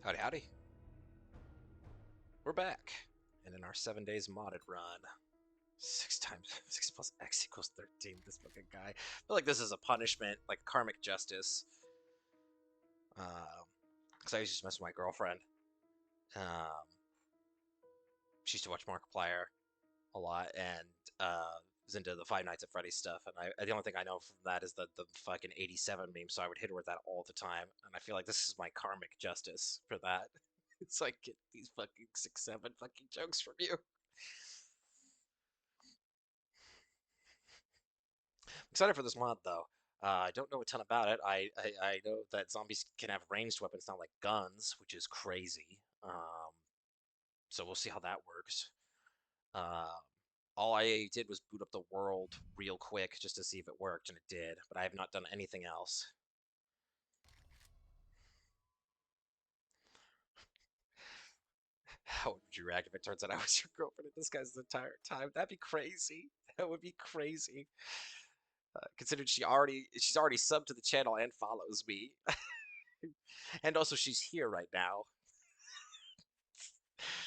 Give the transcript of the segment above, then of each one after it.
Howdy, howdy. We're back. And in our 7 days modded run, 6 plus X equals 13. This fucking guy. I feel like this is a punishment, like karmic justice. Because I used to mess with my girlfriend. Um, she used to watch Markiplier a lot and was into the Five Nights at Freddy's stuff. And the only thing I know from that is the fucking 87 meme, so I would hit her with that all the time. And I feel like this is my karmic justice for that. It's like, get these fucking 6, 7 fucking jokes from you. Excited for this mod though. I don't know a ton about it. I know that zombies can have ranged weapons, not like guns, which is crazy. So we'll see how that works. Um, all I did was boot up the world real quick just to see if it worked, and it did. But I have not done anything else. How would you react if it turns out I was your girlfriend and this guy's the entire time? That'd be crazy. That would be crazy. Considering she's already subbed to the channel and follows me, and also she's here right now.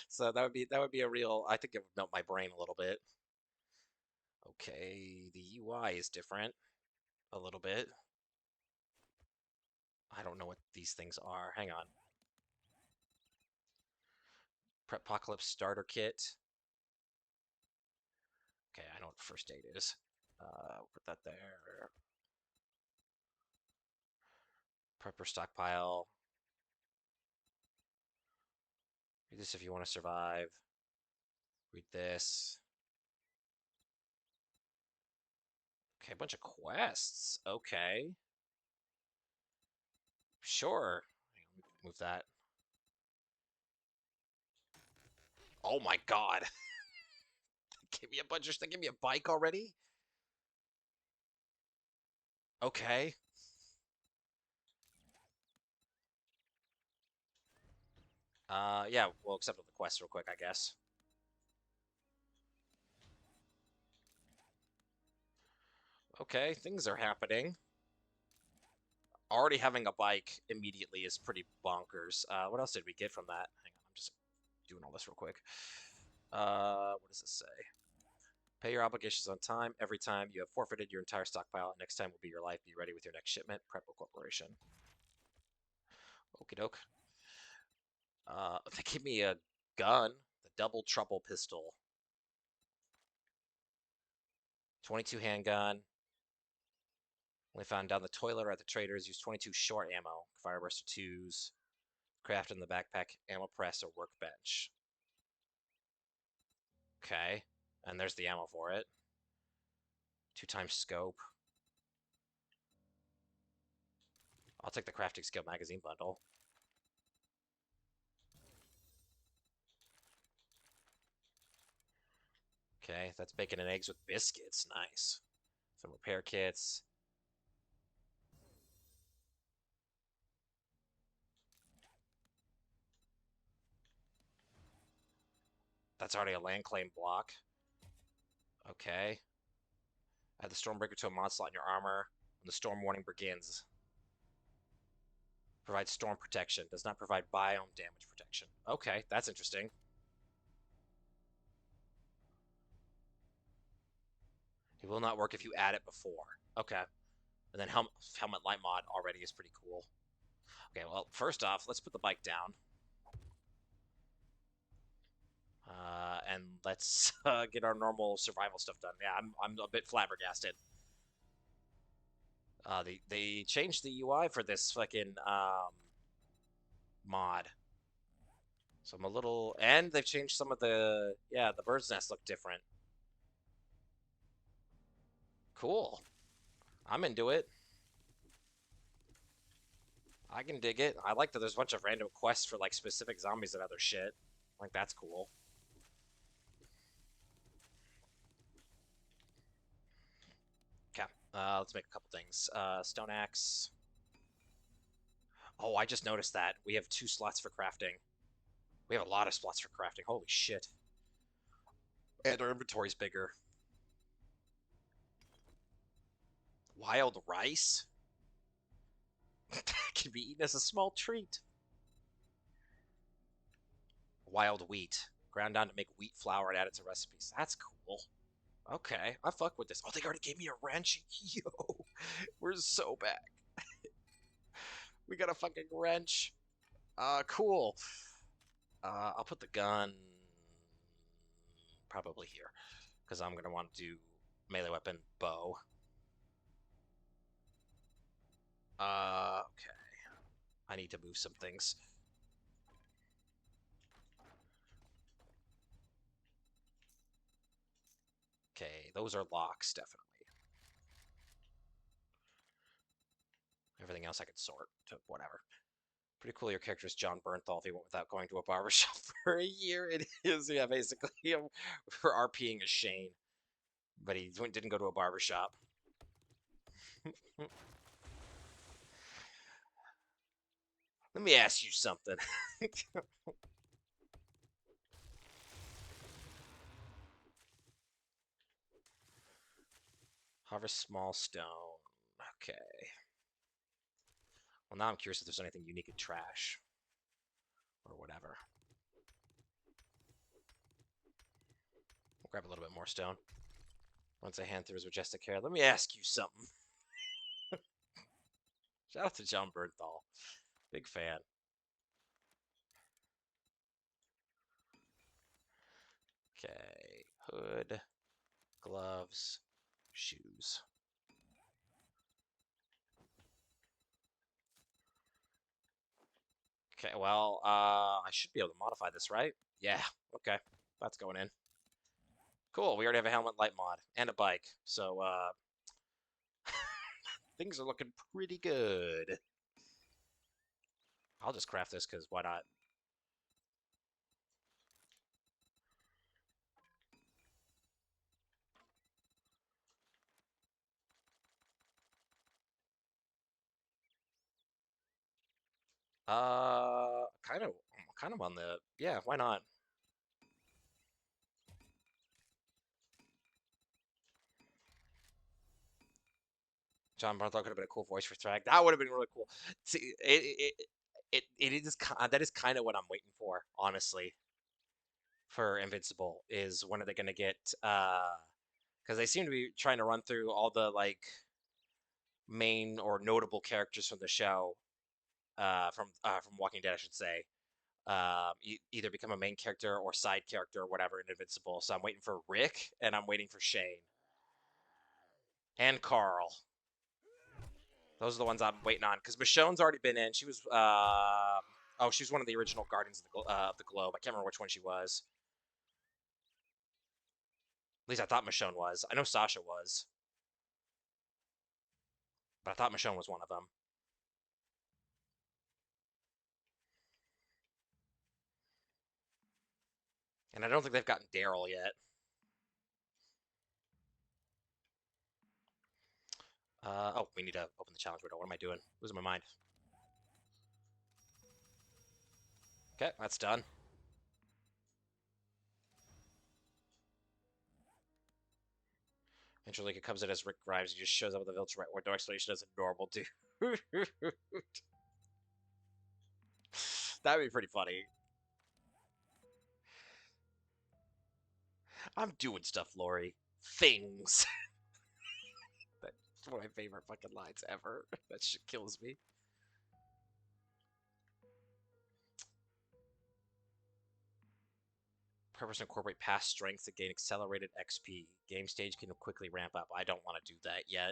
So that would be a real. I think it would melt my brain a little bit. Okay, the UI is different a little bit. I don't know what these things are. Hang on. PREPPOCALYPSE starter kit. Okay, I know what first aid is. Put that there. Prepper stockpile. Read this if you want to survive. Read this. Okay, a bunch of quests. Okay. Sure. Move that. Oh my god. Give me a bunch of. They give me a bike already? Okay. Yeah, we'll accept the quest real quick, I guess. Okay, things are happening. Already having a bike immediately is pretty bonkers. What else did we get from that? Hang on, I'm just doing all this real quick. What does this say? Pay your obligations on time. Every time you have forfeited your entire stockpile, next time will be your life. Be ready with your next shipment. Preppo Corporation. Okie doke. They gave me a gun, the double trouble pistol. 22 handgun. Only found down the toilet or at the traders. Use 22 short ammo. Fireburst of 2s. Craft in the backpack. Ammo press or workbench. Okay. And there's the ammo for it. 2 times scope. I'll take the crafting skill magazine bundle. Okay, that's bacon and eggs with biscuits. Nice. Some repair kits. That's already a land claim block. Okay. Add the Stormbreaker to a mod slot in your armor when the storm warning begins. Provides storm protection. Does not provide biome damage protection. Okay, that's interesting. It will not work if you add it before. Okay. And then helmet light mod already is pretty cool. Okay, well, first off, let's put the bike down. And let's get our normal survival stuff done. Yeah, I'm a bit flabbergasted. They changed the UI for this fucking mod, so I'm a little. And they've changed some of the the bird's nest look different. Cool. I'm into it. I can dig it. I like that there's a bunch of random quests for like specific zombies and other shit. Like that's cool. Okay. Let's make a couple things. Stone axe. Oh, I just noticed that we have 2 slots for crafting. We have a lot of slots for crafting. Holy shit. And our inventory's bigger. Wild rice can be eaten as a small treat. Wild wheat. Ground down to make wheat flour and added to recipes. That's cool. Okay, I fuck with this. Oh, they already gave me a wrench. Yo, we're so back. We got a fucking wrench. Cool. I'll put the gun probably here because I'm gonna want to do melee weapon bow. Okay. I need to move some things. Okay, those are locks, definitely. Everything else I can sort to whatever. Pretty cool your character is John Bernthal if he went without going to a barbershop for a year. It is, yeah, basically. For RPing a Shane. But he didn't go to a barbershop. Let me ask you something. Harvest small stone. Okay. Well, now I'm curious if there's anything unique in trash. Or whatever. We'll grab a little bit more stone. Once I hand through his majestic hair, let me ask you something. Shout out to John Bernthal. Big fan. Okay. Hood, gloves, shoes. Okay, well, I should be able to modify this, right? Yeah, okay. That's going in. Cool, we already have a helmet light mod and a bike, so, things are looking pretty good. I'll just craft this, because why not? Kind of on the, yeah, why not? John Bartholomew could have been a cool voice for Thrag. That would have been really cool. See, it is that is kind of what I'm waiting for, honestly, for Invincible. Is when are they gonna get because they seem to be trying to run through all the like main or notable characters from the show, from Walking Dead, I should say. Either become a main character or side character or whatever in Invincible. So I'm waiting for Rick and I'm waiting for Shane and Carl. Those are the ones I'm waiting on because Michonne's already been in. She was oh, she was one of the original Guardians of the Globe. I can't remember which one she was. At least I thought Michonne was. I know Sasha was, but I thought Michonne was one of them. And I don't think they've gotten Daryl yet. Oh, we need to open the challenge window. What am I doing? Losing my mind. Okay, that's done. Angelica comes in as Rick Grimes. He just shows up at the village right where no explanation as a normal dude. That'd be pretty funny. I'm doing stuff, Lori. Things. That's one of my favorite fucking lines ever. That shit kills me. Purpose incorporate past strength to gain accelerated XP. Game stage can quickly ramp up. I don't want to do that yet.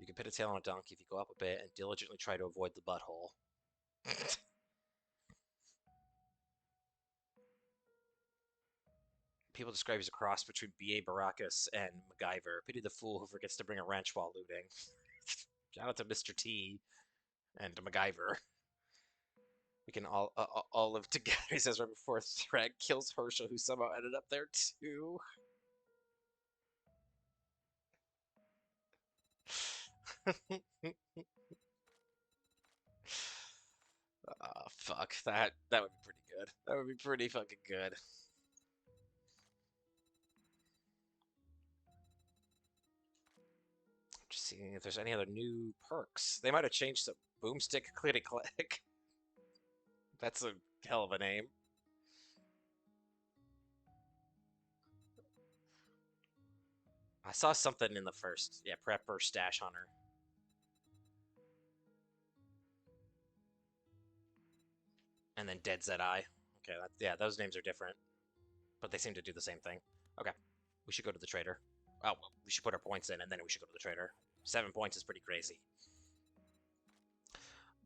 You can pin a tail on a donkey if you go up a bit and diligently try to avoid the butthole. People describe you as a cross between B.A. Baracus and MacGyver. Pity the fool who forgets to bring a wrench while looting. Shout out to Mr. T and MacGyver. We can all live together, he says right before Thrag kills Herschel, who somehow ended up there too. Fuck. That would be pretty good. That would be pretty fucking good. Just seeing if there's any other new perks. They might have changed some boomstick clitty click. That's a hell of a name. I saw something in the first. Yeah, Prepper Stash Hunter. And then Dead Zed Eye. Okay, yeah, those names are different, but they seem to do the same thing. Okay, we should go to the trader. Oh, well, we should put our points in, and then we should go to the trader. 7 points is pretty crazy.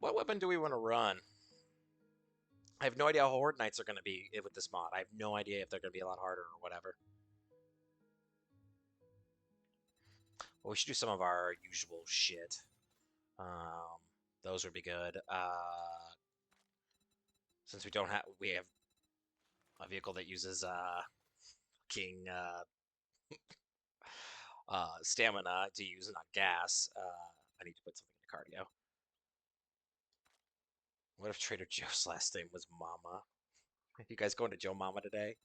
What weapon do we want to run? I have no idea how Horde Knights are going to be with this mod. I have no idea if they're going to be a lot harder or whatever. Well, we should do some of our usual shit. Those would be good. Since we have a vehicle that uses fucking stamina to use, not gas. I need to put something in cardio. What if Trader Joe's last name was Mama? You guys going to Joe Mama today?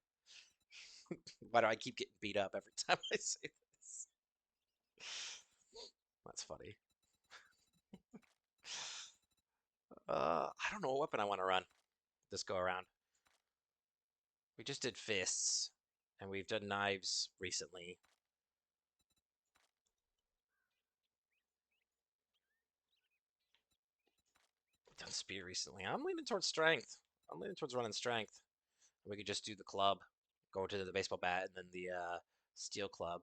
Why do I keep getting beat up every time I say this? That's funny. I don't know what weapon I want to run this go around. We just did fists, and we've done knives recently. We've done spear recently. I'm leaning towards strength. I'm leaning towards running strength. We could just do the club, go to the baseball bat, and then the steel club.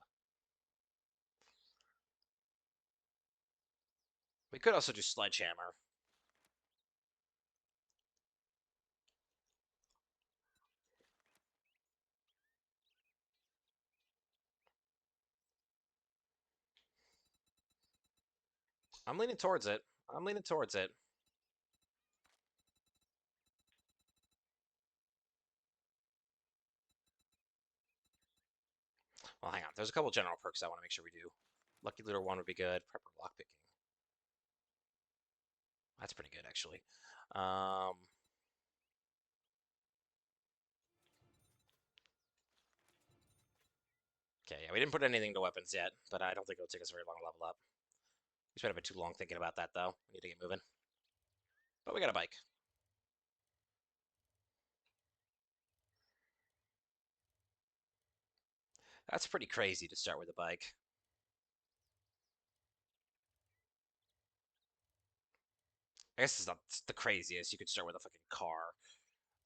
We could also do sledgehammer. I'm leaning towards it. I'm leaning towards it. Well, hang on. There's a couple general perks I want to make sure we do. Lucky Looter 1 would be good. Prepper lockpicking. That's pretty good, actually. Okay, yeah, we didn't put anything to weapons yet, but I don't think it'll take us very long to level up. We spent a bit too long thinking about that, though. We need to get moving. But we got a bike. That's pretty crazy to start with a bike. I guess it's not the craziest. You could start with a fucking car.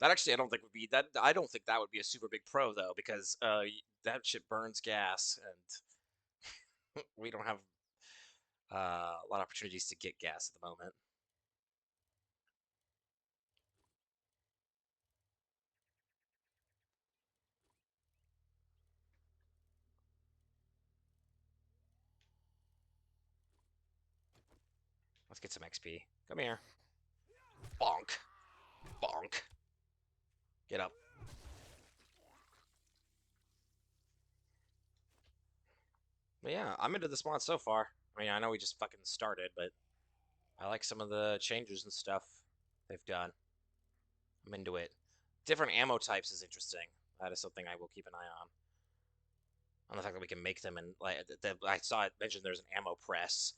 That actually, I don't think would be that. I don't think that would be a super big pro though, because that shit burns gas, and we don't have a lot of opportunities to get gas at the moment. Let's get some XP. Come here. Bonk. Bonk. Get up. But yeah, I'm into this mod so far. I mean, I know we just fucking started, but I like some of the changes and stuff they've done. I'm into it. Different ammo types is interesting. That is something I will keep an eye on the fact that we can make them, and like I saw it mentioned there's an ammo press.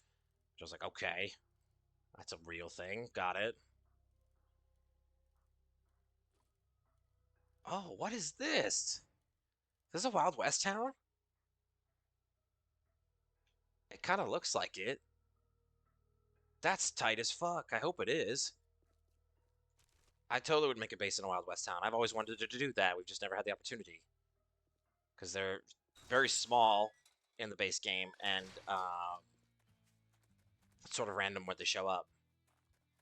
Which I was like, okay, that's a real thing. Got it. Oh, what is this? This is a Wild West town? It kind of looks like it. That's tight as fuck. I hope it is. I totally would make a base in a Wild West town. I've always wanted to do that. We've just never had the opportunity. Because they're very small in the base game, and it's sort of random where they show up.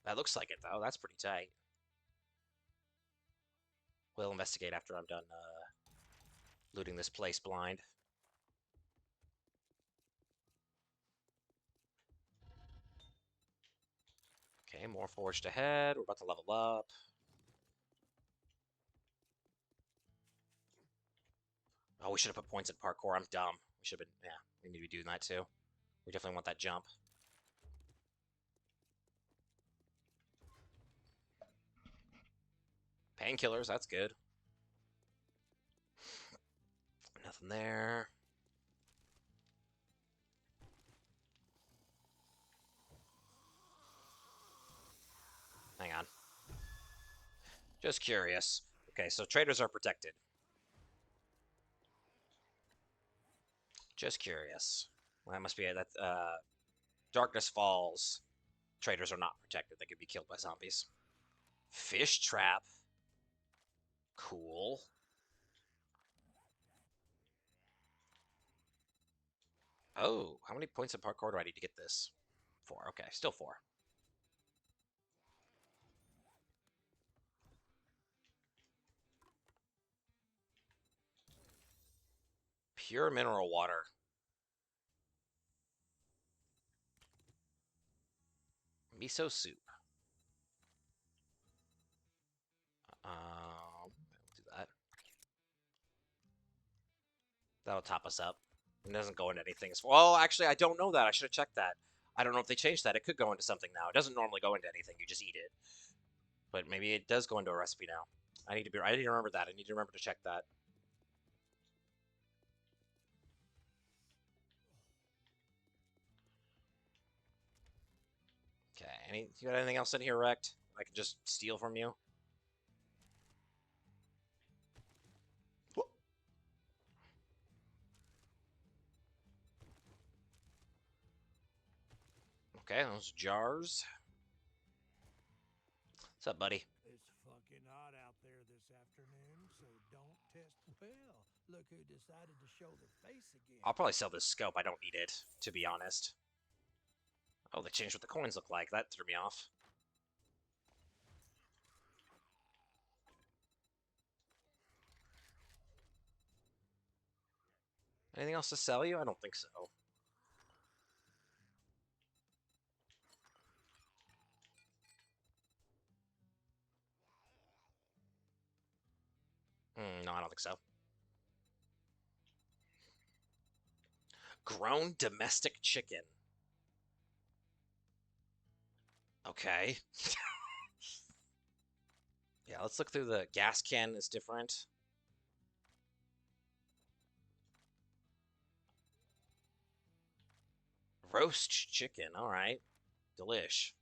That looks like it, though. That's pretty tight. We'll investigate after I'm done looting this place blind. Okay, more forged ahead. We're about to level up. Oh, we should have put points in parkour. I'm dumb. We should have been, yeah, we need to be doing that too. We definitely want that jump. Painkillers, that's good. Nothing there. Hang on. Just curious. Okay, so traders are protected. Just curious. Well, that must be that. Darkness Falls. Traders are not protected. They could be killed by zombies. Fish trap. Cool. Oh, how many points in parkour do I need to get this? 4. Okay, still 4. Pure mineral water. Miso soup. We'll do that. That'll top us up. It doesn't go into anything. Well, actually, I don't know that. I should have checked that. I don't know if they changed that. It could go into something now. It doesn't normally go into anything. You just eat it. But maybe it does go into a recipe now. I need to remember that. I need to remember to check that. Okay. You got anything else in here wrecked? I can just steal from you? Okay, those jars. What's up, buddy? It's fucking hot out there this afternoon, so don't test well. Look who decided to show their face again. I'll probably sell this scope. I don't need it, to be honest. Oh, they changed what the coins look like. That threw me off. Anything else to sell you? I don't think so. No, I don't think so. Grown domestic chicken. Okay. Yeah, let's look through the gas can is different. Roast chicken, alright. Delish.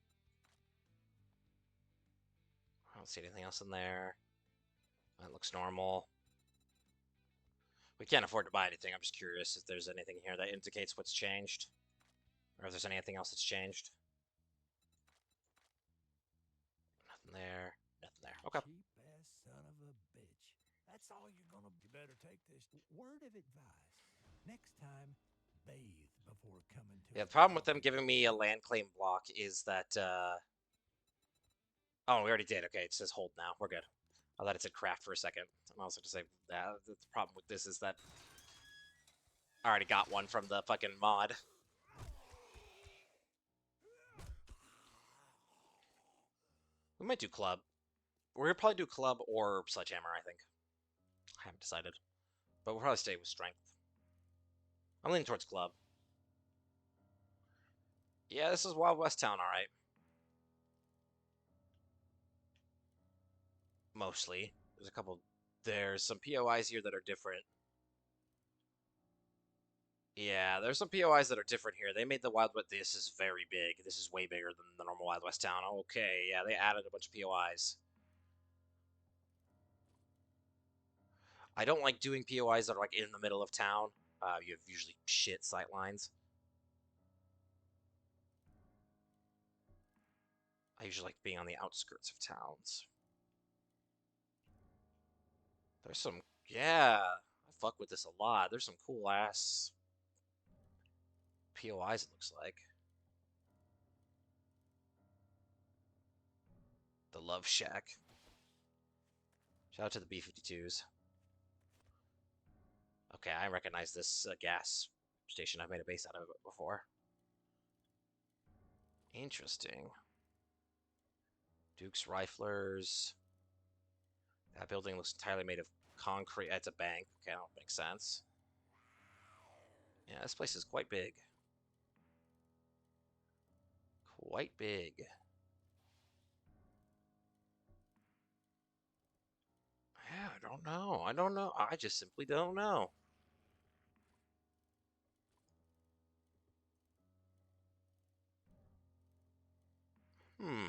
I don't see anything else in there. That looks normal. We can't afford to buy anything. I'm just curious if there's anything here that indicates what's changed. Or if there's anything else that's changed. Nothing there. Nothing there. Okay. Cheap ass son of a bitch. That's all you're gonna. You better take this word of advice. Next time, bathe before coming to. Yeah, the problem with them giving me a land claim block is that, oh, we already did. Okay, it says hold now. We're good. I thought it said craft for a second. I'm also to say that the problem with this is that I already got one from the fucking mod. We might do club. We're gonna probably do club or sledgehammer, I think. I haven't decided. But we'll probably stay with strength. I'm leaning towards club. Yeah, this is Wild West Town, alright. Mostly. There's a couple. There's some POIs here that are different. Yeah, there's some POIs that are different here. They made the Wild West. This is very big. This is way bigger than the normal Wild West Town. Okay, yeah, they added a bunch of POIs. I don't like doing POIs that are like in the middle of town. You have usually shit sight lines. I usually like being on the outskirts of towns. There's some, yeah, I fuck with this a lot. There's some cool ass POIs, it looks like. The Love Shack. Shout out to the B-52s. Okay, I recognize this gas station. I've made a base out of it before. Interesting. Duke's Riflers. That building looks entirely made of concrete. It's a bank. Okay, that don't make sense. Yeah, this place is quite big. Quite big. Yeah, I don't know. I don't know. I just simply don't know. Hmm.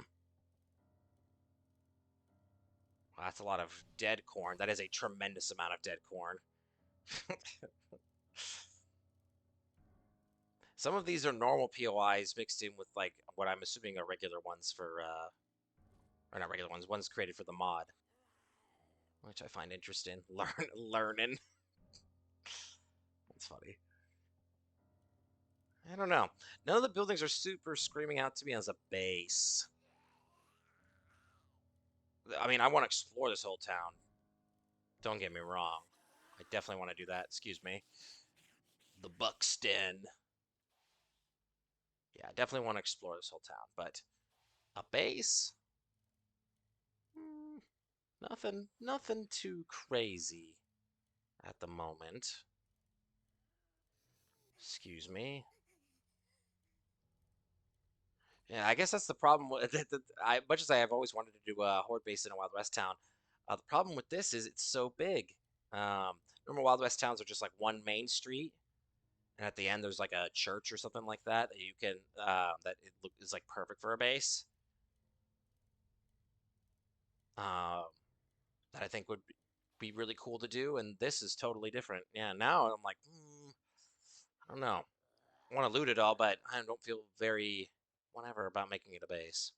Well, that's a lot of dead corn. That is a tremendous amount of dead corn. Some of these are normal POIs mixed in with like what I'm assuming are regular ones for or not regular ones, ones created for the mod, which I find interesting. Learning. That's funny. I don't know. None of the buildings are super screaming out to me as a base. I mean, I want to explore this whole town. Don't get me wrong. I definitely want to do that. Excuse me. The Buxton. Yeah, I definitely want to explore this whole town, but a base? Hmm, nothing too crazy at the moment. Excuse me. Yeah, I guess that's the problem with it. Much as I have always wanted to do a horde base in a Wild West town, the problem with this is it's so big. Normal Wild West towns are just like one main street, and at the end there's like a church or something like that that you can is like perfect for a base. Um, that I think would be really cool to do, and this is totally different. Yeah, now I'm like, I don't know. I want to loot it all, but I don't feel very whatever about making it a base.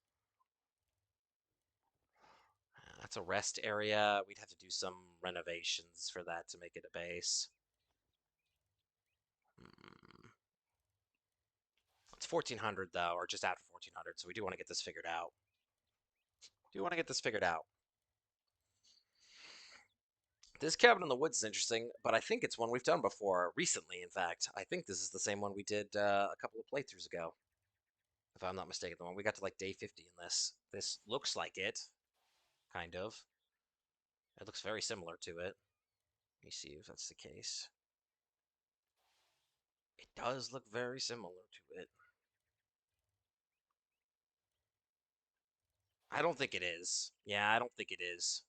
That's a rest area. We'd have to do some renovations for that to make it a base. Hmm. It's 1400 though, or just after 1400, so we do want to get this figured out. Do want to get this figured out. This cabin in the woods is interesting, but I think it's one we've done before, recently, in fact. I think this is the same one we did a couple of playthroughs ago, if I'm not mistaken. The one we got to like day 50 in this. This looks like it, kind of. It looks very similar to it. Let me see if that's the case. It does look very similar to it. I don't think it is. Yeah, I don't think it is.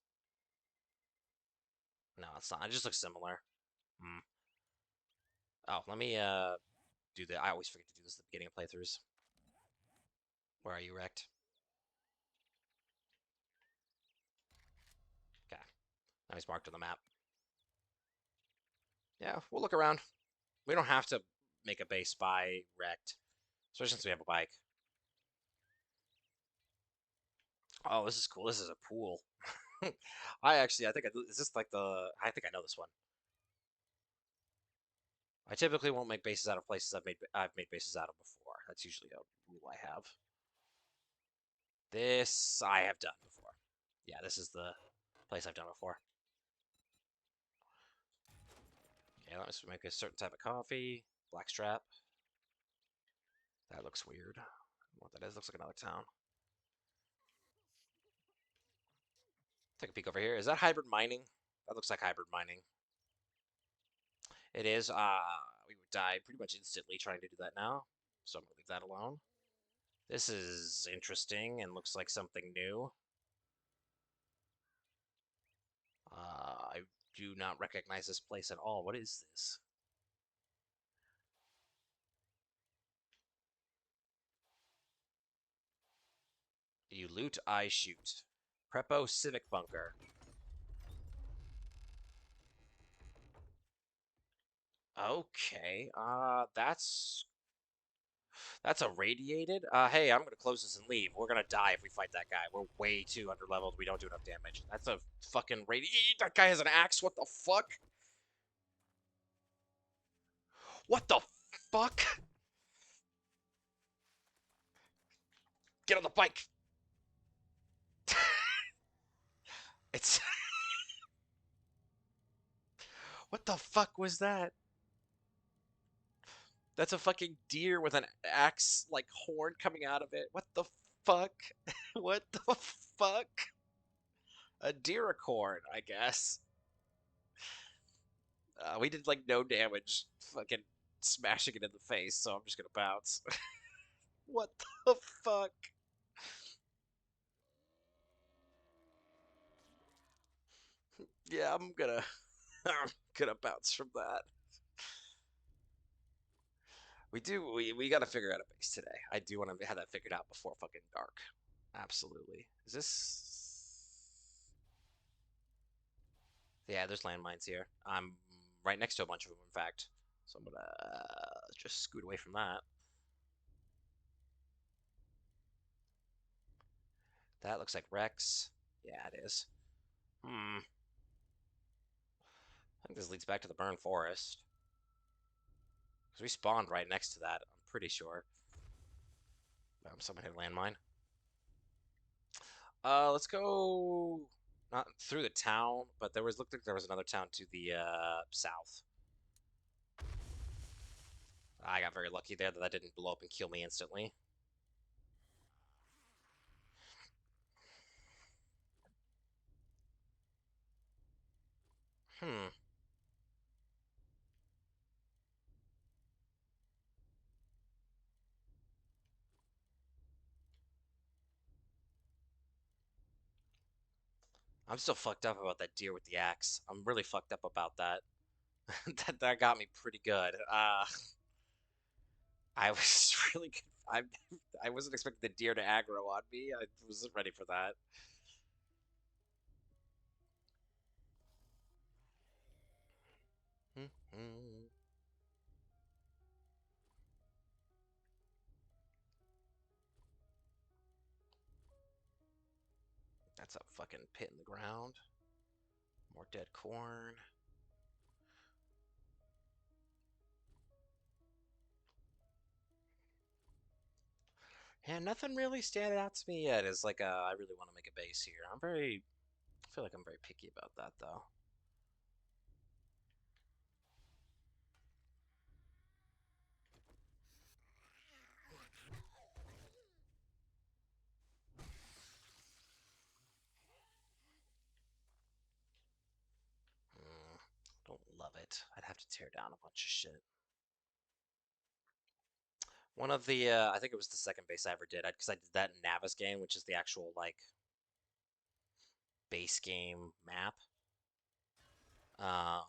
No, it's not. It just looks similar. Hmm. Oh, let me do the. I always forget to do this at the beginning of playthroughs. Where are you, wrecked? Okay. Now he's marked on the map. Yeah, we'll look around. We don't have to make a base by wrecked, especially since we have a bike. Oh, this is cool. This is a pool. I think is this like the? I think I know this one. I typically won't make bases out of places I've made bases out of before. That's usually a rule I have. This I have done before. Yeah, this is the place I've done before. Okay, let's make a certain type of coffee. Blackstrap. That looks weird. What that is, looks like another town. Take a peek over here. Is that hybrid mining? That looks like hybrid mining. It is. We would die pretty much instantly trying to do that now. So I'm gonna leave that alone. This is interesting and looks like something new. I do not recognize this place at all. What is this? You loot, I shoot. Preppo Civic Bunker. Okay, that's irradiated. Hey, I'm gonna close this and leave. We're gonna die if we fight that guy. We're way too underleveled. We don't do enough damage. That's a fucking radi- That guy has an axe. What the fuck? What the fuck? Get on the bike. It's what the fuck was that? That's a fucking deer with an axe like horn coming out of it. What the fuck? What the fuck? A deericorn, I guess. We did like no damage, fucking smashing it in the face, so I'm just gonna bounce. What the fuck? Yeah, I'm gonna I'm gonna bounce from that. We gotta figure out a base today. I do want to have that figured out before fucking dark. Absolutely. Is this? Yeah, there's landmines here. I'm right next to a bunch of them, in fact. So I'm gonna Just scoot away from that. That looks like Rex. Yeah, it is. Hmm. I think this leads back to the burned forest. Because we spawned right next to that, I'm pretty sure. Someone hit a landmine. Let's go not through the town, but there was looked like there was another town to the south. I got very lucky there that that didn't blow up and kill me instantly. Hmm. I'm still fucked up about that deer with the axe. I'm really fucked up about that. That got me pretty good. I was really good. I wasn't expecting the deer to aggro on me. I wasn't ready for that. Hmm. That's a fucking pit in the ground. More dead corn. Yeah, nothing really standing out to me yet. Is like I really want to make a base here. I feel like I'm very picky about that though. Mm, don't love it. I'd have to tear down a bunch of shit. One of the, I think it was the second base I ever did, because I did that in Navigaine, which is the actual like base game map. Um,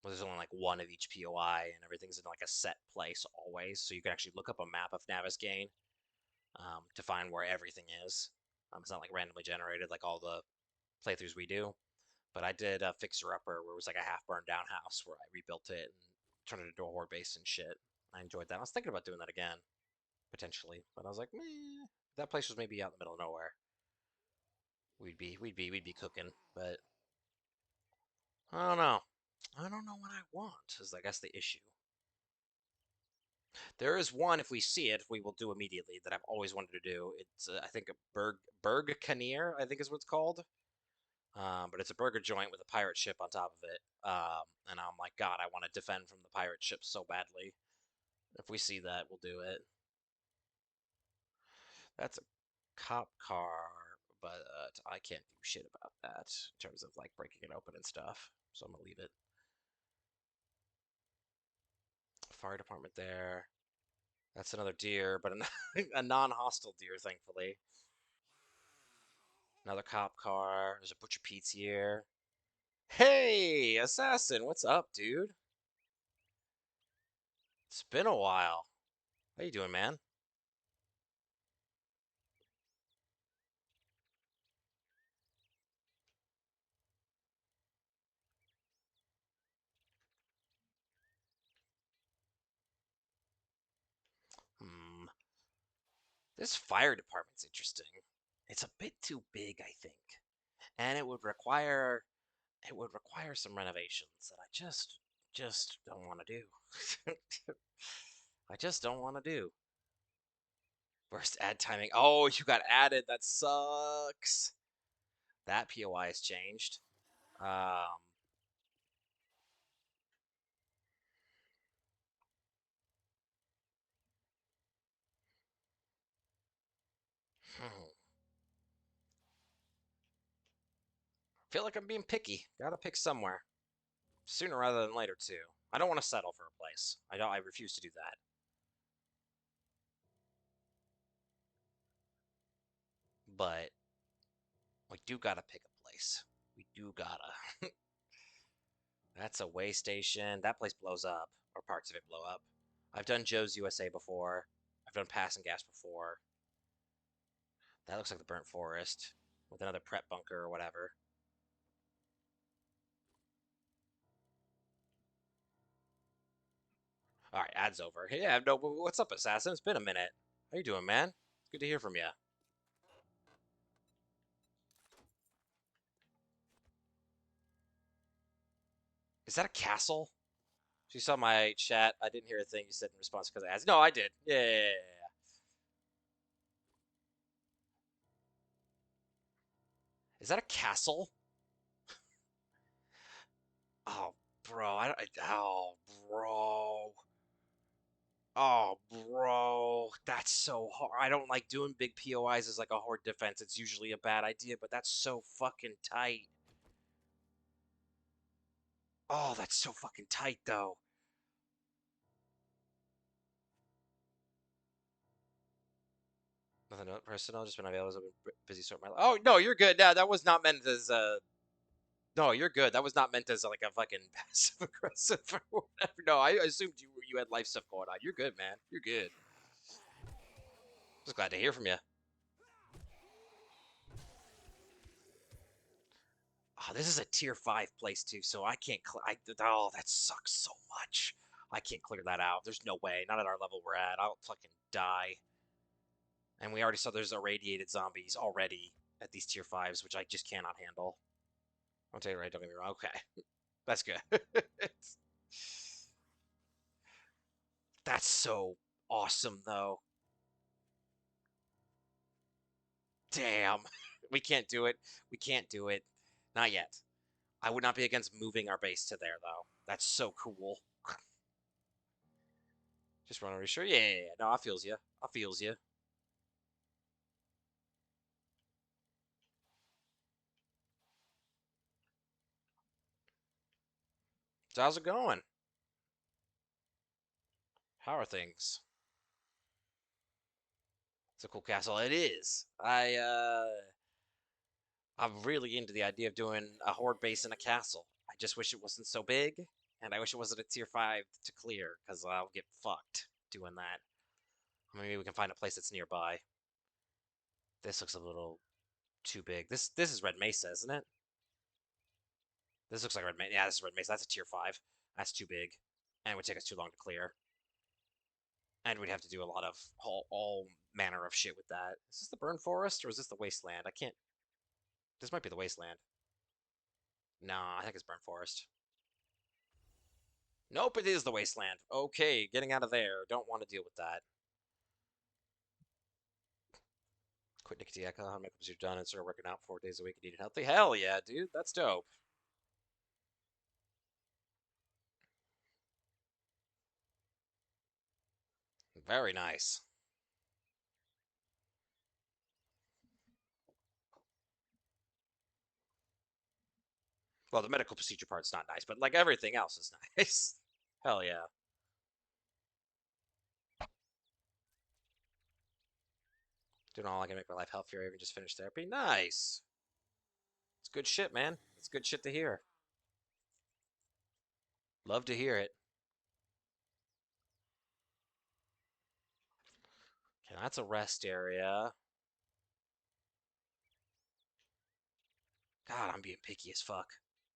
where there's only like one of each POI, and everything's in like a set place always, so you can actually look up a map of Navigaine to find where everything is. It's not like randomly generated like all the playthroughs we do. But I did a Fixer Upper where it was like a half burned down house where I rebuilt it and turned it into a horde base and shit. I enjoyed that. I was thinking about doing that again potentially, but I was like, meh. That place was maybe out in the middle of nowhere. We'd be cooking, but I don't know. I don't know what I want. Is I guess the issue. There is one if we see it, we will do immediately that I've always wanted to do. It's I think a Berg Canier, I think is what it's called. But it's a burger joint with a pirate ship on top of it. And I'm like, God, I want to defend from the pirate ship so badly. If we see that, we'll do it. That's a cop car, but I can't do shit about that in terms of like breaking it open and stuff. So I'm gonna leave it. Fire department there. That's another deer, but a non-hostile deer, thankfully. Another cop car. There's a Butcher Pete's here. Hey, assassin, what's up, dude? It's been a while. How you doing, man? Hmm. This fire department's interesting. It's a bit too big, I think, and it would require some renovations that I just don't want to do. I just don't want to do. Burst ad timing. Oh, you got added. That sucks. That POI has changed. Um, I feel like I'm being picky. Gotta pick somewhere sooner rather than later too. I don't want to settle for a place. I don't. I refuse to do that. But we do gotta pick a place. We do gotta. That's a way station. That place blows up, or parts of it blow up. I've done Joe's USA before. I've done Passing Gas before. That looks like the burnt forest with another prep bunker or whatever. All right, ad's over. Yeah, no, what's up, Assassin? It's been a minute. How you doing, man? Good to hear from you. Is that a castle? She saw my chat. I didn't hear a thing you said in response because of ads. No, I did. Yeah, yeah, yeah, yeah. Is that a castle? Oh, bro. Bro. Oh, bro. That's so hard. I don't like doing big POIs as like a horde defense. It's usually a bad idea, but that's so fucking tight. Oh, that's so fucking tight, though. Nothing personal. Just been available. I've been busy sorting my life. Oh no, you're good. That was not meant as No, you're good. That was not meant as like a fucking passive aggressive or whatever. No, I assumed you had life stuff going on. You're good, man. You're good. Just glad to hear from you. Oh, this is a tier 5 place too, so I can't. Oh, that sucks so much. I can't clear that out. There's no way. Not at our level we're at. I'll fucking die. And we already saw there's irradiated zombies already at these tier 5s, which I just cannot handle. I'll tell you right. Don't get me wrong. Okay, that's good. That's so awesome, though. Damn. We can't do it. We can't do it. Not yet. I would not be against moving our base to there, though. That's so cool. Just want to reassure. Yeah, yeah, yeah. No, I feels you. I feels you. So how's it going? How are things? It's a cool castle. It is. I'm really into the idea of doing a horde base in a castle. I just wish it wasn't so big, and I wish it wasn't a tier 5 to clear, because I'll get fucked doing that. Maybe we can find a place that's nearby. This looks a little too big. This is Red Mesa, isn't it? This looks like Red Mesa. Yeah, this is Red Mesa. That's a tier 5. That's too big. And it would take us too long to clear. And we'd have to do a lot of all manner of shit with that. Is this the Burn Forest or is this the Wasteland? I can't. This might be the Wasteland. No, I think it's Burn Forest. Nope, it is the Wasteland. Okay, getting out of there. Don't want to deal with that. Quit nicotine alcohol, make you're done, and start working out 4 days a week and eating healthy. Hell yeah, dude. That's dope. Very nice. Well, the medical procedure part's not nice, but like everything else is nice. Hell yeah. Doing all I can make my life healthier, even just finished therapy. Nice. It's good shit, man. It's good shit to hear. Love to hear it. Okay, that's a rest area. God, I'm being picky as fuck.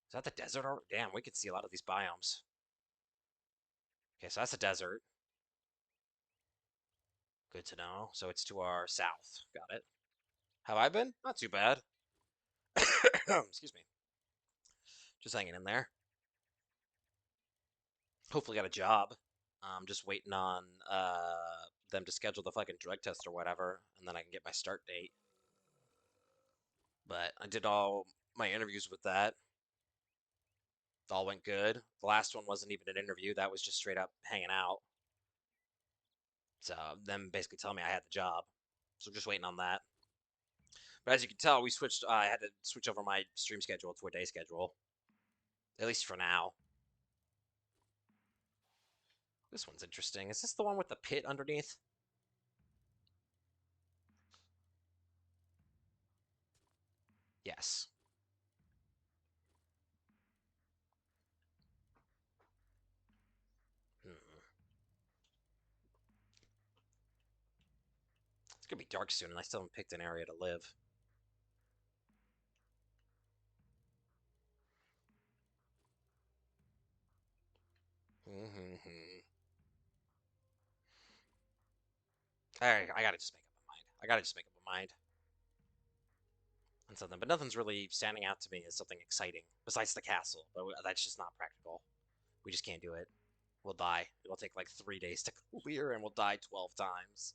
Is that the desert? Or damn, we can see a lot of these biomes. Okay, so that's the desert. Good to know. So it's to our south. Got it. Have I been? Not too bad. Excuse me. Just hanging in there. Hopefully got a job. I'm just waiting on them to schedule the fucking drug test or whatever, and then I can get my start date. But I did all my interviews with that. All went good. The last one wasn't even an interview. That was just straight up hanging out. So them basically telling me I had the job. So just waiting on that. But as you can tell, we switched. I had to switch over my stream schedule to a day schedule, at least for now. This one's interesting. Is this the one with the pit underneath? Yes. Hmm. It's gonna be dark soon, and I still haven't picked an area to live. Mm-hmm. I gotta just make up my mind. I gotta just make up my mind on something, but nothing's really standing out to me as something exciting besides the castle. But that's just not practical. We just can't do it. We'll die. It'll take like 3 days to clear, and we'll die 12 times.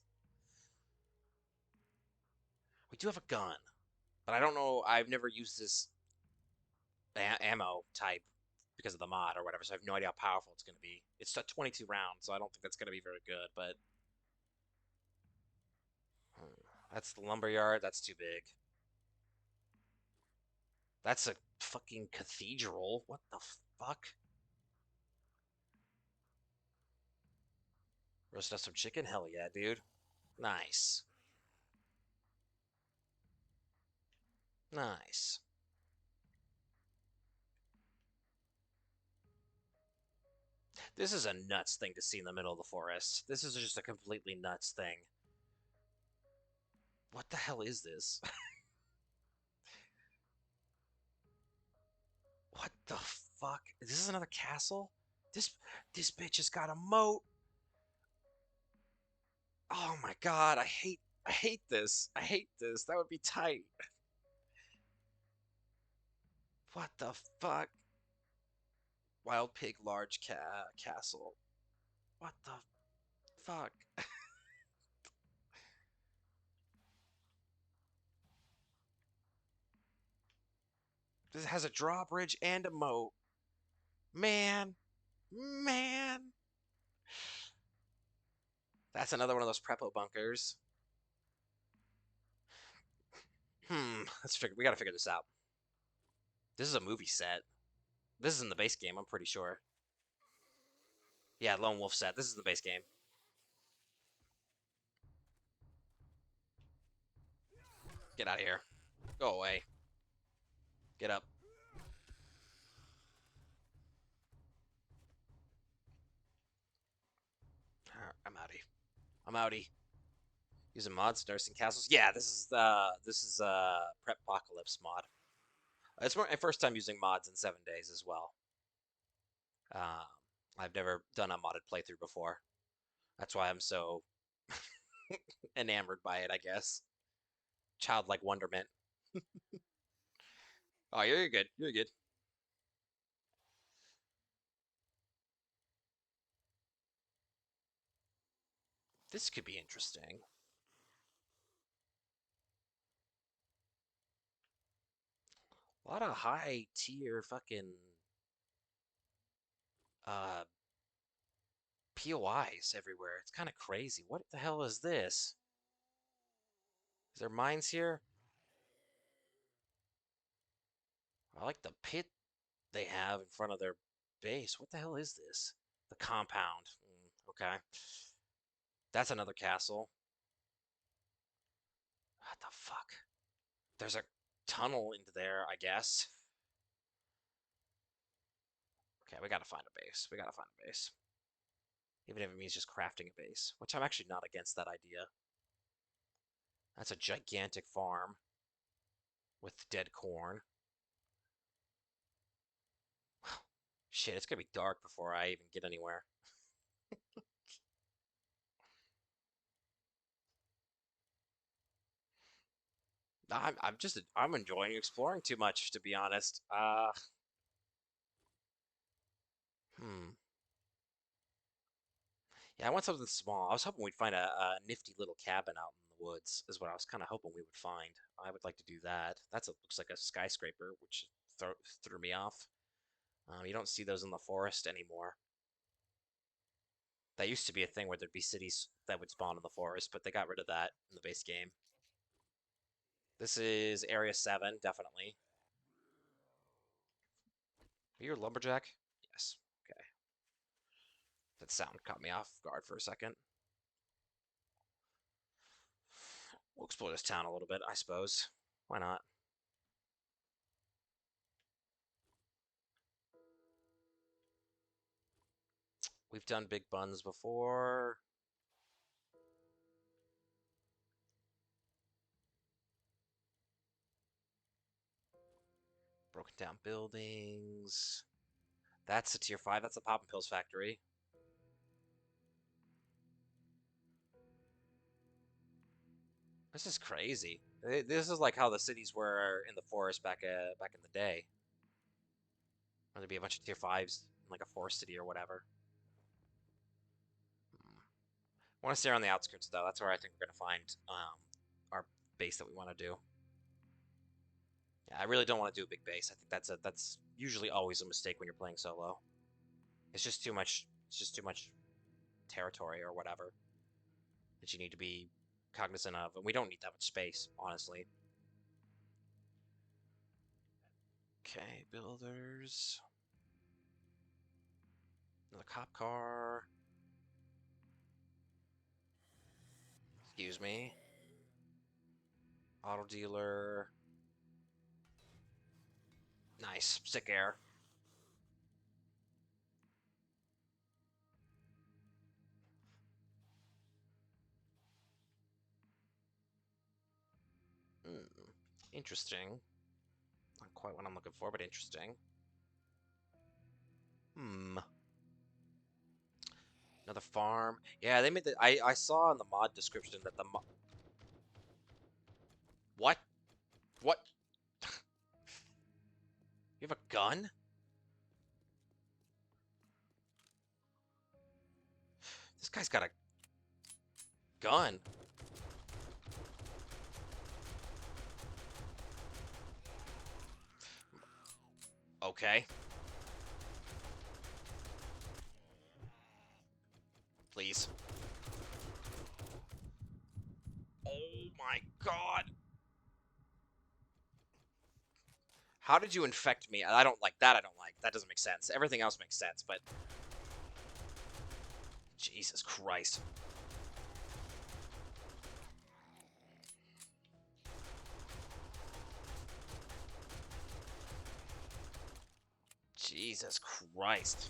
We do have a gun, but I don't know. I've never used this ammo type because of the mod or whatever, so I have no idea how powerful it's going to be. It's a 22 rounds, so I don't think that's going to be very good, but that's the lumberyard. That's too big. That's a fucking cathedral. What the fuck? Roast up some chicken? Hell yeah, dude. Nice. Nice. This is a nuts thing to see in the middle of the forest. This is just a completely nuts thing. What the hell is this? What the fuck? Is this another castle? This this bitch has got a moat. Oh my god, I hate this. I hate this. That would be tight. What the fuck? Wild pig large castle. What the fuck? This has a drawbridge and a moat. Man, man. That's another one of those Preppo bunkers. Let's figure. We gotta figure this out. This is a movie set. This is in the base game. I'm pretty sure. Yeah, Lone Wolf set. This is the base game. Get out of here. Go away. Get up. I'm outie. I'm outie. Using mods, nursing castles. Yeah, this is PREPPOCALYPSE mod. It's my first time using mods in 7 days as well. Um, I've never done a modded playthrough before. That's why I'm so enamored by it, I guess. Childlike wonderment. Oh, you're good. You're good. This could be interesting. A lot of high tier fucking uh POIs everywhere. It's kind of crazy. What the hell is this? Is there mines here? I like the pit they have in front of their base. What the hell is this? The compound. Okay. That's another castle. What the fuck? There's a tunnel into there, I guess. Okay, we gotta find a base. We gotta find a base. Even if it means just crafting a base, which I'm actually not against that idea. That's a gigantic farm with dead corn. Shit, it's gonna be dark before I even get anywhere. I'm enjoying exploring too much, to be honest. Hmm. Yeah, I want something small. I was hoping we'd find a nifty little cabin out in the woods, is what I was kind of hoping we would find. I would like to do that. Looks like a skyscraper, which threw me off. You don't see those in the forest anymore. That used to be a thing where there'd be cities that would spawn in the forest, but they got rid of that in the base game. This is Area 7, definitely. Are you a lumberjack? Yes. Okay. That sound caught me off guard for a second. We'll explore this town a little bit, I suppose. Why not? We've done big buns before. Broken down buildings. That's a tier 5. That's a Pop and Pills factory. This is crazy. This is like how the cities were in the forest back in the day. Where there'd be a bunch of tier fives in like a forest city or whatever. Hmm. I want to stay on the outskirts though. That's where I think we're gonna find our base that we want to do. Yeah, I really don't want to do a big base. I think that's usually always a mistake when you're playing solo. It's just too much. It's just too much territory or whatever that you need to be cognizant of, and we don't need that much space, honestly. Okay, builders. Another cop car. Excuse me. Auto dealer. Nice. Sick air. Hmm. Interesting. Not quite what I'm looking for, but interesting. Hmm. Another farm. Yeah, they made the. I saw in the mod description that the mo What? What? You have a gun? This guy's got a gun. Okay. Please. Oh my god. How did you infect me? I don't like that. I don't like. That doesn't make sense. Everything else makes sense, but Jesus Christ. Jesus Christ.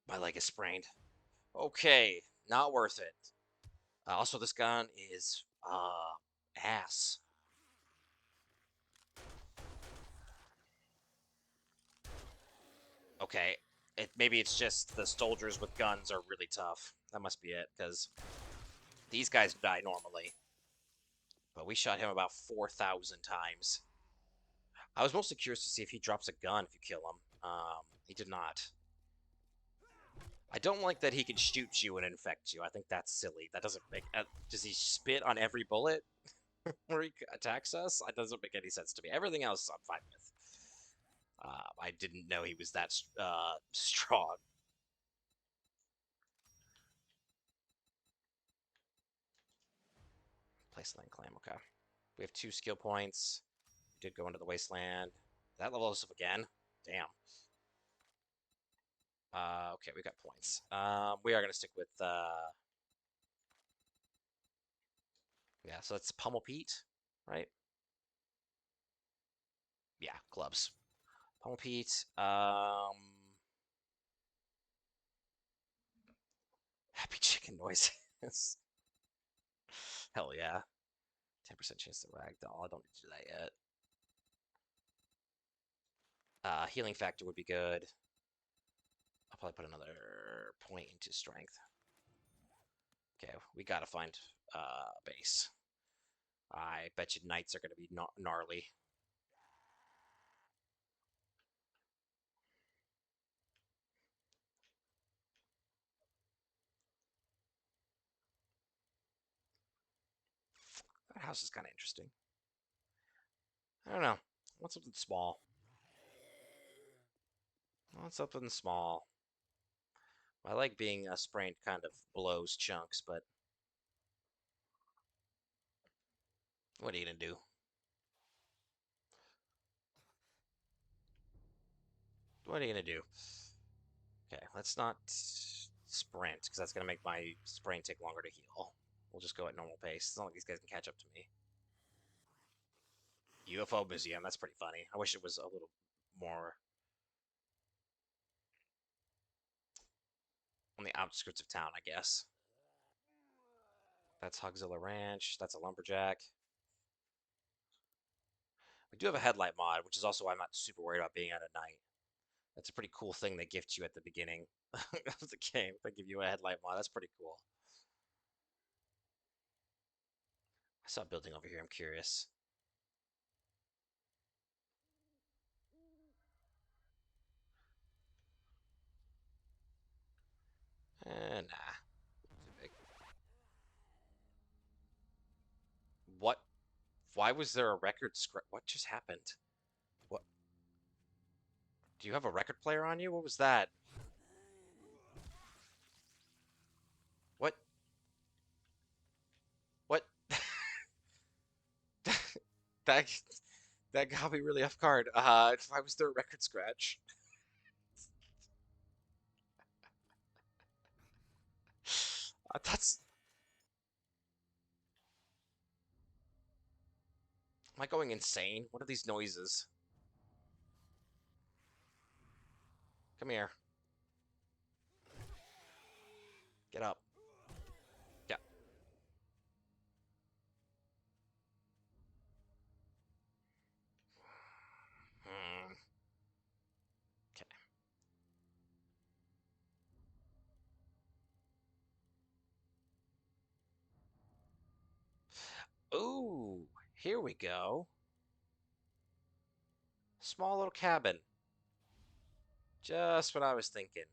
My leg is sprained. Okay, not worth it. Also, this gun is ass. Okay, maybe it's just the soldiers with guns are really tough. That must be it, because these guys die normally, but we shot him about 4,000 times. I was mostly curious to see if he drops a gun if you kill him. He did not. I don't like that he can shoot you and infect you. I think that's silly. That doesn't make. Does he spit on every bullet where he attacks us? That doesn't make any sense to me. Everything else I'm fine with. I didn't know he was that strong. Placeland Clam, okay. We have 2 skill points. We did go into the wasteland. That level us up again. Damn. Okay, we got points. We are gonna stick with yeah. So that's Pummel Pete, right? Yeah, clubs. Pummel Pete. Happy chicken noises. Hell yeah. 10% chance to ragdoll. I don't need to do that yet. Healing factor would be good. I'll probably put another point into strength. Okay, we gotta find base. I bet you knights are gonna be gnarly. That house is kind of interesting. I don't know. I want something small. I want something small. I like being sprained kind of blows chunks, but what are you gonna do? What are you gonna do? Okay, let's not sprint, because that's gonna make my sprain take longer to heal. We'll just go at normal pace. It's not like these guys can catch up to me. UFO museum, that's pretty funny. I wish it was a little more on the outskirts of town, I guess. That's Hogzilla Ranch. That's a lumberjack. We do have a headlight mod, which is also why I'm not super worried about being out at night. That's a pretty cool thing they gift you at the beginning of the game. They give you a headlight mod. That's pretty cool. I saw a building over here. I'm curious. Nah. Too big. What? Why was there a record scratch? What just happened? What? Do you have a record player on you? What was that? What? What? that that got me really off guard. Why was there a record scratch? That's. Am I going insane? What are these noises? Come here. Get up. Yeah. Hmm. Okay. Ooh, here we go. Small little cabin. Just what I was thinking.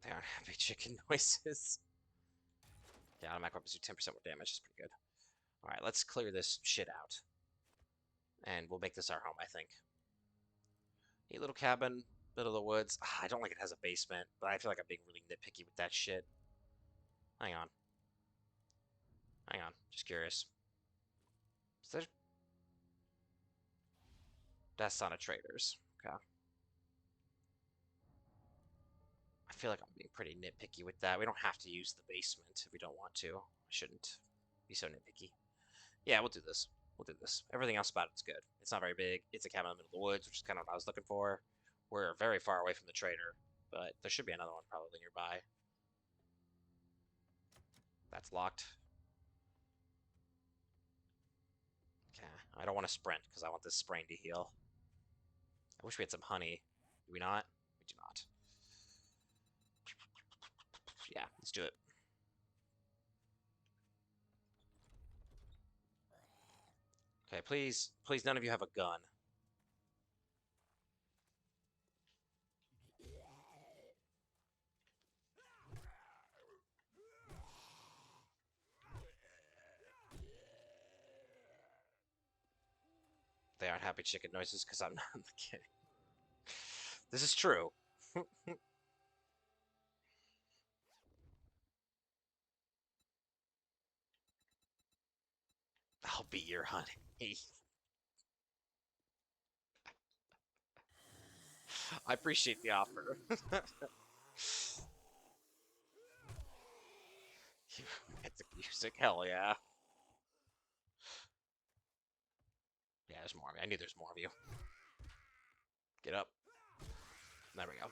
They aren't happy chicken noises. Yeah, automatic weapons do 10% more damage. That's pretty good. All right, let's clear this shit out. And we'll make this our home, I think. Neat little cabin, middle of the woods. I don't like it has a basement, but I feel like I'm being really nitpicky with that shit. Hang on. Hang on. Just curious. Is there... That's not a trader's. Okay. I feel like I'm being pretty nitpicky with that. We don't have to use the basement if we don't want to. I shouldn't be so nitpicky. Yeah, we'll do this. We'll do this. Everything else about it's good. It's not very big. It's a cabin in the middle of the woods, which is kind of what I was looking for. We're very far away from the trader, but there should be another one probably nearby. That's locked. Okay, I don't want to sprint because I want this sprain to heal. I wish we had some honey. Do we not? We do not. Yeah, let's do it. Okay, please, please, none of you have a gun. They aren't happy chicken noises because I'm not kidding. This is true. I'll be your honey. I appreciate the offer. It's music, hell yeah. Yeah, there's more of you. I knew there's more of you. Get up. There we go.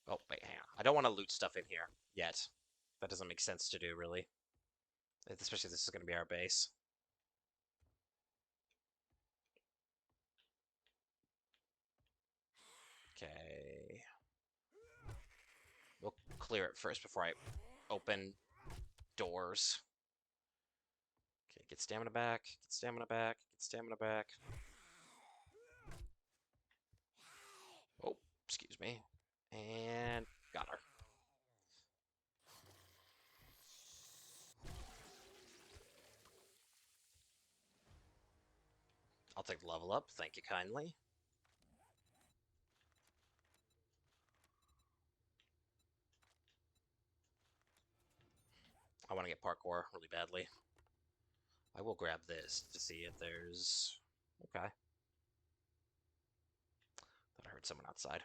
Oh, wait, hang on. I don't want to loot stuff in here yet. That doesn't make sense to do, really. Especially if this is going to be our base. Okay. We'll clear it first before I open doors. Okay, get stamina back. Get stamina back. Get stamina back. Oh, excuse me. And got her. I'll take the level up. Thank you kindly. I want to get parkour really badly. I will grab this to see if there's... Okay. Thought I heard someone outside.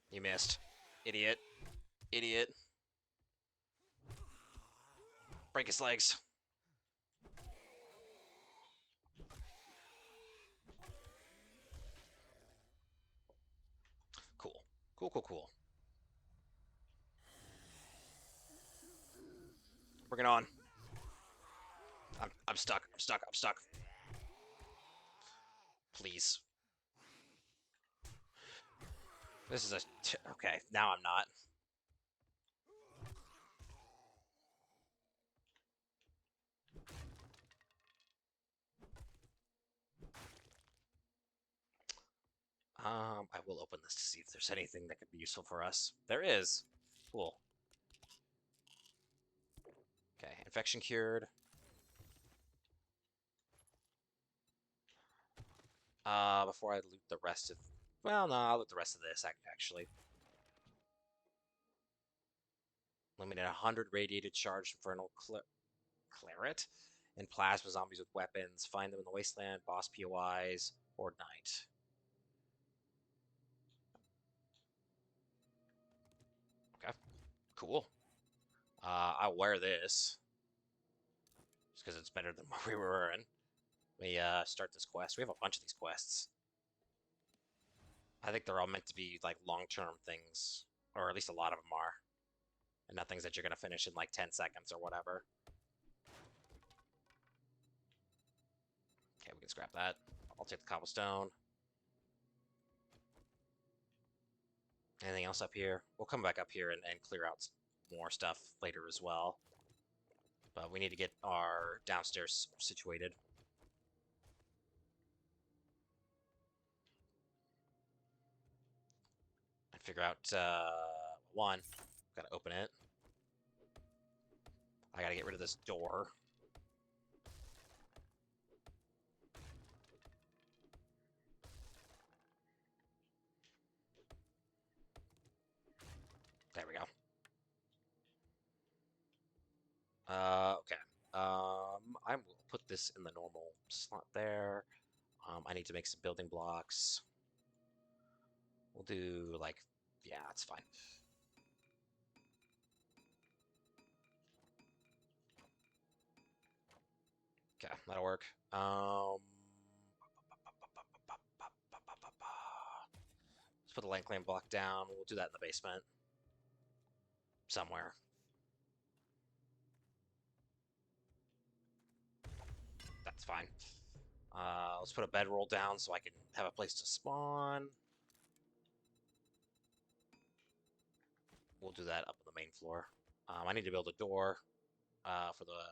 You missed. Idiot. Idiot. Break his legs. Cool. Cool, cool, cool. Bring it on. I'm stuck. I'm stuck. I'm stuck. Please. This is okay. Now I'm not. I will open this to see if there's anything that could be useful for us. There is. Cool. Okay, infection cured. Before I loot the rest of... Well, no, I'll loot the rest of this, actually. Limited 100 radiated charged infernal claret and plasma zombies with weapons. Find them in the wasteland, boss POIs, or night. Okay, cool. I'll wear this just because it's better than what we were in. We start this quest. We have a bunch of these quests. I think they're all meant to be like long-term things, or at least a lot of them are, and not things that you're gonna finish in like 10 seconds or whatever. Okay, we can scrap that. I'll take the cobblestone. Anything else up here? We'll come back up here and clear out more stuff later as well. But we need to get our downstairs situated. And figure out, one, gotta open it. I gotta get rid of this door. There we go. Okay. I will put this in the normal slot there. I need to make some building blocks. We'll do like, yeah, that's fine. Okay, that'll work. Let's put the land claim block down. We'll do that in the basement somewhere. That's fine. Let's put a bedroll down so I can have a place to spawn. We'll do that up on the main floor. I need to build a door for the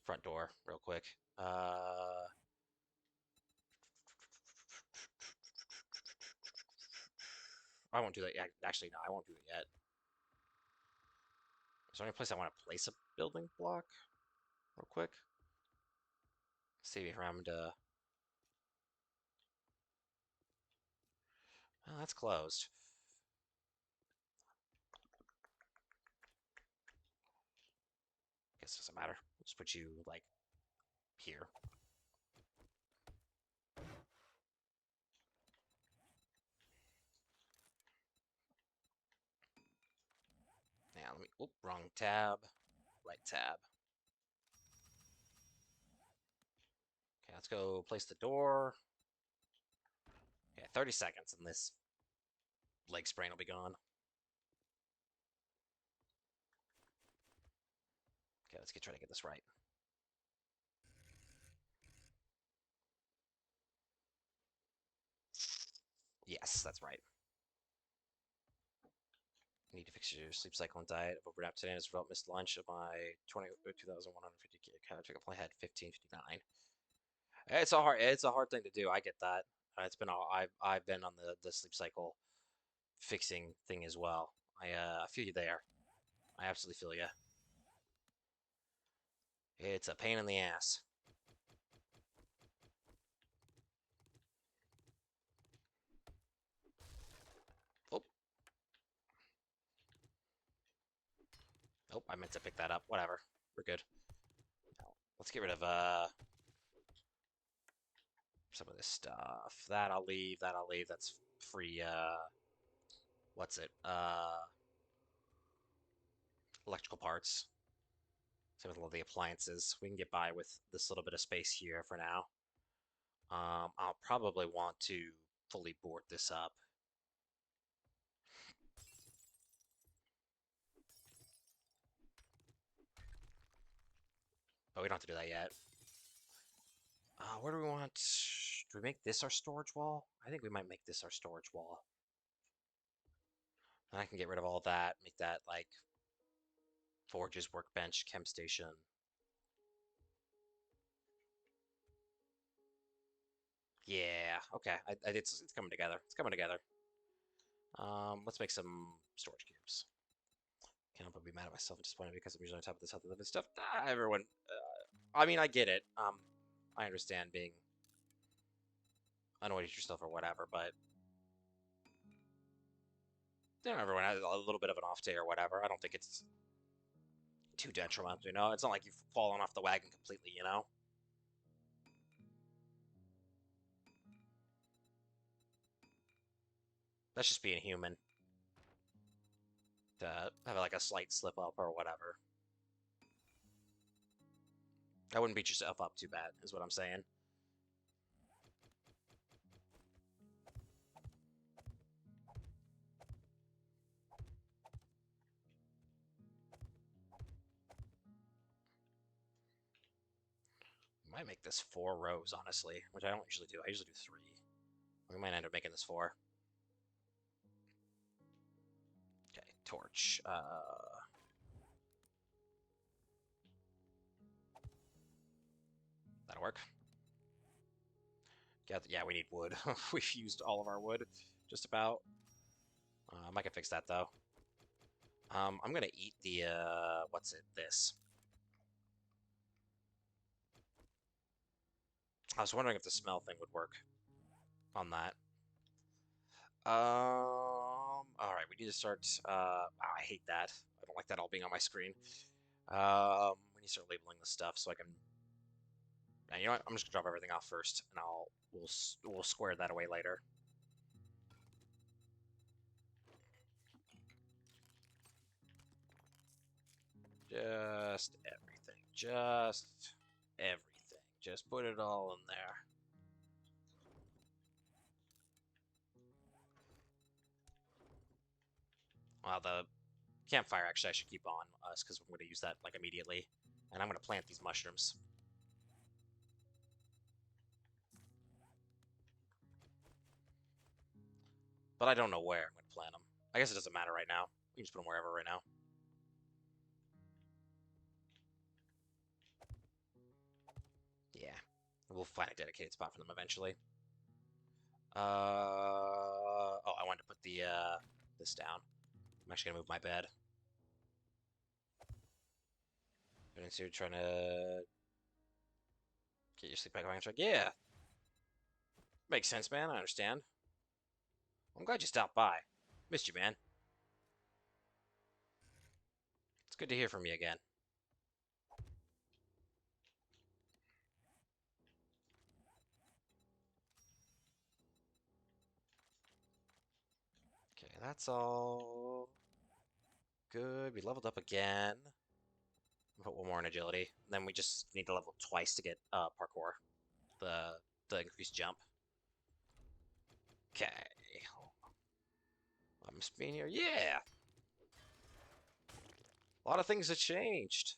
front door real quick. I won't do that yet. Actually, no, I won't do it yet. Is there any place I want to place a building block real quick? See if I'm to... Oh, that's closed. Guess it doesn't matter. Let's put you, like, here. Now, let me... Oop, wrong tab. Right tab. Okay, let's go place the door. Yeah, 30 seconds and this leg sprain will be gone. Okay, let's try to get this right. Yes, that's right. I need to fix your sleep cycle and diet. I've overnapped today and as a result missed lunch of my 2,150 calorie check. I had 1559. It's a hard thing to do. I get that. It's been all I've been on the sleep cycle fixing thing as well. I feel you there. I absolutely feel you. It's a pain in the ass. Oh, nope. I meant to pick that up. Whatever. We're good. Let's get rid of some of this stuff. That I'll leave. That I'll leave. That's free. What's it? Electrical parts. Same with all the appliances. We can get by with this little bit of space here for now. I'll probably want to fully board this up. But we don't have to do that yet. Where do we want? Do we make this our storage wall? I think we might make this our storage wall. And I can get rid of all that, make that like forges, workbench, chem station. Yeah, okay. It's coming together. It's coming together. Let's make some storage cubes. Can't help but be mad at myself and disappointed because I'm usually on top of this healthy living stuff. Everyone, I mean, I get it. I understand being annoyed at yourself or whatever, but you know, everyone has a little bit of an off day or whatever. I don't think it's too detrimental, you know? It's not like you've fallen off the wagon completely, you know? That's just being human. To have like a slight slip up or whatever. I wouldn't beat yourself up too bad, is what I'm saying. Might make this 4 rows, honestly, which I don't usually do. I usually do 3. We might end up making this 4. Okay, torch. That'll work. Yeah, we need wood. We've used all of our wood, just about. I can fix that, though. I'm gonna eat the, what's it? This. I was wondering if the smell thing would work on that. Alright, we need to start, oh, I hate that. I don't like that all being on my screen. We need to start labeling the stuff so I can, and you know what? I'm just gonna drop everything off first, and we'll square that away later. Just everything. Just everything. Just put it all in there. Well, the campfire actually I should keep on us because we're going to use that like immediately. And I'm going to plant these mushrooms. But I don't know where I'm going to plant them. I guess it doesn't matter right now. We can just put them wherever right now. Yeah. We'll find a dedicated spot for them eventually. Oh, I wanted to put the, this down. I'm actually gonna move my bed. And so you're trying to get your sleep back on track. Yeah. Makes sense, man. I understand. I'm glad you stopped by. Missed you, man. It's good to hear from you again. Okay, that's all good. We leveled up again. Put 1 more in agility. Then we just need to level twice to get parkour. The increased jump. Okay. I'm being here. Yeah. A lot of things have changed.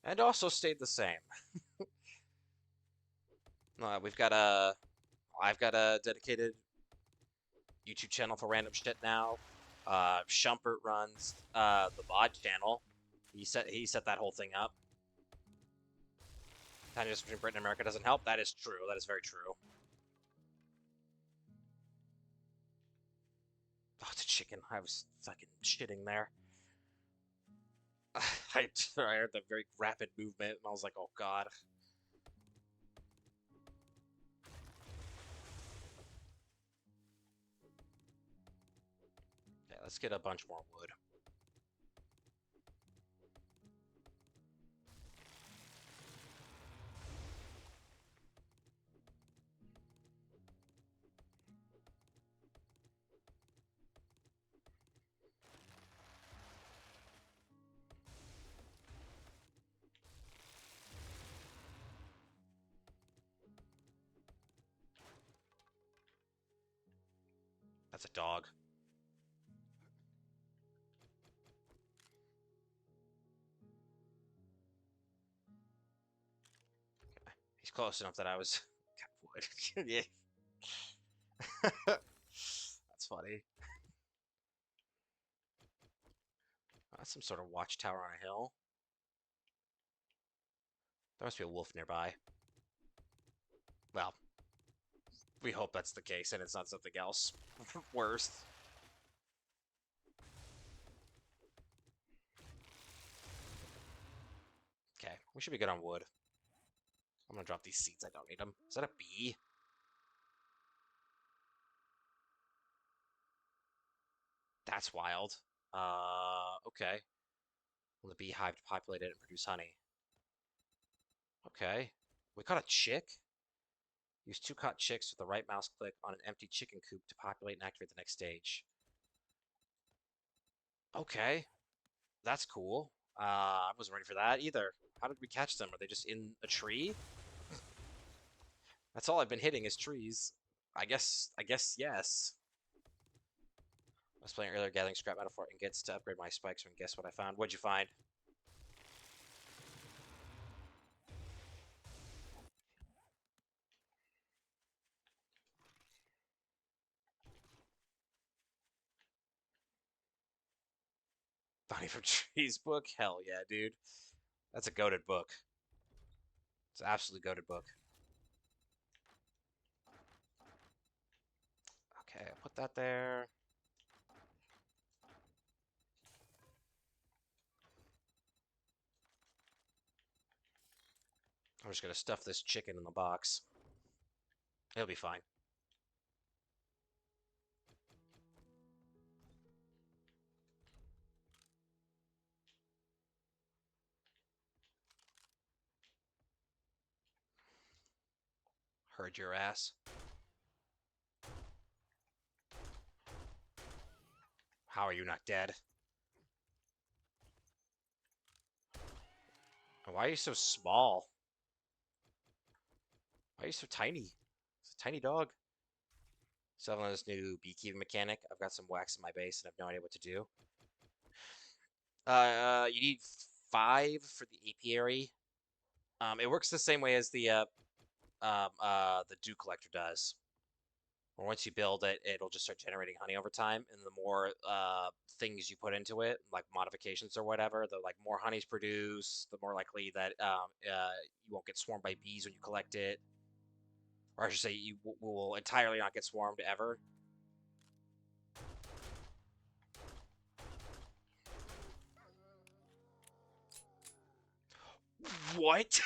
And also stayed the same. We've got a I've got a dedicated YouTube channel for random shit now. Shumpert runs the VOD channel. He set that whole thing up. Time difference between Britain and America doesn't help. That is true. That is very true. Oh, it's a chicken. I was fucking shitting there. I heard the very rapid movement, and I was like, oh god. Okay, let's get a bunch more wood. That's a dog. Close enough that I was. Wood. Yeah. That's funny. That's some sort of watchtower on a hill. There must be a wolf nearby. Well, we hope that's the case and it's not something else worse. Okay, we should be good on wood. I'm gonna drop these seeds. I don't need them. Is that a bee? That's wild. Okay. Well, the beehive to populate it and produce honey. Okay. We caught a chick. Use two caught chicks with the right mouse click on an empty chicken coop to populate and activate the next stage. Okay. That's cool. I wasn't ready for that either. How did we catch them? Are they just in a tree? That's all I've been hitting is trees. I guess yes. I was playing earlier gathering scrap metal for ingots to upgrade my spikes and guess what I found? What'd you find? Bounty from Trees book? Hell yeah, dude. That's a goated book. It's an absolutely goated book. Okay, I'll put that there. I'm just gonna stuff this chicken in the box. It'll be fine. Heard your ass. How are you not dead? Why are you so small? Why are you so tiny? It's a tiny dog. So on this new beekeeping mechanic, I've got some wax in my base and I have no idea what to do. You need 5 for the apiary. It works the same way as the dew collector does. Or once you build it, it'll just start generating honey over time, and the more things you put into it, like modifications or whatever, the like more honey's produced, the more likely that you won't get swarmed by bees when you collect it, or I should say, you will entirely not get swarmed ever. What?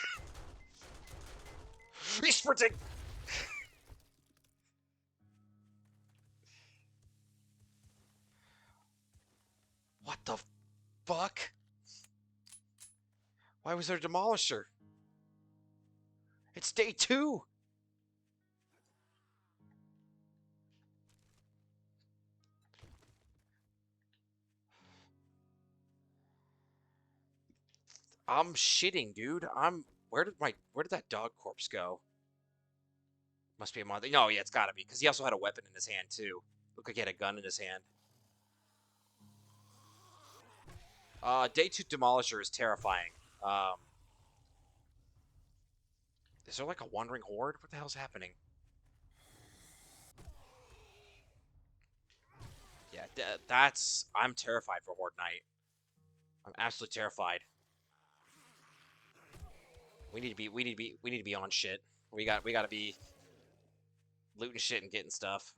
He's sprinting. What the fuck? Why was there a demolisher? It's day 2. I'm shitting, dude. Where did that dog corpse go? Must be a monster. No, yeah, it's gotta be, because he also had a weapon in his hand, too. Looked like he had a gun in his hand. Day 2 Demolisher is terrifying. Um, is there like a wandering horde? What the hell's happening? Yeah, that's... I'm terrified for Horde Night. I'm absolutely terrified. We need to be on shit. We gotta be looting shit and getting stuff.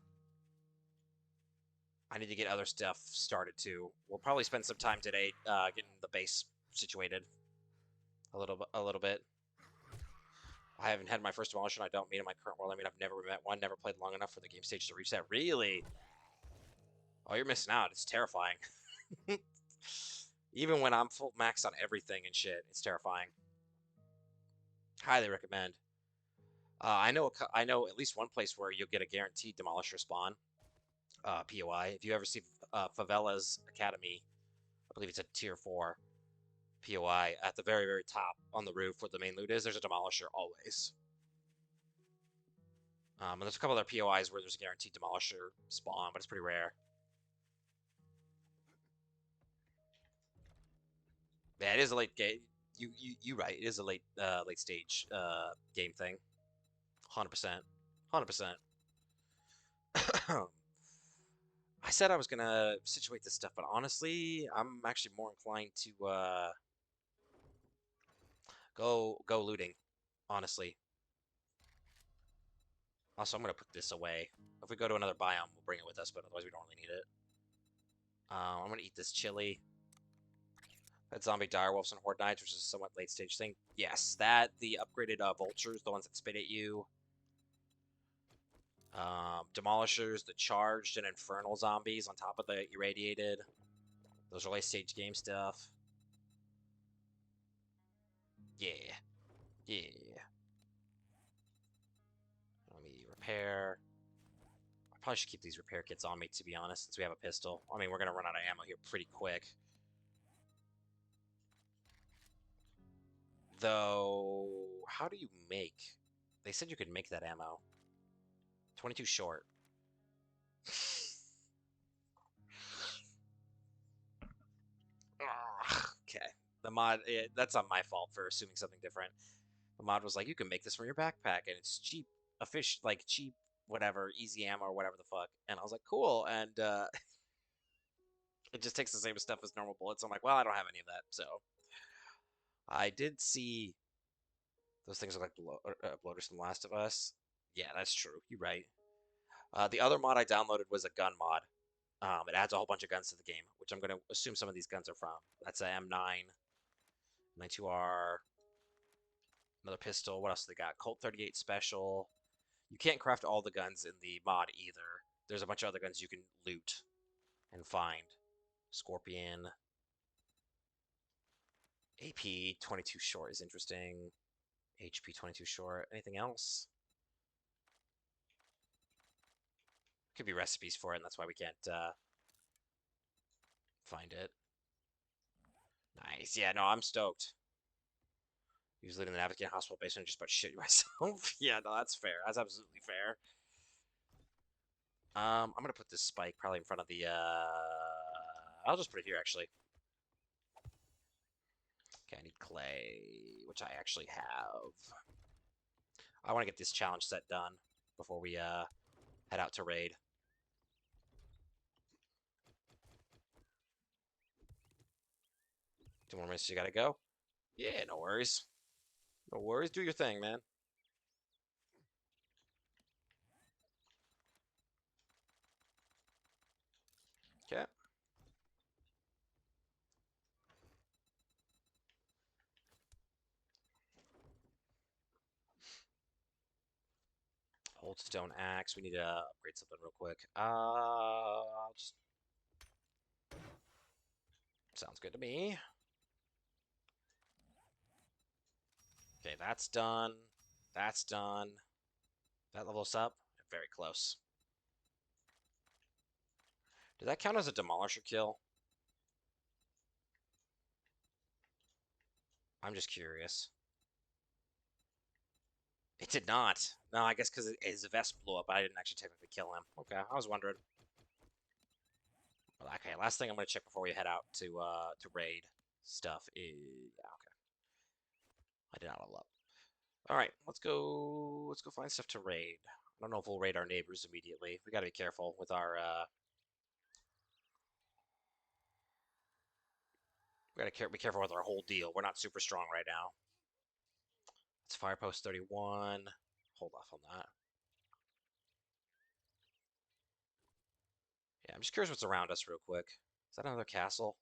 I need to get other stuff started too. We'll probably spend some time today getting the base situated a little bit. I haven't had my first demolition. I don't mean in my current world. I mean, I've never met one, never played long enough for the game stage to reach that. Really? Oh, you're missing out. It's terrifying. Even when I'm full max on everything and shit, it's terrifying. Highly recommend. I know at least one place where you'll get a guaranteed demolisher spawn. POI. If you ever see Favela's Academy, I believe it's a tier 4 POI at the very, very top on the roof where the main loot is. There's a demolisher always. And there's a couple other POIs where there's a guaranteed demolisher spawn, but it's pretty rare. Yeah, it is a late game. You right. It is a late stage game thing. 100%. 100%. I said I was gonna situate this stuff, but honestly, I'm actually more inclined to go looting. Honestly. Also, I'm gonna put this away. If we go to another biome, we'll bring it with us, but otherwise we don't really need it. I'm gonna eat this chili. That zombie direwolves and horde knights, which is a somewhat late stage thing. Yes, that the upgraded vultures, the ones that spit at you. Demolishers, the charged and infernal zombies on top of the irradiated. Those are late stage game stuff. Yeah, yeah. Let me repair. I probably should keep these repair kits on me, to be honest, since we have a pistol. I mean, we're gonna run out of ammo here pretty quick. Though, how do you make? They said you could make that ammo. 22 short. Okay. The mod, that's not my fault for assuming something different. The mod was like, you can make this from your backpack, and it's cheap, like cheap, whatever, easy ammo or whatever the fuck. And I was like, cool. And it just takes the same stuff as normal bullets. I'm like, well, I don't have any of that. So I did see those things look like bloaters from Last of Us. Yeah, that's true. You're right. The other mod I downloaded was a gun mod. It adds a whole bunch of guns to the game, which I'm going to assume some of these guns are from. That's a M9, 92R, another pistol. What else do they got? Colt 38 Special. You can't craft all the guns in the mod either. There's a bunch of other guns you can loot and find. Scorpion. AP 22 short is interesting. HP 22 short. Anything else? Could be recipes for it, and that's why we can't find it. Nice. Yeah, no, I'm stoked. Usually in the Navigate Hospital basement, just about shit myself. Yeah, no, that's fair. That's absolutely fair. I'm gonna put this spike probably in front of the. I'll just put it here actually. Okay, I need clay, which I actually have. I want to get this challenge set done before we head out to raid. 2 more minutes, you gotta go. Yeah, no worries. No worries. Do your thing, man. Okay. Old stone axe. We need to upgrade something real quick. I'll just. Sounds good to me. Okay, that's done. That's done. That level us up. Very close. Did that count as a demolisher kill? I'm just curious. It did not. No, I guess because his vest blew up. I didn't actually technically kill him. Okay, I was wondering. Well, okay, last thing I'm gonna check before we head out to raid stuff is yeah, okay. I did not level up. All right, let's go. Let's go find stuff to raid. I don't know if we'll raid our neighbors immediately. We got to be careful with our. We got to be careful with our whole deal. We're not super strong right now. It's Firepost 31. Hold off on that. Yeah, I'm just curious what's around us real quick. Is that another castle?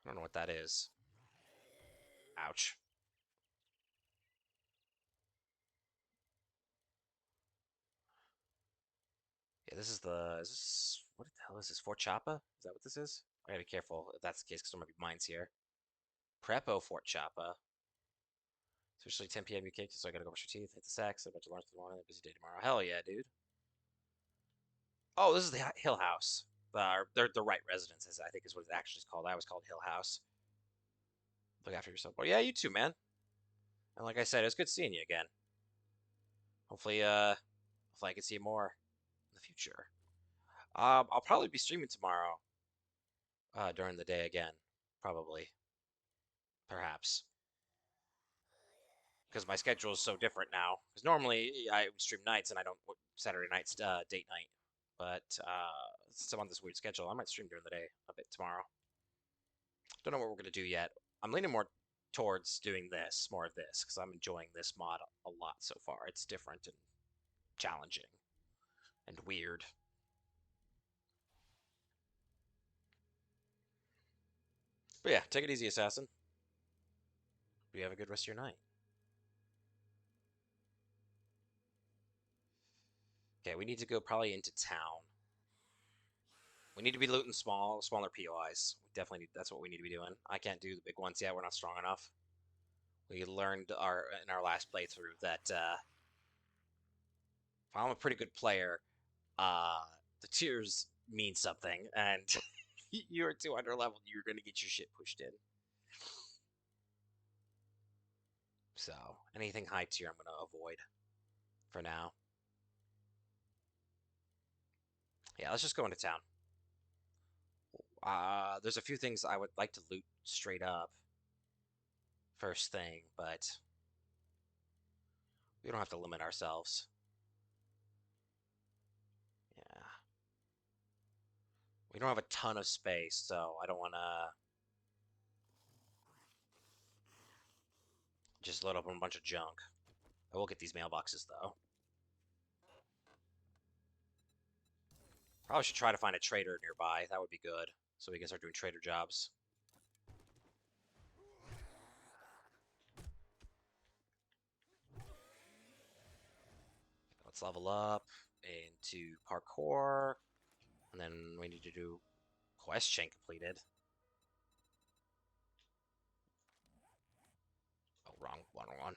I don't know what that is. Ouch. Yeah, this is the. Is this. What the hell is this? Fort Chapa? Is that what this is? I gotta be careful if that's the case because there might be mines here. Preppo Fort Chapa. It's usually 10 p.m. UK, so I gotta go brush your teeth, hit the sacks, a bunch of lunch in the morning, busy day tomorrow. Hell yeah, dude. Oh, this is the Hill House. The right residences, I think is what it actually is called. I was called Hill House. Look after yourself. Oh yeah, you too, man. And like I said, it's good seeing you again. Hopefully I can see you more in the future. I'll probably be streaming tomorrow, during the day again. probably, perhaps, because my schedule is so different now. Because normally I stream nights and I don't Saturday nights date night, but since I'm on this weird schedule, I might stream during the day a bit tomorrow. Don't know what we're gonna do yet. I'm leaning more towards doing this, more of this, because I'm enjoying this mod a lot so far. It's different and challenging and weird. But yeah, take it easy, Assassin. You have a good rest of your night. Okay, we need to go probably into town. We need to be looting smaller POIs. We definitely need, that's what we need to be doing. I can't do the big ones yet. We're not strong enough. We learned in our last playthrough that if I'm a pretty good player, uh, the tiers mean something, and you're 200 level, you're gonna get your shit pushed in. So anything high tier, I'm gonna avoid for now. Yeah, let's just go into town. There's a few things I would like to loot straight up first thing, but we don't have to limit ourselves. Yeah. We don't have a ton of space, so I don't want to just load up on a bunch of junk. I will get these mailboxes, though. Probably should try to find a trader nearby. That would be good, so we can start doing trader jobs. Let's level up into parkour, and then we need to do quest chain completed. Oh, wrong one.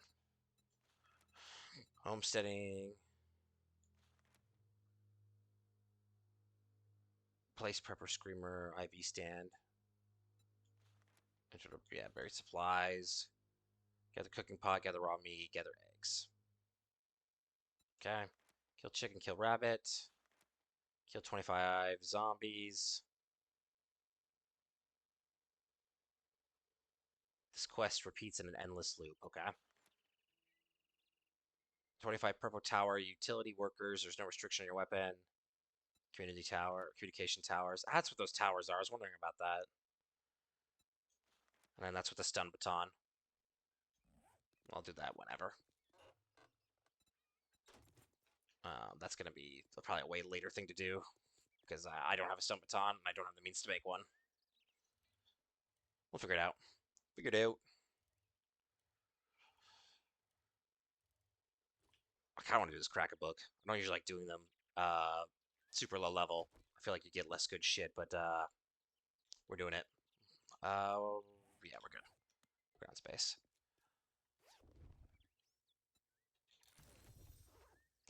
Homesteading. Place prepper screamer, IV stand. Yeah, berry supplies. Gather cooking pot, gather raw meat, gather eggs. Okay. Kill chicken, kill rabbit. Kill 25 zombies. This quest repeats in an endless loop. Okay. 25 purple tower, utility workers. There's no restriction on your weapon. Community tower, communication towers. That's what those towers are. I was wondering about that. And then that's what the stun baton. I'll do that whenever. That's going to be probably a way later thing to do because I don't have a stun baton and I don't have the means to make one. We'll figure it out. Figure it out. I kind of want to do this crack a book. I don't usually like doing them super low level. I feel like you get less good shit, but we're doing it. Yeah, we're good. We're on space.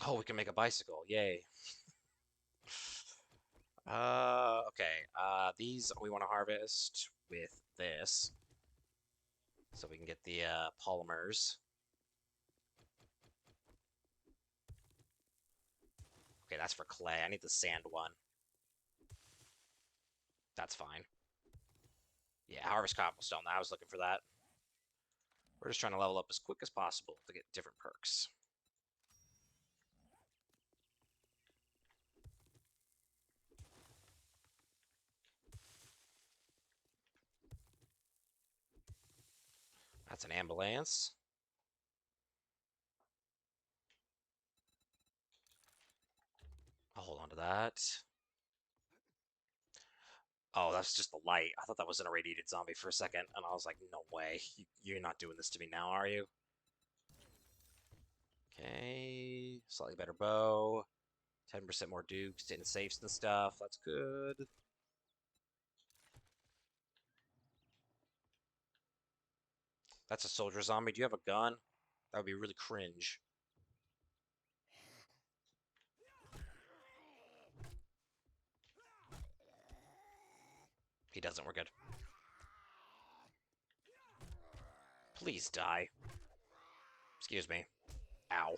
Oh, we can make a bicycle. Yay. Okay. These we want to harvest with this. So we can get the polymers. Okay, that's for clay. I need the sand one. That's fine. Yeah, harvest cobblestone. I was looking for that. We're just trying to level up as quick as possible to get different perks. That's an ambulance. I'll hold on to that. Oh, that's just the light. I thought that was an irradiated zombie for a second, and I was like, no way. You're not doing this to me now, are you? Okay, slightly better bow. 10% more dukes in safes and stuff. That's good. That's a soldier zombie. Do you have a gun? That would be really cringe. He doesn't. We're good. Please die. Excuse me. Ow.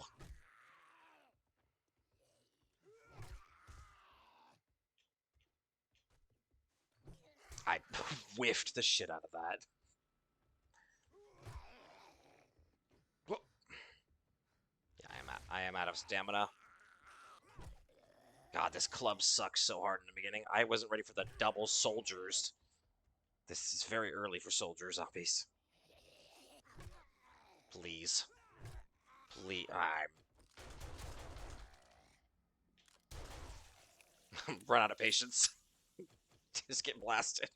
I whiffed the shit out of that. Whoa. Yeah, I am out of stamina. God, this club sucks so hard in the beginning. I wasn't ready for the double soldiers. This is very early for soldier zombies. Please. Please. I'm run out of patience. Just get blasted.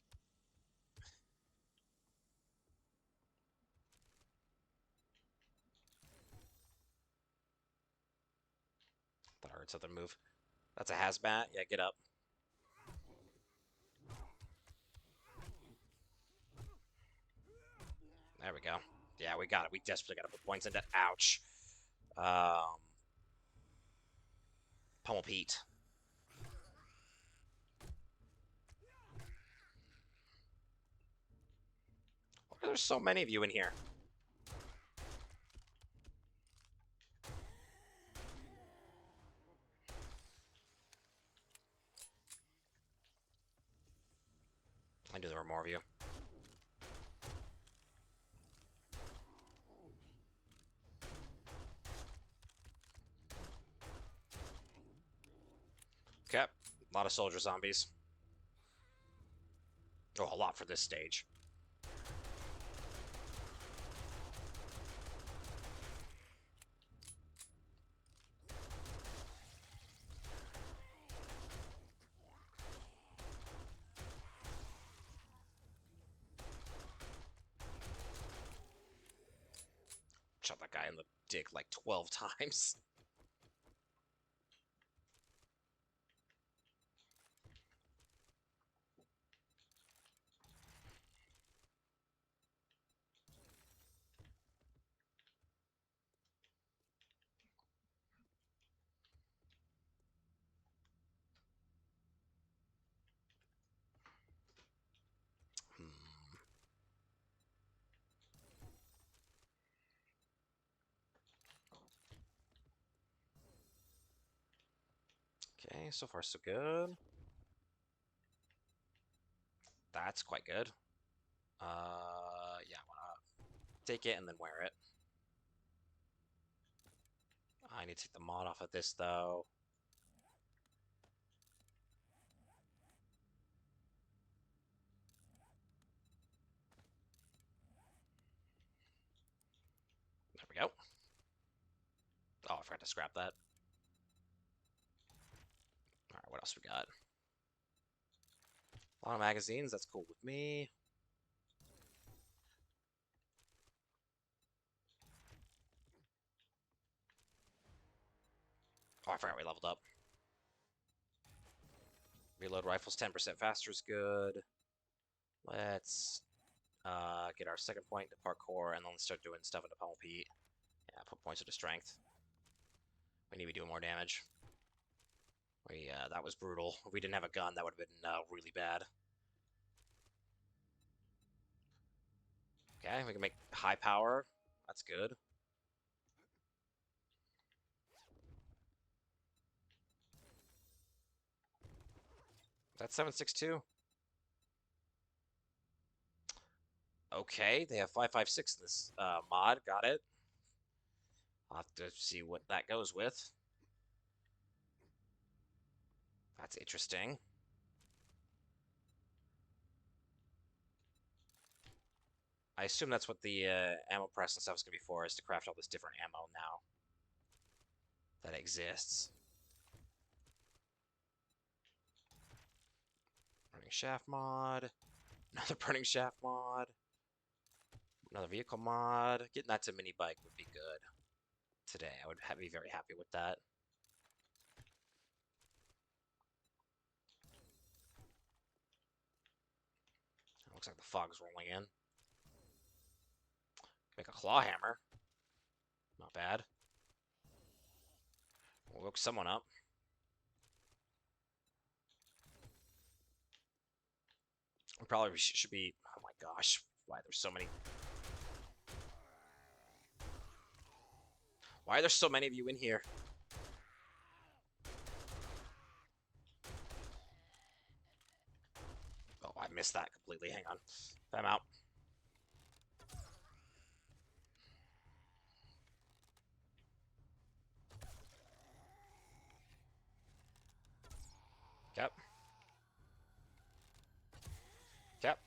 Thought I heard something move. That's a hazmat. Yeah, get up. There we go. Yeah, we got it. We desperately got to put points into. Ouch. Um, Pummel Pete. Why are there so many of you in here? I knew there were more of you. Okay. A lot of soldier zombies. Oh, a lot for this stage. Shot that guy in the dick like 12 times. Okay, so far so good. That's quite good. Yeah, I wanna take it and then wear it. I need to take the mod off of this though. There we go. Oh, I forgot to scrap that. Alright, what else we got? A lot of magazines, that's cool with me. Oh, I forgot we leveled up. Reload rifles 10% faster is good. Let's get our second point to parkour, and then let's start doing stuff into Pummel Pete. Yeah, put points into strength. We need to be doing more damage. That was brutal. If we didn't have a gun, that would have been really bad. Okay, we can make high power. That's good. That's 762. Okay, they have 556 in this mod. Got it. I'll have to see what that goes with. That's interesting. I assume that's what the ammo press and stuff is going to be for, is to craft all this different ammo now that exists. Burning shaft mod. Another burning shaft mod. Another vehicle mod. Getting that to mini bike would be good today. I would be very happy with that. It looks like the fog's rolling in. Make a claw hammer. Not bad. We'll look someone up. Probably should be. Oh my gosh, why there's so many? Why are there so many of you in here? Oh, I missed that completely. Hang on. I'm out. Yep. Yep.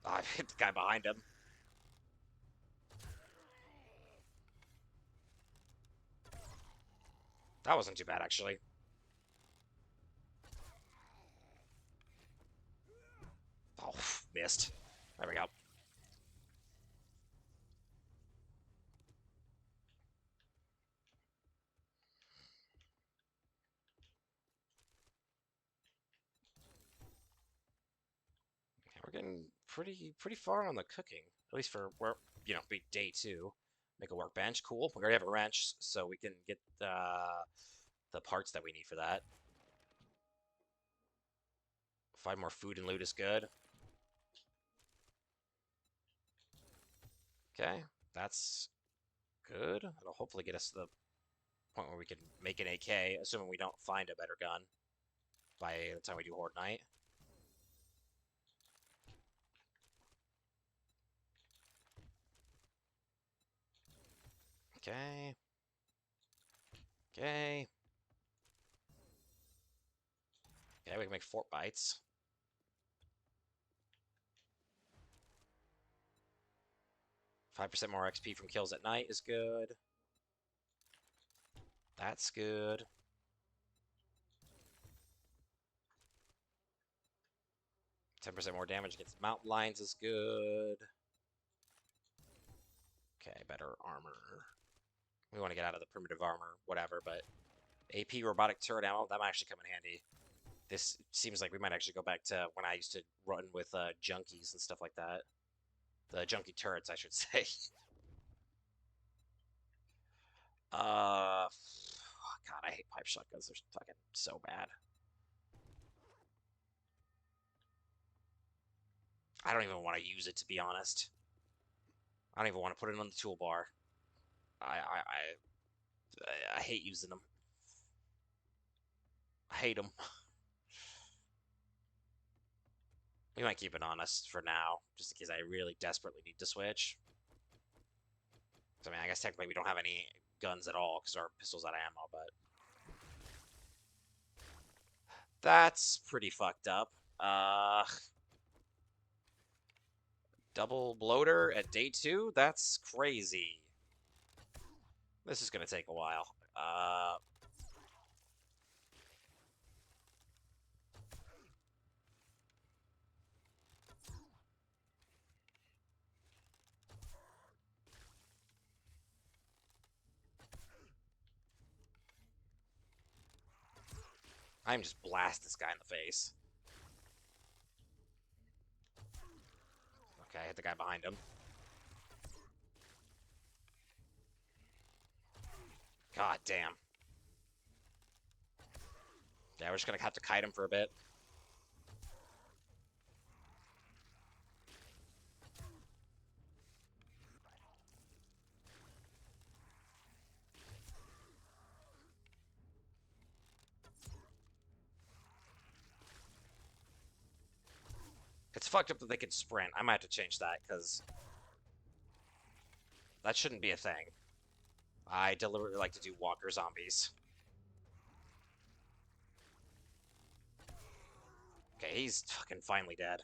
Oh, I hit the guy behind him. That wasn't too bad, actually. Oh, missed. There we go. We're getting pretty far on the cooking, at least for where be day 2. Make a workbench, cool. We already have a wrench, so we can get the parts that we need for that. 5 more food and loot is good. Okay, that's good. It'll hopefully get us to the point where we can make an AK, assuming we don't find a better gun by the time we do Horde Night. Okay. Okay. Okay, we can make fort bites. 5% more XP from kills at night is good. That's good. 10% more damage against mountain lions is good. Okay, better armor. We want to get out of the primitive armor, whatever, but AP robotic turret ammo, that might actually come in handy. This seems like we might actually go back to when I used to run with junkies and stuff like that. The junkie turrets, I should say. God, I hate pipe shotguns. They're fucking so bad. I don't even want to use it, to be honest. I don't even want to put it on the toolbar. I hate using them. I hate them. We might keep it on us for now, just in case I really desperately need to switch. So, I mean, I guess technically we don't have any guns at all because our pistol's out of ammo, but that's pretty fucked up. Double bloater at day 2? That's crazy. This is gonna take a while. I'm just blast this guy in the face. Okay, I hit the guy behind him. God damn. Yeah, we're just gonna have to kite him for a bit. It's fucked up that they can sprint. I might have to change that, because that shouldn't be a thing. I deliberately like to do walker zombies. Okay, he's fucking finally dead.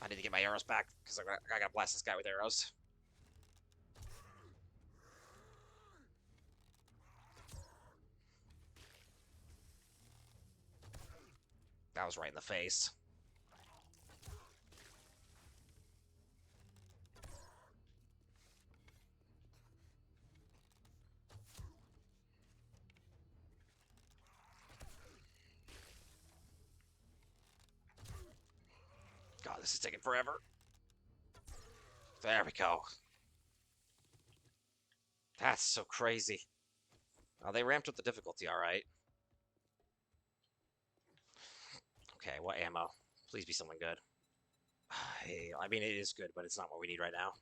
I need to get my arrows back, because I gotta blast this guy with arrows. That was right in the face. God, this is taking forever. There we go. That's so crazy. Oh, they ramped up the difficulty, alright. Okay, what ammo? Please be something good. I mean, it is good, but it's not what we need right now.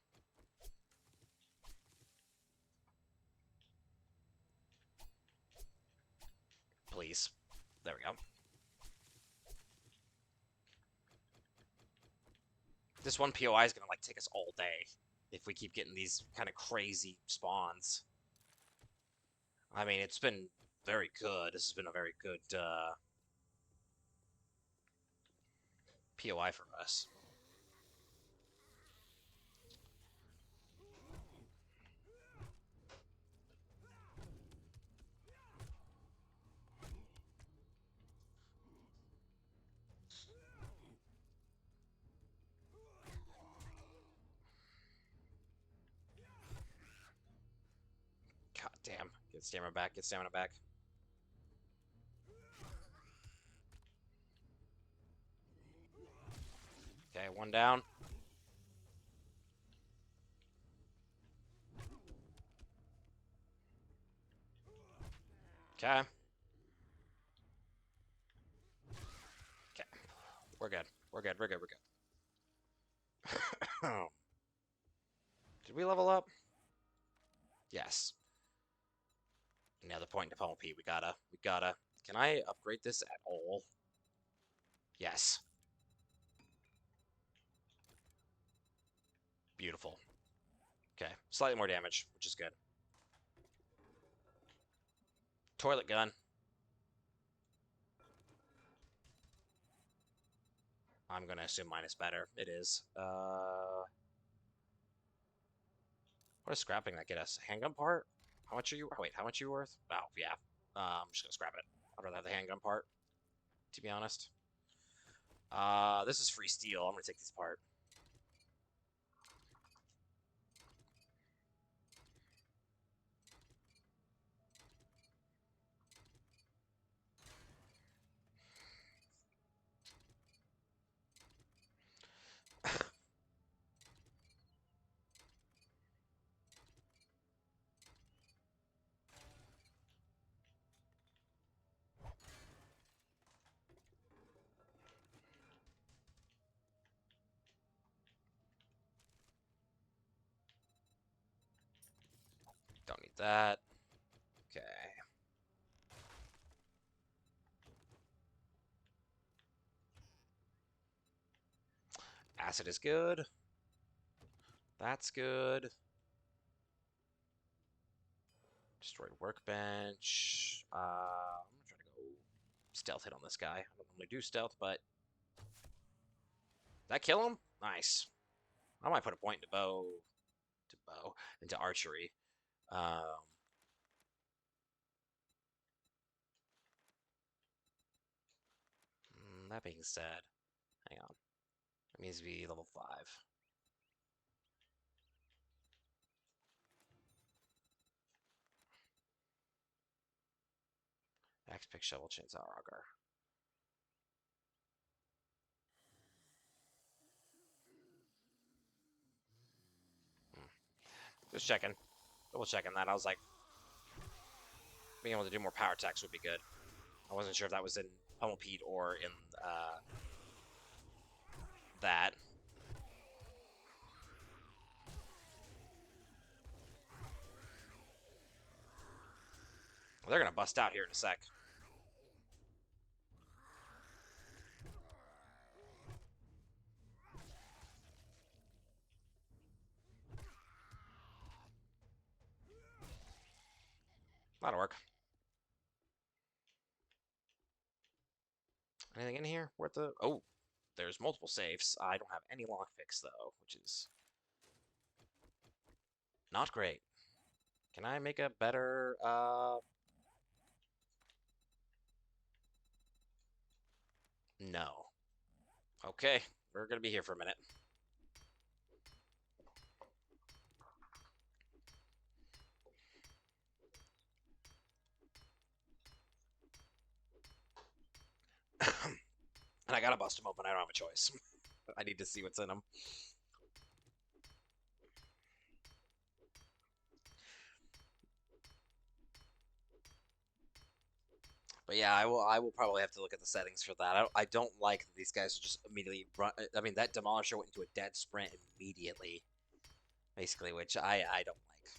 Please. There we go. This one POI is gonna like take us all day if we keep getting these kind of crazy spawns. I mean, it's been very good. This has been a very good POI for us. God damn. Get stamina back, get stamina back. Okay, one down. Okay. Okay. We're good. We're good. We're good. We're good. Did we level up? Yes. Another point to Pummel P. We gotta. Can I upgrade this at all? Yes. Beautiful. Okay. Slightly more damage, which is good. Toilet gun. I'm gonna assume mine is better. It is. What does scrapping that get us? Handgun part? How much are you? Oh, wait, how much are you worth? Oh, yeah. I'm just gonna scrap it. I'd rather have the handgun part, to be honest. This is free steel. I'm gonna take this part. Don't need that. Okay. Acid is good. That's good. Destroyed workbench. I'm gonna try to go stealth hit on this guy. I don't normally do stealth, but did that kill him? Nice. I might put a point into archery. That being said, hang on. It needs to be level 5. Axe, pick, shovel, chainsaw, auger. Just checking. Double checking that. I was like, being able to do more power attacks would be good. I wasn't sure if that was in Pummel Pete or in that. Well, they're gonna bust out here in a sec. That'll work. Anything in here worth the? Oh, there's multiple safes. I don't have any lockpicks though, which is not great. Can I make a better? No. Okay, we're gonna be here for a minute. And I gotta bust them open. I don't have a choice. I need to see what's in them. But yeah, I will probably have to look at the settings for that. I don't like that these guys just immediately run. I mean, that Demolisher went into a dead sprint immediately, basically, which I don't like.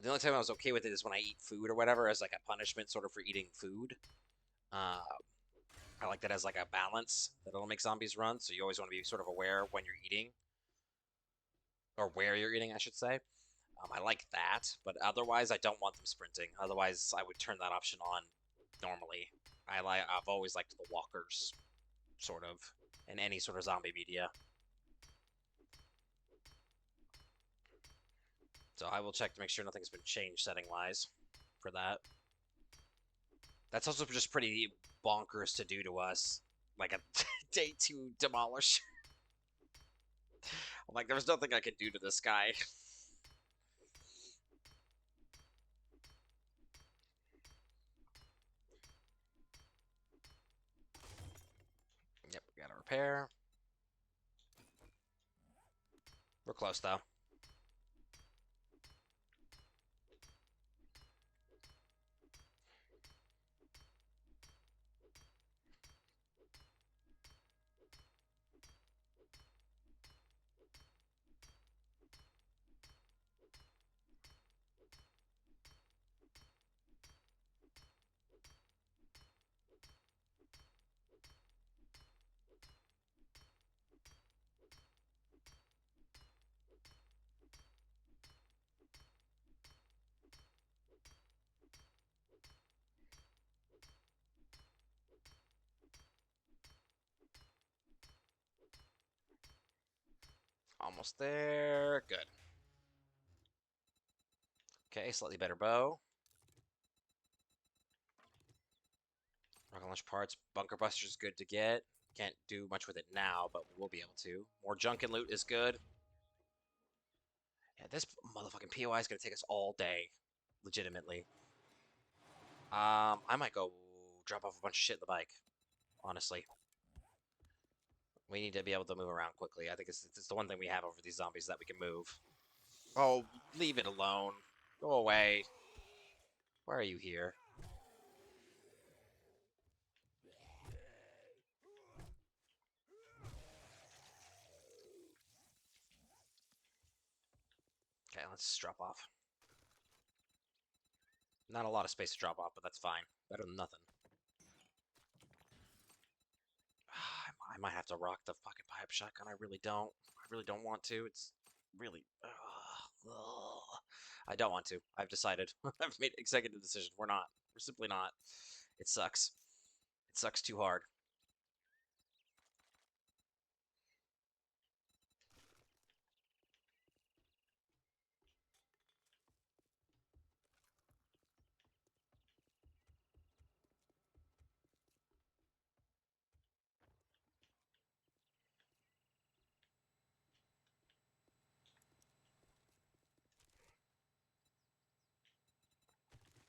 The only time I was okay with it is when I eat food or whatever as like a punishment, sort of for eating food. Uh, I like that as like a balance that'll make zombies run. So you always want to be sort of aware when you're eating or where you're eating, I should say. I like that, but otherwise, I don't want them sprinting. Otherwise, I would turn that option on normally. I've always liked the walkers, sort of, in any sort of zombie media. So I will check to make sure nothing's been changed setting-wise for that. That's also just pretty bonkers to do to us, like a day 2 demolish. I'm like, there's nothing I can do to this guy. Yep, we gotta repair. We're close though. Almost there. Good. Okay, slightly better bow. Rocket launch parts. Bunker buster's good to get. Can't do much with it now, but we'll be able to. More junk and loot is good. Yeah, this motherfucking POI is gonna take us all day. Legitimately. I might go drop off a bunch of shit in the bike. Honestly. We need to be able to move around quickly. I think it's the one thing we have over these zombies that we can move. Oh, leave it alone. Go away. Why are you here? Okay, let's drop off. Not a lot of space to drop off, but that's fine. Better than nothing. I might have to rock the fucking pipe shotgun. I really don't. I really don't want to. It's really. I don't want to. I've decided. I've made an executive decision. We're not. We're simply not. It sucks. It sucks too hard.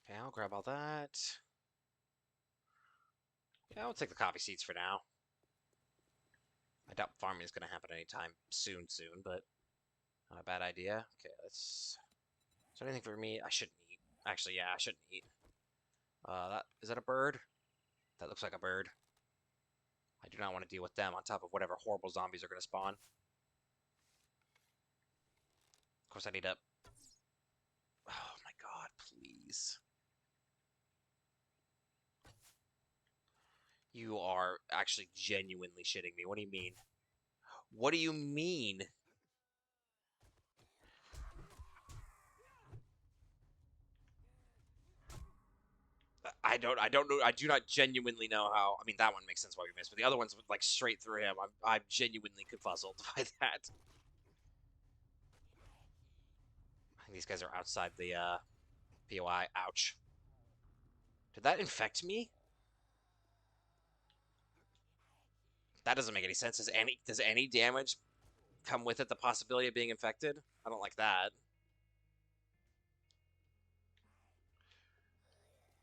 Okay, I'll grab all that. Yeah, I'll take the coffee seeds for now. I doubt farming is going to happen anytime soon, but not a bad idea. Okay, let's. Is there anything for me? I shouldn't eat. Actually, yeah, I shouldn't eat. That is that a bird? That looks like a bird. I do not want to deal with them on top of whatever horrible zombies are going to spawn. Of course, I need a. Oh my god, please. You are actually genuinely shitting me. What do you mean? What do you mean? I don't know. I do not genuinely know how. I mean, that one makes sense why we missed, but the other ones went like straight through him. I'm genuinely confuzzled by that. I think these guys are outside the POI. Ouch. Did that infect me? That doesn't make any sense. Does any damage come with it the possibility of being infected? I don't like that.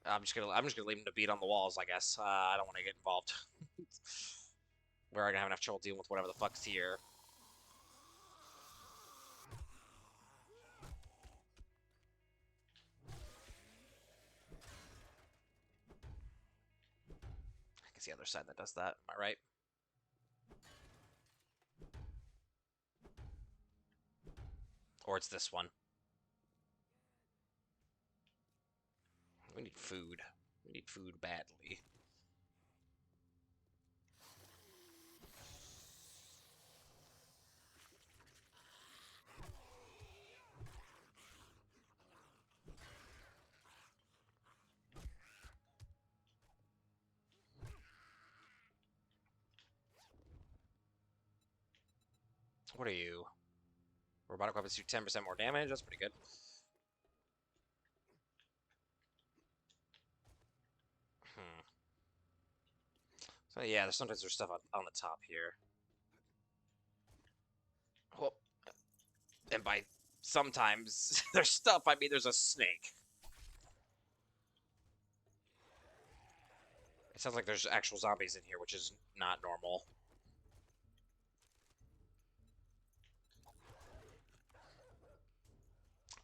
I'm just gonna leave him to beat on the walls, I guess. I don't want to get involved. We're gonna have enough trouble dealing with whatever the fuck's here. I guess the other side that does that. Am I right? Or it's this one. We need food. We need food badly. What are you? Robotic weapons do 10% more damage. That's pretty good. Hmm. So yeah, sometimes there's stuff on the top here. Well, and by sometimes there's stuff, I mean there's a snake. It sounds like there's actual zombies in here, which is not normal.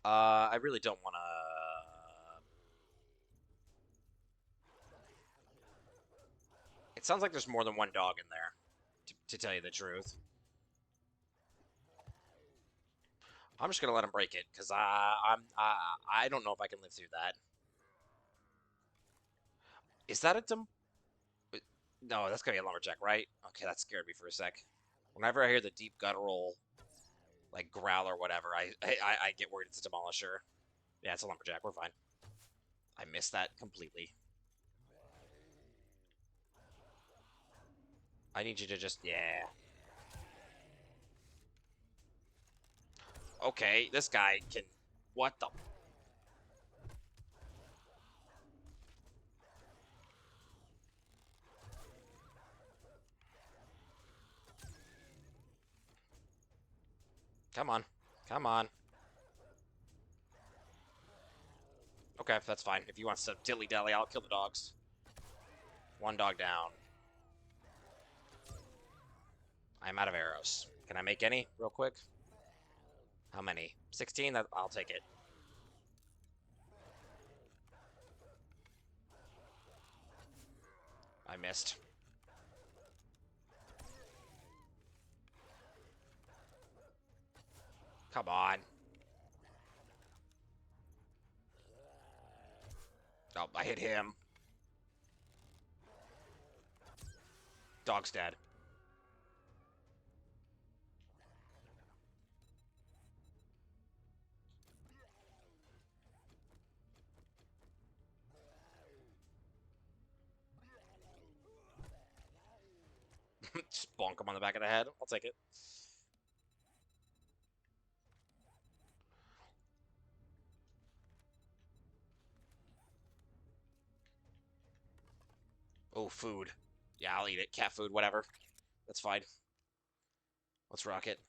I really don't want to. It sounds like there's more than one dog in there, to tell you the truth. I'm just gonna let him break it because I don't know if I can live through that. Is that a dumb? No, that's gonna be a lumberjack, right? Okay, that scared me for a sec. Whenever I hear the deep guttural like growl or whatever, I get worried it's a demolisher. Yeah, it's a lumberjack. We're fine. I missed that completely. I need you to just yeah. Okay, this guy can. What the? Come on, come on. Okay, that's fine. If you want to dilly dally, I'll kill the dogs. One dog down. I'm out of arrows. Can I make any real quick? How many? 16? I'll take it. I missed. Come on. Oh, I hit him. Dog's dead. Just bonk him on the back of the head. I'll take it. Oh, food. Yeah, I'll eat it. Cat food, whatever. That's fine. Let's rock it.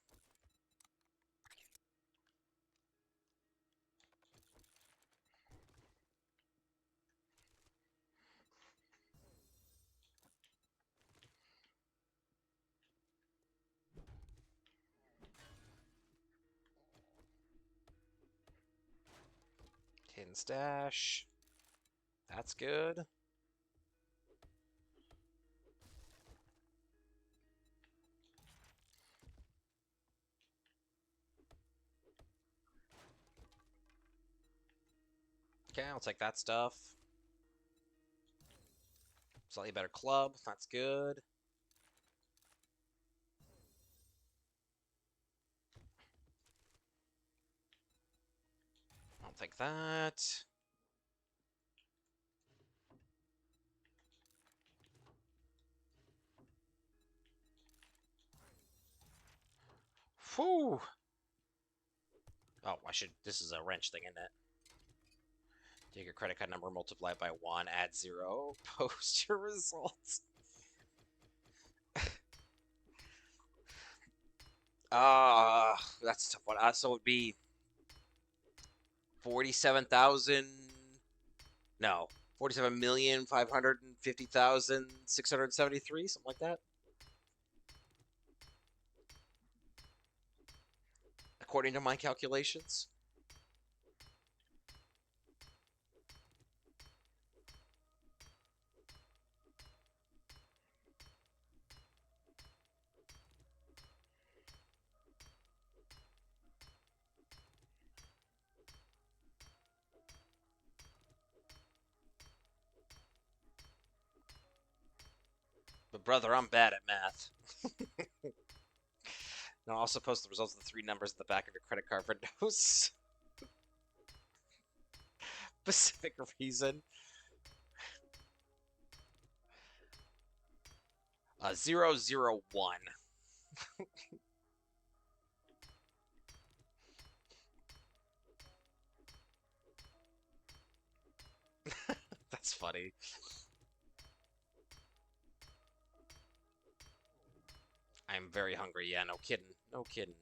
Hidden stash. That's good. Okay, I'll take that stuff. Slightly better club. That's good. I'll take that. Whew. Oh, I should. This is a wrench thing, isn't it? Take your credit card number, multiply it by 1, add 0, post your results. That's a tough one. So it would be 47,000. No, 47,550,673, something like that, according to my calculations. Brother, I'm bad at math. Now also post the results of the three numbers at the back of your credit card for no specific reason. 001. That's funny. I'm very hungry. Yeah, no kidding. No kidding.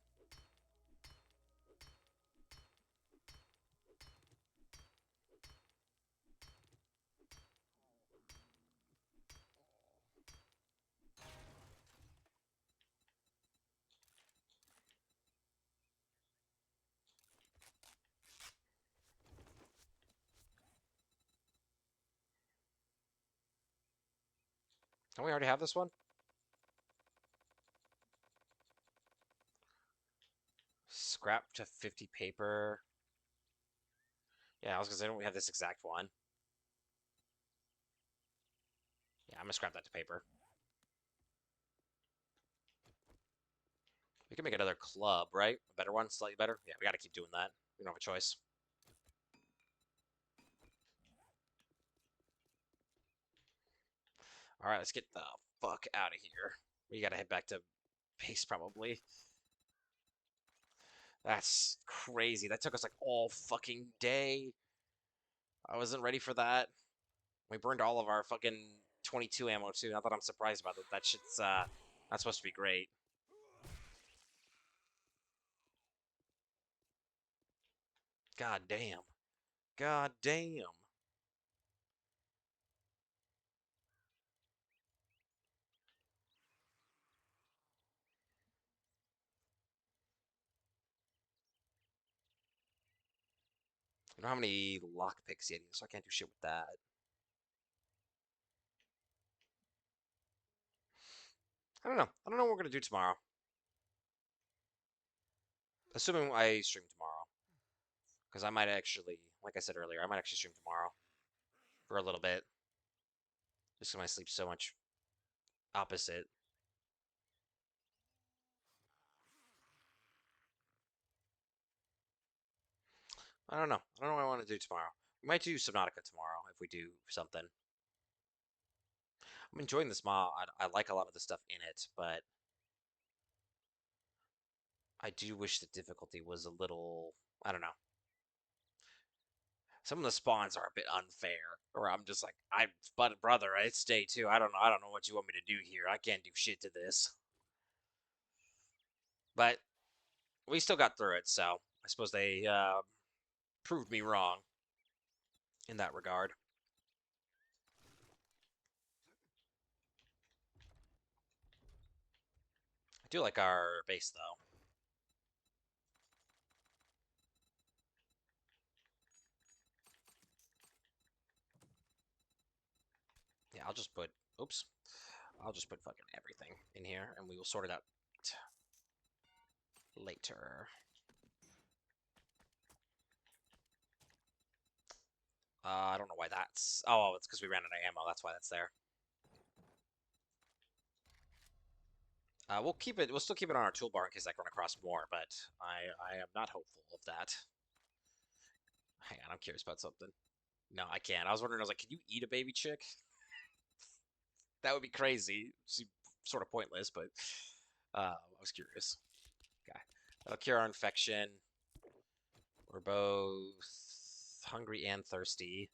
Don't we already have this one? Scrap to 50 paper. Yeah, I was gonna say, don't we have this exact one? Yeah, I'm gonna scrap that to paper. We can make another club, right? A better one, slightly better. Yeah, we gotta keep doing that. We don't have a choice. All right, let's get the fuck out of here. We gotta head back to base probably. That's crazy. That took us like all fucking day. I wasn't ready for that. We burned all of our fucking 22 ammo too. Not that I'm surprised about that. That shit's not supposed to be great. God damn. God damn. I don't have any lockpicks yet, so I can't do shit with that. I don't know. I don't know what we're gonna do tomorrow. Assuming I stream tomorrow, because I might actually, like I said earlier, I might actually stream tomorrow for a little bit, just because my sleep's so much opposite. I don't know. I don't know what I want to do tomorrow. We might do Subnautica tomorrow if we do something. I'm enjoying this mod. I like a lot of the stuff in it, but I do wish the difficulty was a little, I don't know. Some of the spawns are a bit unfair, or I'm just like, but brother, it's day two. I don't know. I don't know what you want me to do here. I can't do shit to this. But we still got through it, so I suppose they proved me wrong in that regard. I do like our base, though. Yeah, I'll just put, oops, I'll just put fucking everything in here, and we will sort it out later. I don't know why that's, oh, it's because we ran out of ammo. That's why that's there. We'll keep it. We'll still keep it on our toolbar in case I run across more, but I am not hopeful of that. Hang on, I'm curious about something. No, I can't. I was wondering. I was like, can you eat a baby chick? That would be crazy. Seems sort of pointless, but I was curious. Okay, that'll cure our infection. We're both hungry and thirsty.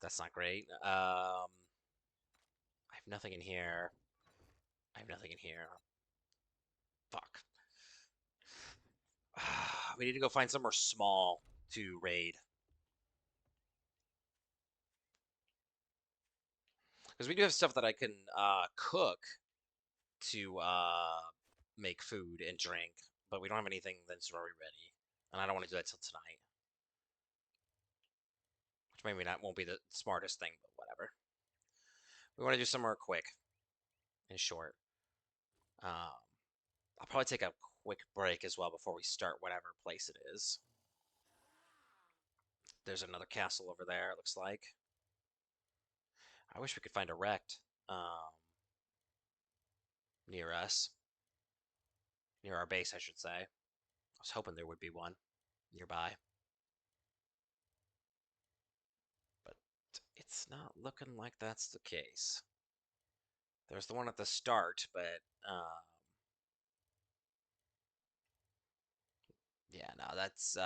That's not great. I have nothing in here. I have nothing in here. Fuck. We need to go find somewhere small to raid. Because we do have stuff that I can cook to make food and drink, but we don't have anything that's already ready, and I don't want to do that till tonight. Which maybe not won't be the smartest thing, but whatever. We want to do somewhere quick and short. Um, I'll probably take a quick break as well before we start whatever place it is. There's another castle over there. It looks like. I wish we could find a wrecked. Um, near us. Near our base, I should say. I was hoping there would be one nearby. But it's not looking like that's the case. There's the one at the start, but yeah, no, that's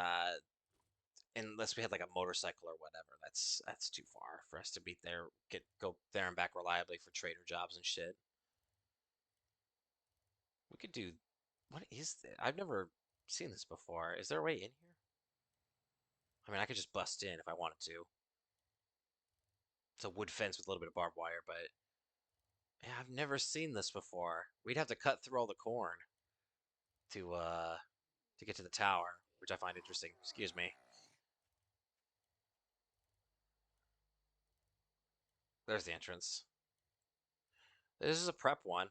unless we had like a motorcycle or whatever, that's too far for us to beat there, go there and back reliably for trader jobs and shit. We could do. What is this? I've never seen this before. Is there a way in here? I mean, I could just bust in if I wanted to. It's a wood fence with a little bit of barbed wire, but yeah, I've never seen this before. We'd have to cut through all the corn to uh to get to the tower, which I find interesting. Excuse me. There's the entrance. This is a prep one.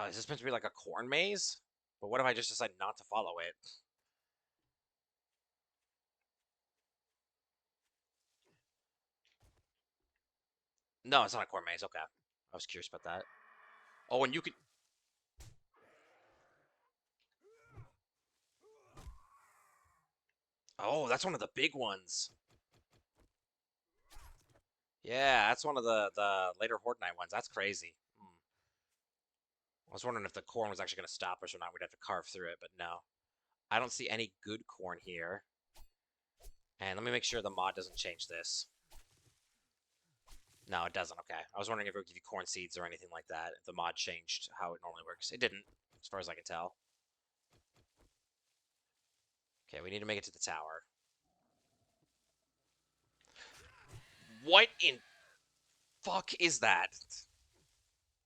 Is this meant to be like a corn maze? But what if I just decide not to follow it? No, it's not a corn maze. Okay. I was curious about that. Oh, and you could. Oh, that's one of the big ones. Yeah, that's one of the later Horde Night ones. That's crazy. Hmm. I was wondering if the corn was actually going to stop us or not. We'd have to carve through it, but no. I don't see any good corn here. And let me make sure the mod doesn't change this. No, it doesn't. Okay. I was wondering if it would give you corn seeds or anything like that, if the mod changed how it normally works. It didn't, as far as I can tell. Okay, we need to make it to the tower. What in fuck is that?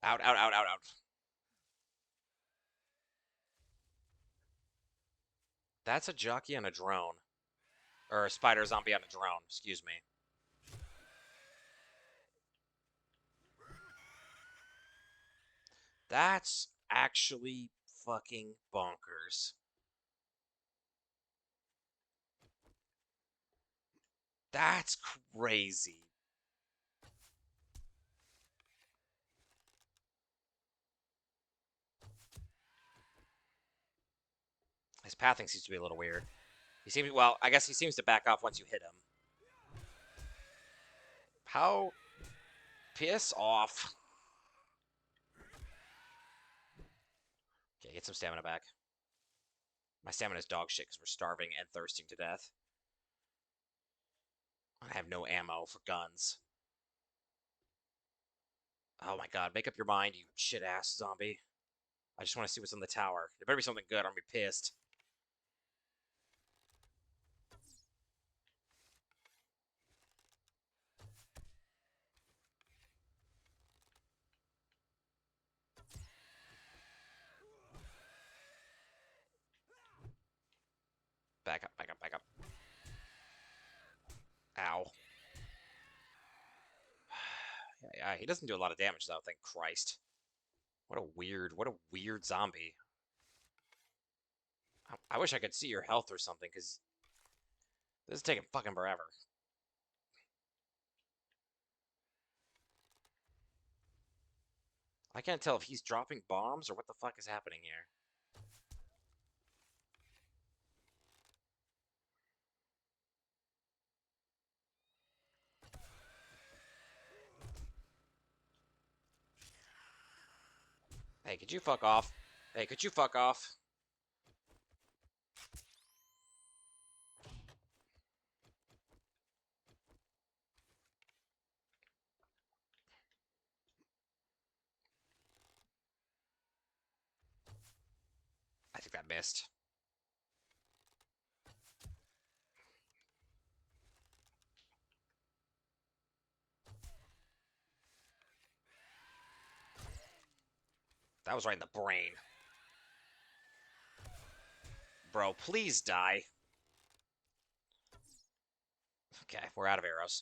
Out, out, out, out, out. That's a jockey on a drone. Or a spider zombie on a drone, excuse me. That's actually fucking bonkers. That's crazy. His pathing seems to be a little weird. He seems, well, I guess he seems to back off once you hit him. How? Piss off. Okay, get some stamina back. My stamina is dog shit because we're starving and thirsting to death. I have no ammo for guns. Oh my god, make up your mind, you shit ass zombie. I just want to see what's in the tower. There better be something good, or I'm gonna be pissed. Back up, back up, back up. Ow. Yeah, he doesn't do a lot of damage though, thank Christ. What a weird zombie. I wish I could see your health or something, because this is taking fucking forever. I can't tell if he's dropping bombs or what the fuck is happening here. Hey, could you fuck off? Hey, could you fuck off? I think that missed. That was right in the brain. Bro, please die. Okay, we're out of arrows.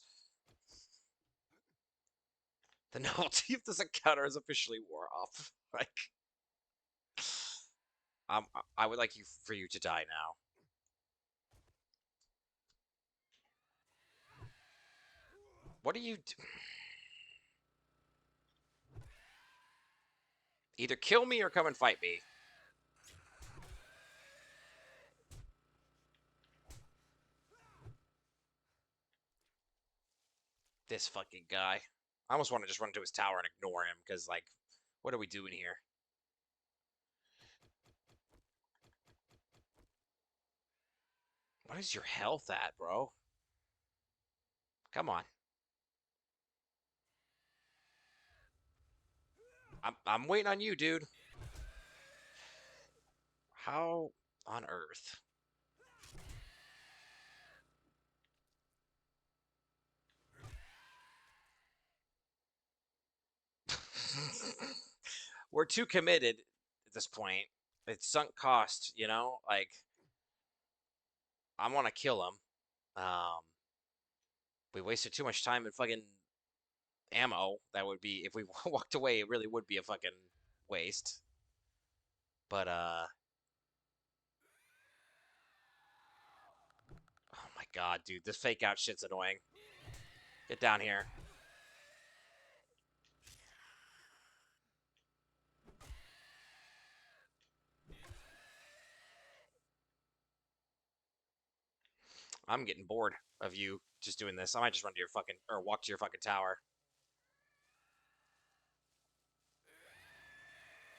The novelty of this encounter is officially wore off. Like, I would like for you to die now. What do you do? Either kill me or come and fight me. This fucking guy. I almost want to just run to his tower and ignore him, because, like, what are we doing here? What is your health at, bro? Come on. I'm waiting on you, dude. How on earth? We're too committed at this point. It's sunk cost, you know? Like, I want to kill him. We wasted too much time in fucking ammo. That would be, if we walked away, it really would be a fucking waste. But, oh my god, dude, this fake out shit's annoying. Get down here. I'm getting bored of you just doing this. I might just run to your fucking, or walk to your fucking tower.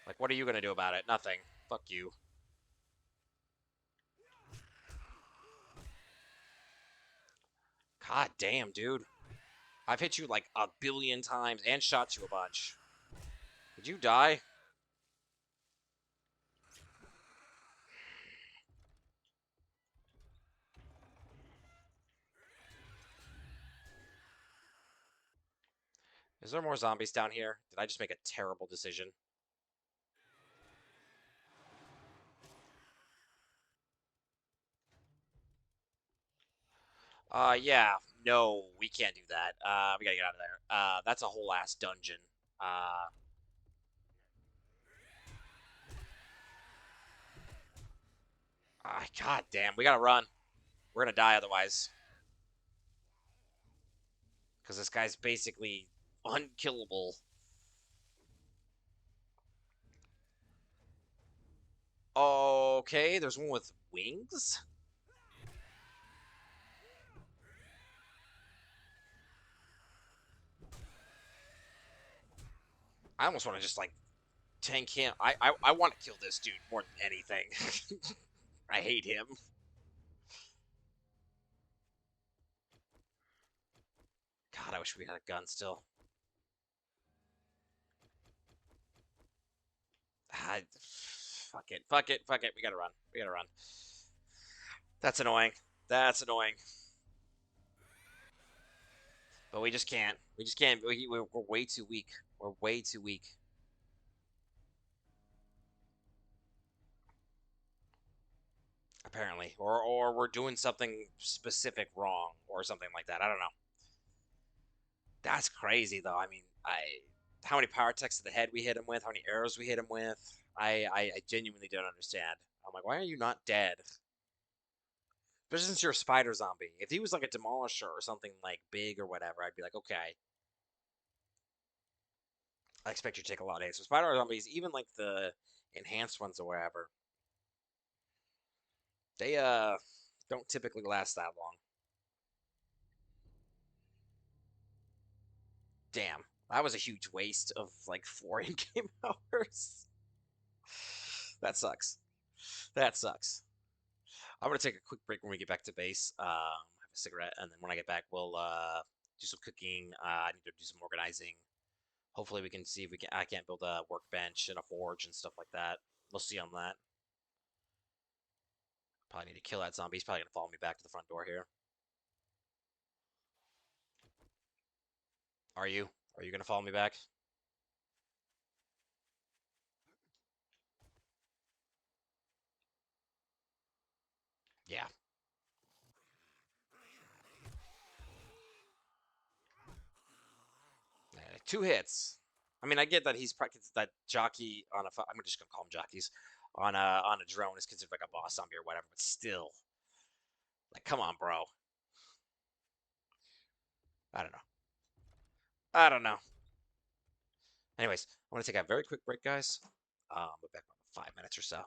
Like, what are you gonna do about it? Nothing. Fuck you. God damn, dude. I've hit you like a billion times and shot you a bunch. Did you die? Is there more zombies down here? Did I just make a terrible decision? Yeah. No, we can't do that. We gotta get out of there. That's a whole ass dungeon. Uh, God damn, we gotta run. We're gonna die otherwise. Because this guy's basically unkillable. Okay, there's one with wings? I almost want to just, like, tank him. I want to kill this dude more than anything. I hate him. God, I wish we had a gun still. Ah, fuck it. Fuck it. Fuck it. We gotta run. We gotta run. That's annoying. That's annoying. But we just can't. We just can't. We're way too weak. We're way too weak. Apparently. Or we're doing something specific wrong or something like that. I don't know. That's crazy though. I mean, how many power attacks to the head we hit him with, how many arrows we hit him with. I genuinely don't understand. I'm like, why are you not dead? Especially since you're a spider zombie. If he was like a demolisher or something like big or whatever, I'd be like, okay, I expect you to take a lot of hits. So spider zombies, even like the enhanced ones or whatever, they don't typically last that long. Damn, that was a huge waste of like 4 in-game hours. That sucks. That sucks. I'm gonna take a quick break when we get back to base. Have a cigarette, and then when I get back, we'll do some cooking. I need to do some organizing. Hopefully, we can see if we can. I can't build a workbench and a forge and stuff like that. We'll see on that. Probably need to kill that zombie. He's probably gonna follow me back to the front door here. Are you? Are you gonna follow me back? Yeah. 2 hits. I mean, I get that he's practiced that jockey on a. I'm just gonna call him jockeys on a drone is considered like a boss zombie or whatever, but still, like, come on, bro. I don't know. I don't know. Anyways, I want to take a very quick break, guys. We'll be back in 5 minutes or so.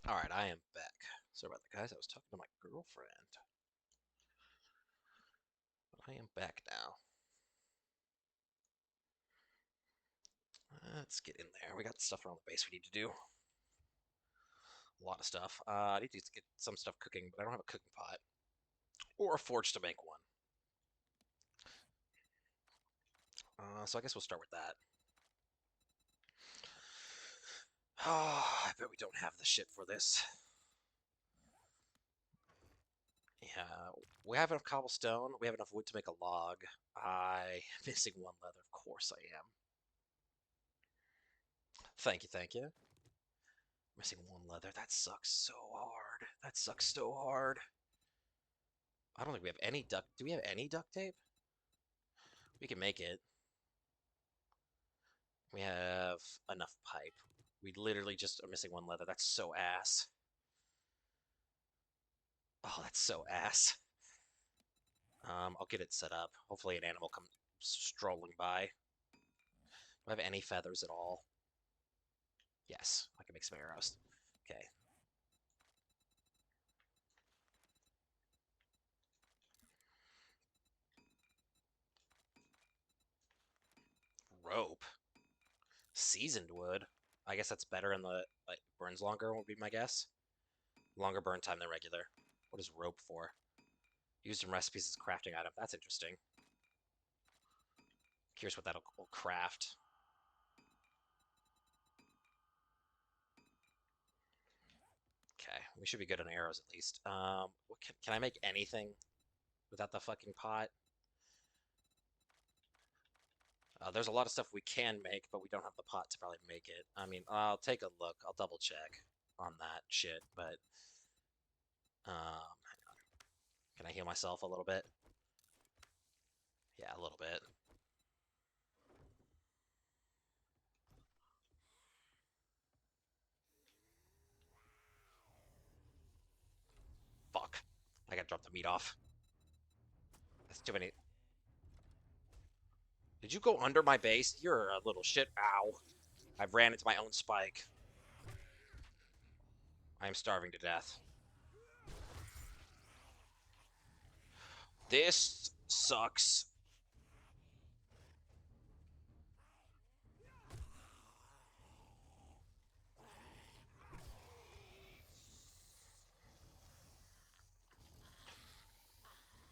Alright, I am back. Sorry about that, guys. I was talking to my girlfriend. I am back now. Let's get in there. We got stuff around the base we need to do. A lot of stuff. I need to get some stuff cooking, but I don't have a cooking pot. Or a forge to make one. So I guess we'll start with that. Oh, I bet we don't have the shit for this. Yeah, we have enough cobblestone. We have enough wood to make a log. I'm missing one leather. Of course I am. Thank you, thank you. Missing one leather. That sucks so hard. That sucks so hard. I don't think we have any duct. Do we have any duct tape? We can make it. We have enough pipe. We literally just are missing one leather. That's so ass. Oh, that's so ass. I'll get it set up. Hopefully an animal comes strolling by. Do I have any feathers at all? Yes, I can make some arrows. Okay. Rope. Seasoned wood. I guess that's better in the, like, burns longer would be my guess. Longer burn time than regular. What is rope for? Used in recipes as a crafting item. That's interesting. Curious what that'll craft. Okay, we should be good on arrows at least. What can I make anything without the fucking pot? There's a lot of stuff we can make, but we don't have the pot to probably make it. I mean, I'll take a look. I'll double check on that shit, but hang on. Can I heal myself a little bit? Yeah, a little bit. Fuck. I gotta drop the meat off. That's too many. Did you go under my base? You're a little shit. Ow. I've ran into my own spike. I am starving to death. This sucks.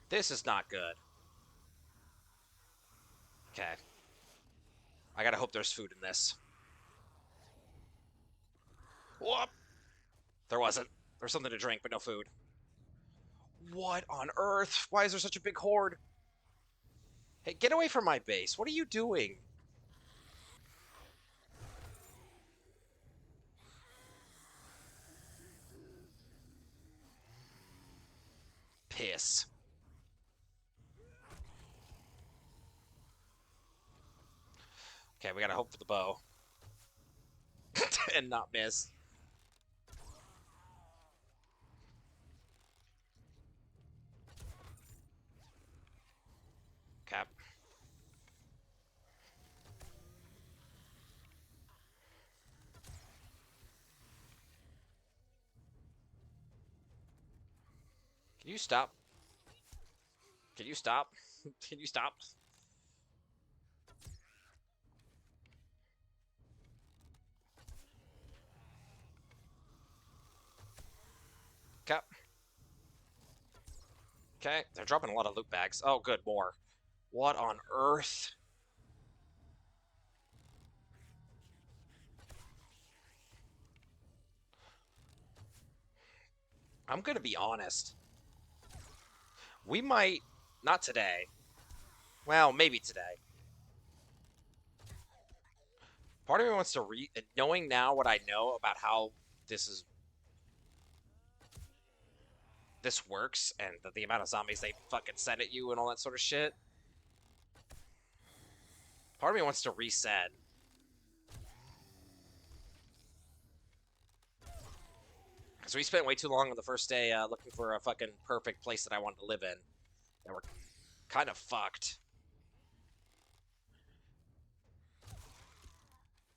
This is not good. Okay. I gotta hope there's food in this. Whoop! There wasn't. There's something to drink, but no food. What on earth? Why is there such a big horde? Hey, get away from my base. What are you doing? Piss. Okay, we gotta hope for the bow. And not miss. Cap. Can you stop? Can you stop? Can you stop? Cap. Okay, they're dropping a lot of loot bags. Oh, good, more. What on earth? I'm gonna be honest. We might, not today. Well, maybe today. Part of me wants to knowing now what I know about how this is this works and the amount of zombies they fucking send at you and all that sort of shit. Part of me wants to reset. Because we spent way too long on the first day looking for a fucking perfect place that I wanted to live in. And we're kind of fucked.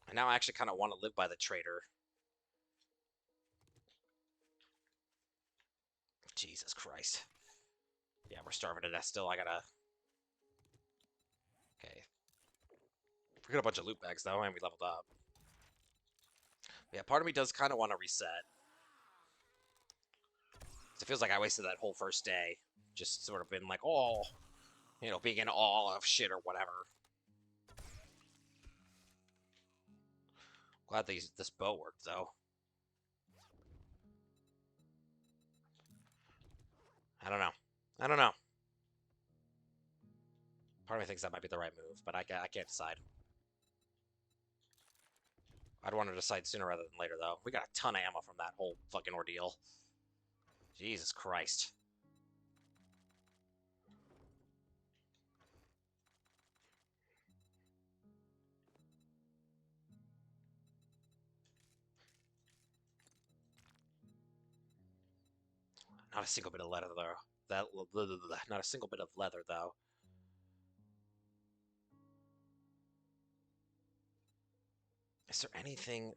And now I actually kind of want to live by the trader. Jesus Christ. Yeah, we're starving to death still. I gotta. Okay. We got a bunch of loot bags though, and we leveled up. Yeah, part of me does kind of want to reset. It feels like I wasted that whole first day. Just sort of been like, oh, being in awe of shit or whatever. Glad this bow worked though. I don't know. I don't know. Part of me thinks that might be the right move, but I can't decide. I'd want to decide sooner rather than later, though. We got a ton of ammo from that whole fucking ordeal. Jesus Christ. Not a single bit of leather, though. Not a single bit of leather, though. Is there anything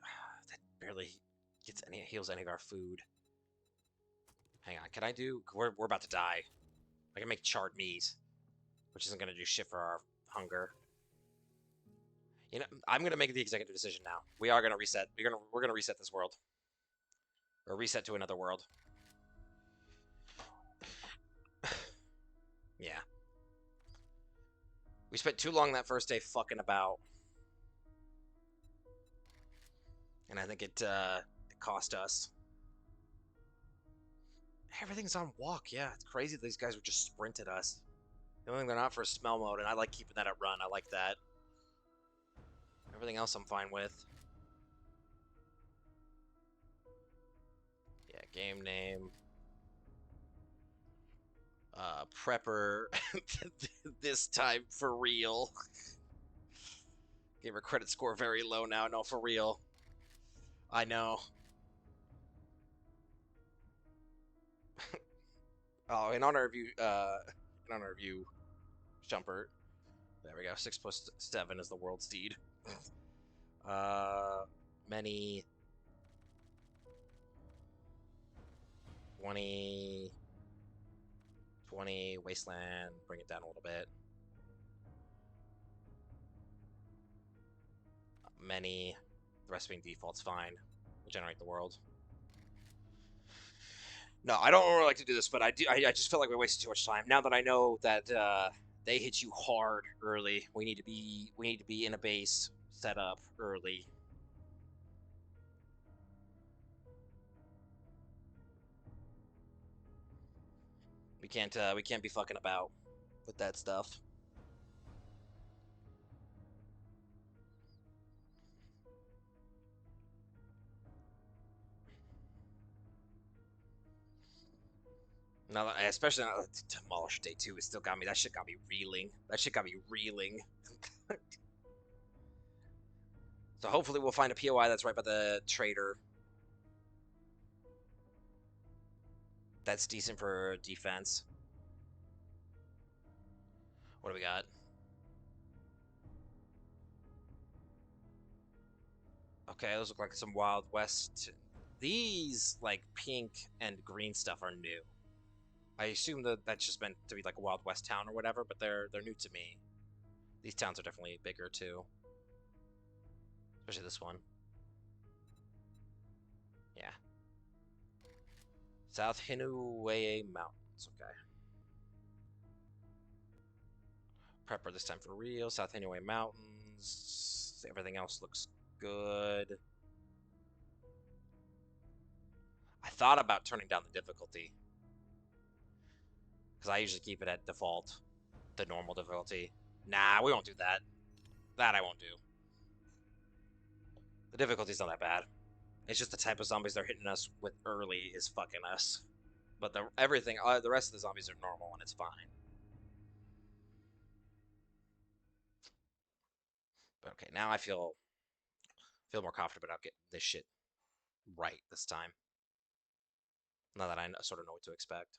that barely heals any of our food? Hang on, can I do? We're about to die. I can make charred meat, which isn't gonna do shit for our hunger. I'm gonna make the executive decision now. We are gonna reset. We're gonna reset this world, or reset to another world. Yeah. We spent too long that first day fucking about, and I think it cost us. Everything's on walk. Yeah, it's crazy that these guys would just sprint at us. The only thing they're not for is smell mode, and I like keeping that at run. I like that. Everything else I'm fine with. Yeah, game name. Prepper. This time for real. Gave her credit score very low now. No, for real. I know. Oh, in honor of you, Jumper. There we go. 6+7 is the world steed. Uh, many 20, 20 wasteland. Bring it down a little bit. Many. The rest being default's fine. We'll generate the world. No, I don't really like to do this, but I do. I just feel like we wasted too much time. Now that I know that they hit you hard early, we need to be in a base set up early. We can't be fucking about with that stuff. Now, especially now that Demolish Day 2 has still got me. That shit got me reeling. That shit got me reeling. So hopefully we'll find a POI that's right by the trader. That's decent for defense. What do we got? Okay, those look like some Wild West. These, like, pink and green stuff are new. I assume that that's just meant to be like a Wild West town or whatever, but they're new to me. These towns are definitely bigger too. Especially this one. Yeah. South Hinuway Mountains, okay. Prepper this time for real. South Hinuway Mountains. Everything else looks good. I thought about turning down the difficulty. Because I usually keep it at default. The normal difficulty. Nah, we won't do that. That I won't do. The difficulty's not that bad. It's just the type of zombies they're hitting us with early is fucking us. But the rest of the zombies are normal and it's fine. But okay, now I feel more confident about getting this shit right this time. Now that I sort of know what to expect.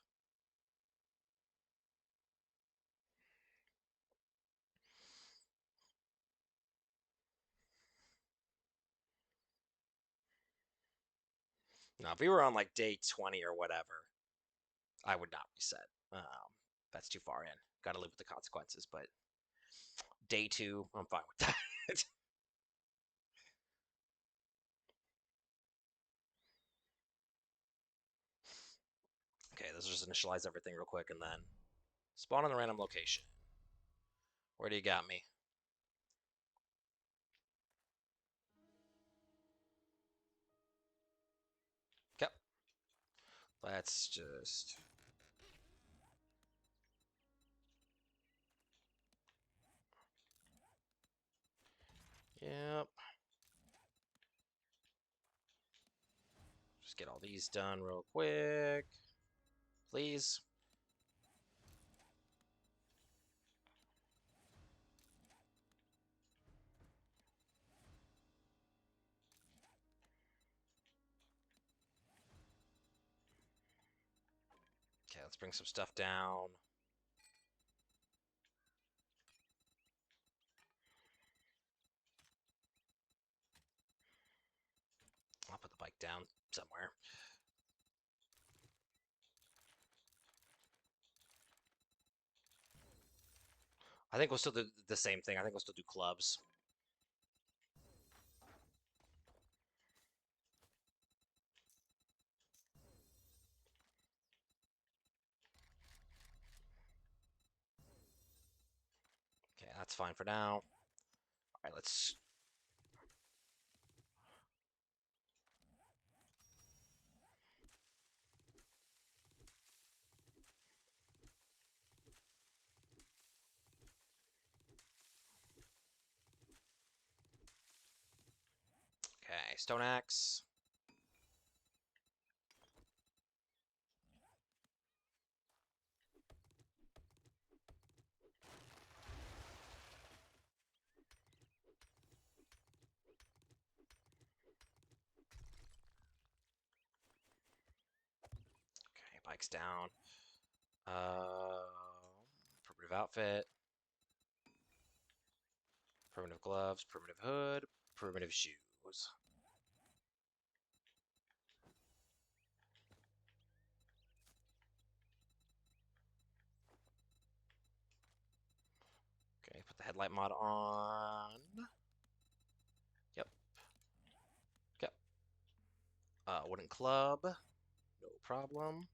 Now, if we were on like day 20 or whatever, I would not reset. That's too far in. Got to live with the consequences. But day two, I'm fine with that. Okay, let's just initialize everything real quick and then spawn on a random location. Where do you got me? Okay, let's just. Yep. Just get all these done real quick. Please. Okay, let's bring some stuff down. I'll put the bike down somewhere. I think we'll still do the same thing. I think we'll still do clubs. Okay, that's fine for now. All right, let's. Okay, stone axe. Okay, bike's down. Primitive outfit. Primitive gloves. Primitive hood. Primitive shoes. Okay, put the headlight mod on. Yep. Yep. Wooden club. No problem.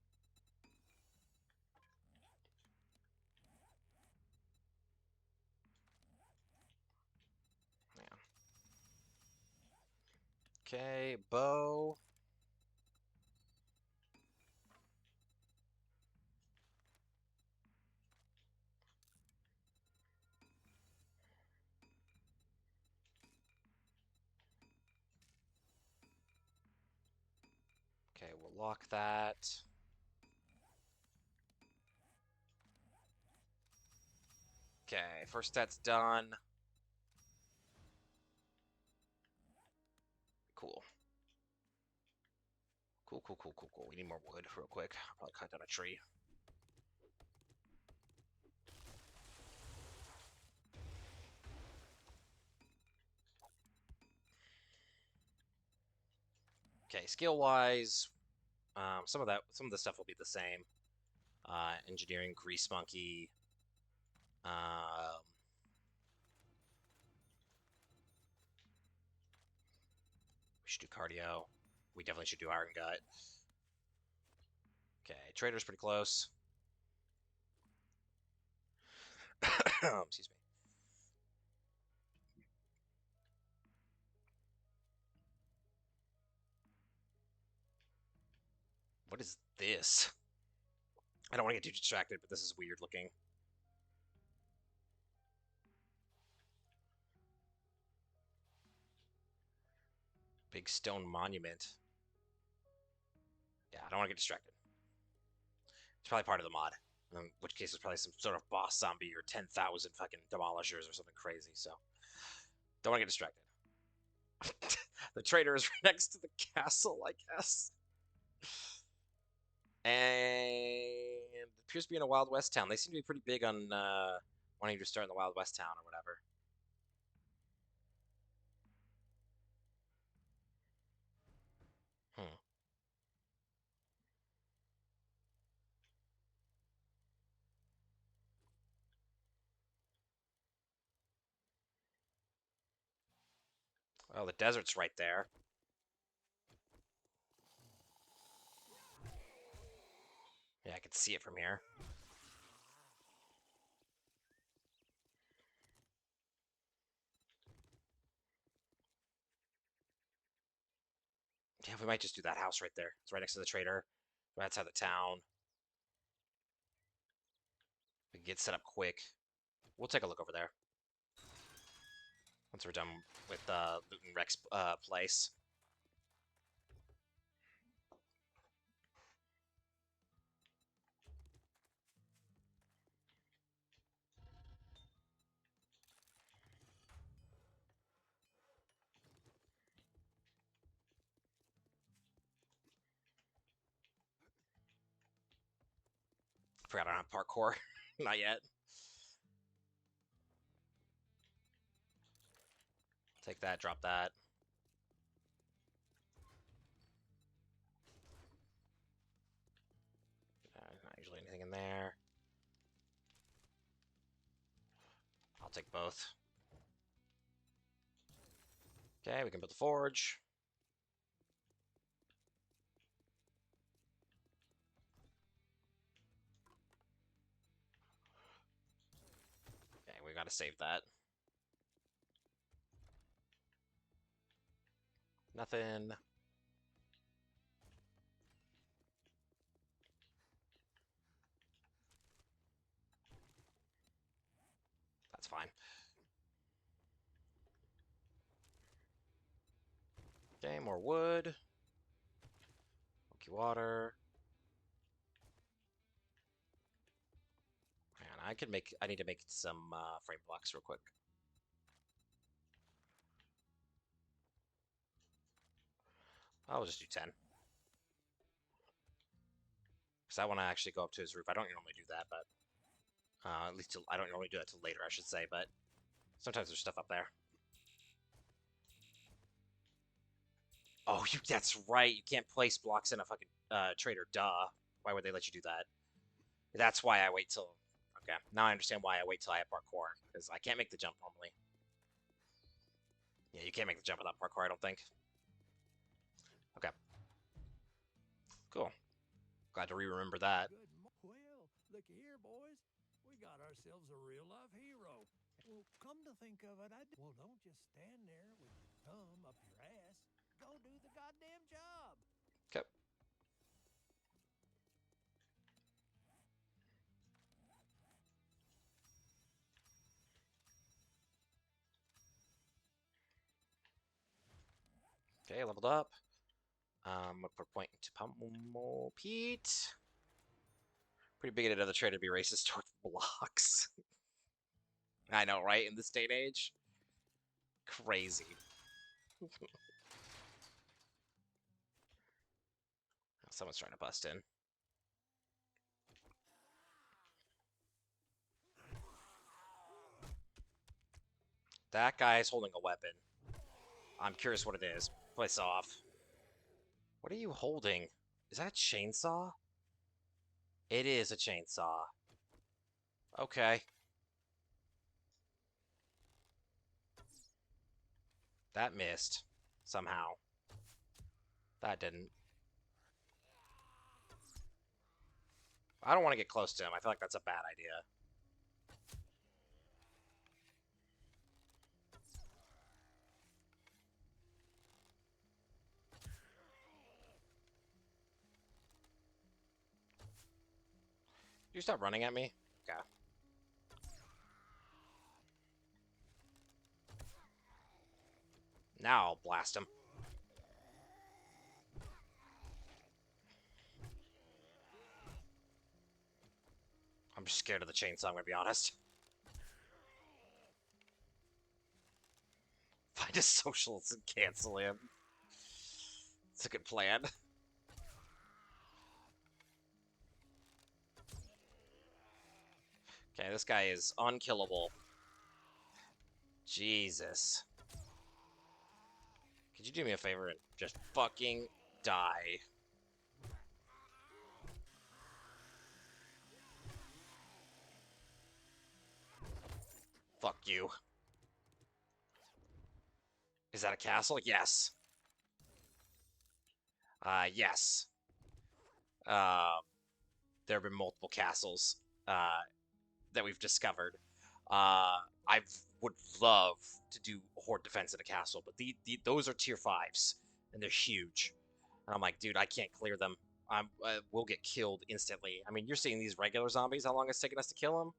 Yeah. Okay, bow. Okay, we'll lock that. Okay, first that's done. Cool. Cool, cool, cool, cool, cool. We need more wood real quick. I'll probably cut down a tree. Okay, skill-wise, some of the stuff will be the same. Engineering, grease monkey. Um, we should do cardio. We definitely should do iron gut. Okay, trader's pretty close. Excuse me. What is this? I don't want to get too distracted, but this is weird looking. Big stone monument. Yeah, I don't want to get distracted. It's probably part of the mod. In which case, it's probably some sort of boss zombie or 10,000 fucking demolishers or something crazy. So, don't want to get distracted. The trader is right next to the castle, I guess. And it appears to be in a Wild West town. They seem to be pretty big on wanting to start in the Wild West town or whatever. Hmm. Oh, the desert's right there. Yeah, I can see it from here. Yeah, we might just do that house right there. It's right next to the trader. Right outside the town. We can get set up quick. We'll take a look over there once we're done with Loot and Rex place. Forgot I don't have parkour. Not yet. Take that, drop that. Not usually anything in there. I'll take both. Okay, we can build the forge. Okay, we gotta save that. Nothing. That's fine. Okay, more wood. Milky water. Hang on, I need to make some frame blocks real quick. I'll just do 10. Because I want to actually go up to his roof. I don't normally do that, but at least I don't normally do that till later, I should say, but sometimes there's stuff up there. Oh, that's right. You can't place blocks in a fucking trader. Duh. Why would they let you do that? That's why I wait till... Okay, now I understand why I wait till I have parkour. Because I can't make the jump normally. Yeah, you can't make the jump without parkour, I don't think. Okay. Cool. Glad to re-remember that. Well, looky here, boys. We got ourselves a real-life hero. Well, come to think of it, well, don't just stand there with your thumb up your ass. Go do the goddamn job. Okay. Okay, leveled up. Look for point to Pummel Pete. Pretty big at other trader to be racist towards blocks. I know, right? In this day and age. Crazy. Someone's trying to bust in. That guy's holding a weapon. I'm curious what it is. Place off. What are you holding? Is that a chainsaw? It is a chainsaw. Okay. That missed. Somehow. That didn't. I don't want to get close to him. I feel like that's a bad idea. You stop running at me? Okay. Now I'll blast him. I'm just scared of the chainsaw, I'm gonna be honest. Find his socials and cancel him. It's a good plan. Okay, this guy is unkillable. Jesus. Could you do me a favor and just fucking die? Fuck you. Is that a castle? Yes. Yes. Um, there have been multiple castles uh, that we've discovered. I would love to do horde defense in a castle, but those are tier fives and they're huge. And I'm like, dude, I can't clear them. We'll get killed instantly. I mean, you're seeing these regular zombies. How long it's taking us to kill them?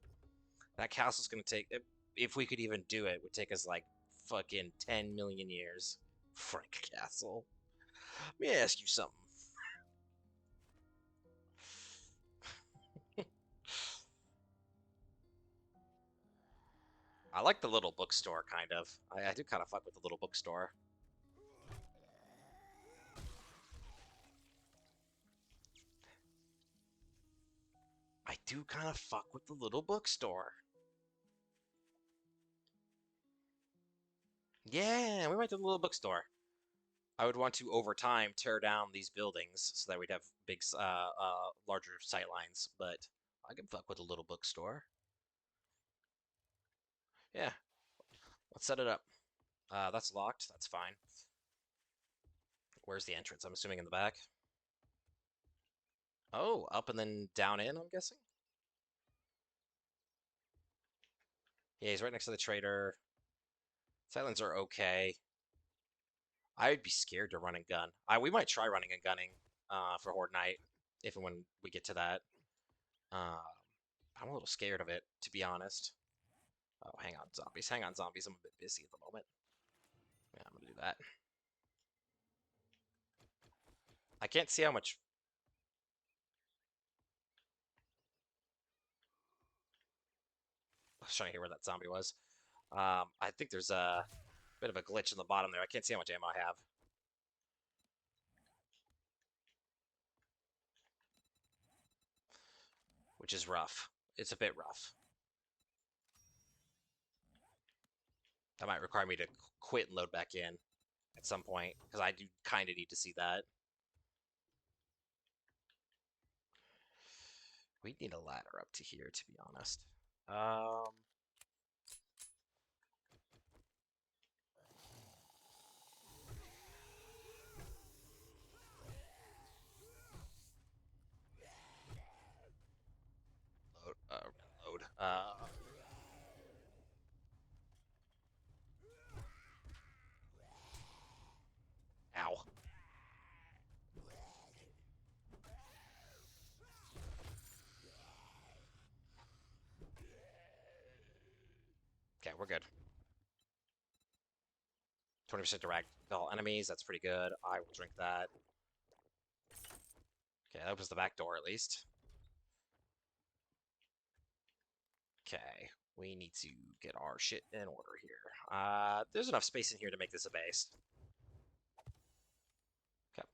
That castle's gonna take, if we could even do it, would take us like fucking 10 million years. Frank Castle. Let me ask you something. I like the little bookstore, kind of. I do kind of fuck with the little bookstore. I do kind of fuck with the little bookstore. Yeah, we went to the little bookstore. I would want to, over time, tear down these buildings so that we'd have big, larger sight lines. But I can fuck with a little bookstore. Yeah, let's set it up. That's locked. That's fine. Where's the entrance? I'm assuming in the back. Oh, up and then down in, I'm guessing? Yeah, he's right next to the trader. Sightlines are okay. I'd be scared to run and gun. We might try running and gunning for Horde Night if and when we get to that. Um, I'm a little scared of it, to be honest. Oh, hang on, zombies. Hang on, zombies. I'm a bit busy at the moment. Yeah, I'm gonna do that. I can't see how much. I was trying to hear where that zombie was. I think there's a bit of a glitch in the bottom there. I can't see how much ammo I have, which is rough. It's a bit rough. That might require me to quit and load back in at some point because I do kind of need to see that. We need a ladder up to here, to be honest. Um, load, load. Ow. Okay, we're good. 20% direct all enemies. That's pretty good. I will drink that. Okay, that opens the back door at least. Okay, we need to get our shit in order here. There's enough space in here to make this a base. Okay,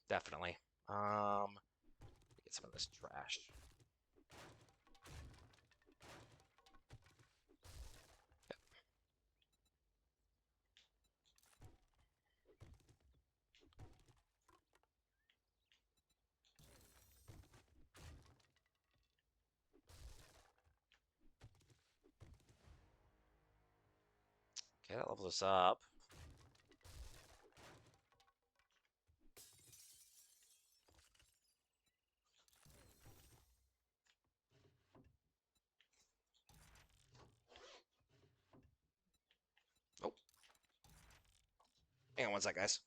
definitely. Get some of this trash. Okay, that levels us up. Oh, hang on one sec, guys.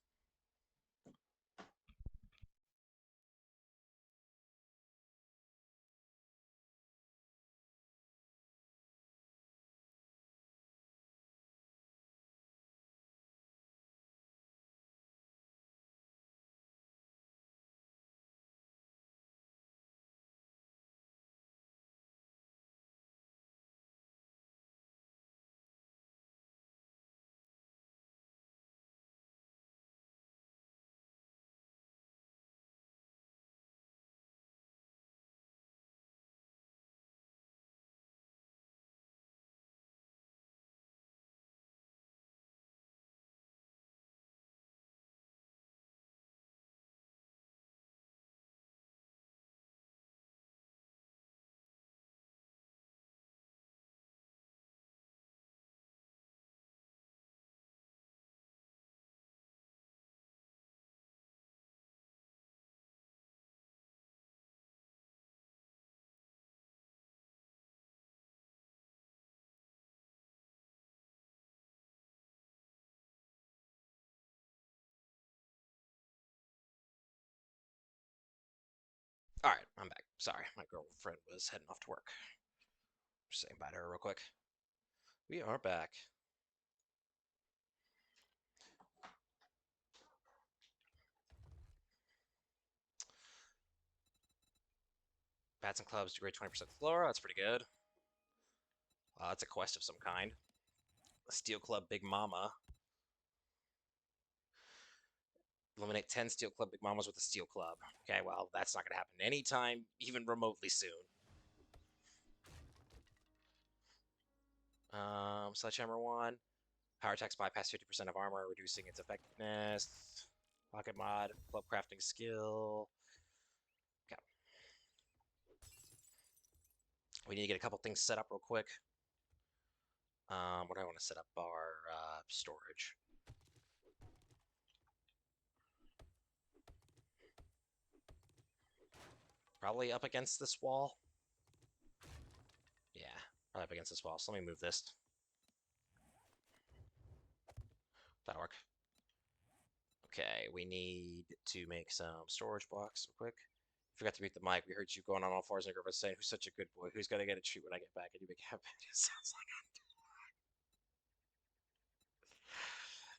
Alright, I'm back. Sorry, my girlfriend was heading off to work. Just saying bye to her real quick. We are back. Bats and clubs degrade 20% flora. That's pretty good. That's a quest of some kind. Steel Club Big Mama. Eliminate 10 Steel Club Big Mamas with a Steel Club. Okay, well, that's not going to happen anytime, even remotely soon. Sledgehammer 1. Power attacks bypass 50% of armor, reducing its effectiveness. Pocket mod, club crafting skill. Okay. We need to get a couple things set up real quick. What do I want to set up? Our storage. Probably up against this wall. Yeah, probably up against this wall. So let me move this. That'll work. Okay, we need to make some storage blocks real quick. Forgot to mute the mic. We heard you going on all fours and your girlfriend saying, "Who's such a good boy? Who's gonna get a treat when I get back?" And you make happy. Sounds like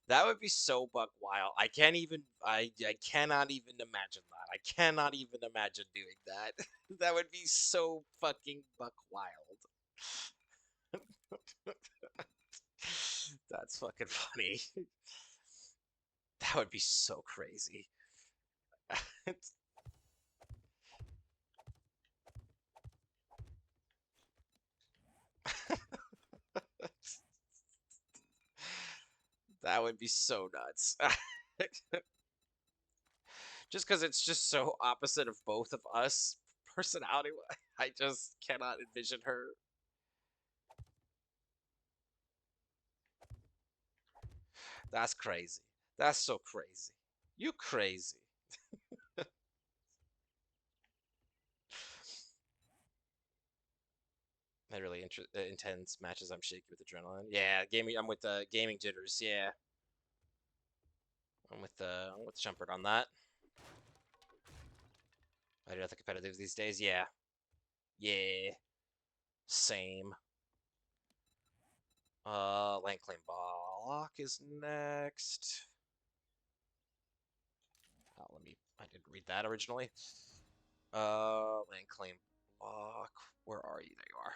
that would be so buck wild. I can't even. I cannot even imagine that. I cannot even imagine doing that. That would be so fucking buck wild. That's fucking funny. That would be so crazy. That would be so nuts. Just because it's just so opposite of both of us personality. I just cannot envision her. That's crazy. That's so crazy. You crazy. That really intense matches. I'm shaky with adrenaline. Yeah, gaming. I'm with the gaming jitters. Yeah, I'm with Shumpert on that. I do nothing competitive these days. Yeah, yeah, same. Land claim block is next. Oh, I didn't read that originally. Land claim block. Where are you? There you are.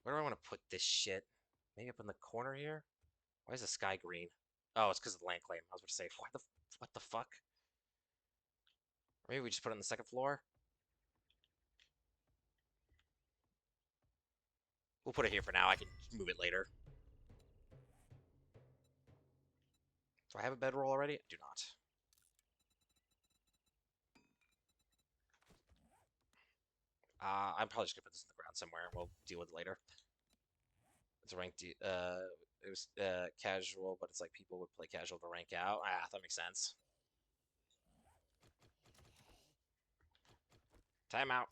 Where do I want to put this shit? Maybe up in the corner here? Why is the sky green? Oh, it's because of the land claim. I was about to say, what the fuck? Or maybe we just put it on the second floor? We'll put it here for now. I can move it later. Do I have a bedroll already? I do not. I'm probably just gonna put this in the ground somewhere and we'll deal with it later. It's a ranked, it was casual, but it's like people would play casual to rank out. That makes sense. Time out.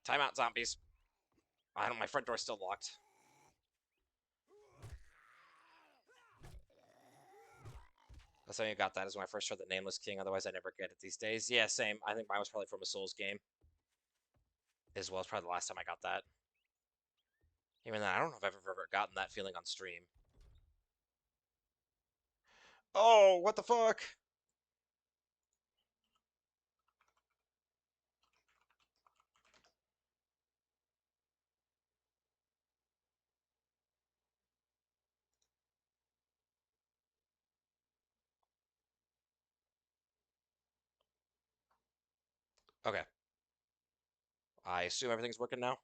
Time out, zombies. I don't. My front door's still locked. That's how you got that. Is when I first heard the Nameless King. Otherwise, I never get it these days. Yeah, same. I think mine was probably from a Souls game. As well as probably the last time I got that. Even then, I don't know if I've ever gotten that feeling on stream. Oh, what the fuck? Okay. I assume everything's working now.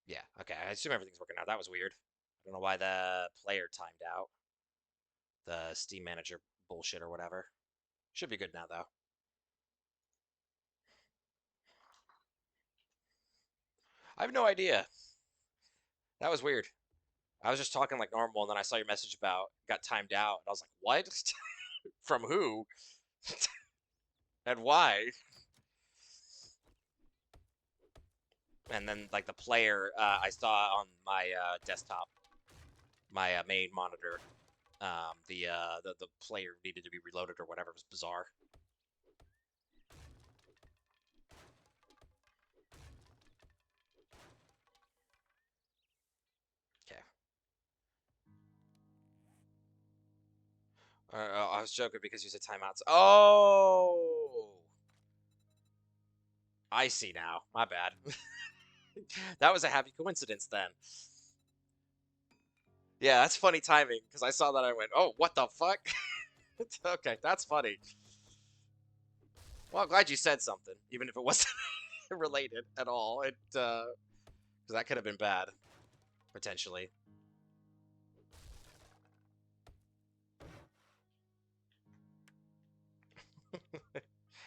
Yeah, okay. I assume everything's working now. That was weird. I don't know why the player timed out. The Steam Manager bullshit or whatever. Should be good now, though. I have no idea. That was weird. I was just talking like normal, and then I saw your message about got timed out. And I was like, what? From who? And why? And then like the player I saw on my desktop, my main monitor, the player needed to be reloaded or whatever. It was bizarre. Okay. I was joking because you said timeouts. Oh, I see now. My bad. That was a happy coincidence then. Yeah, that's funny timing because I saw that I went, oh, what the fuck? Okay, that's funny. Well, I'm glad you said something, even if it wasn't related at all. It because that could have been bad potentially.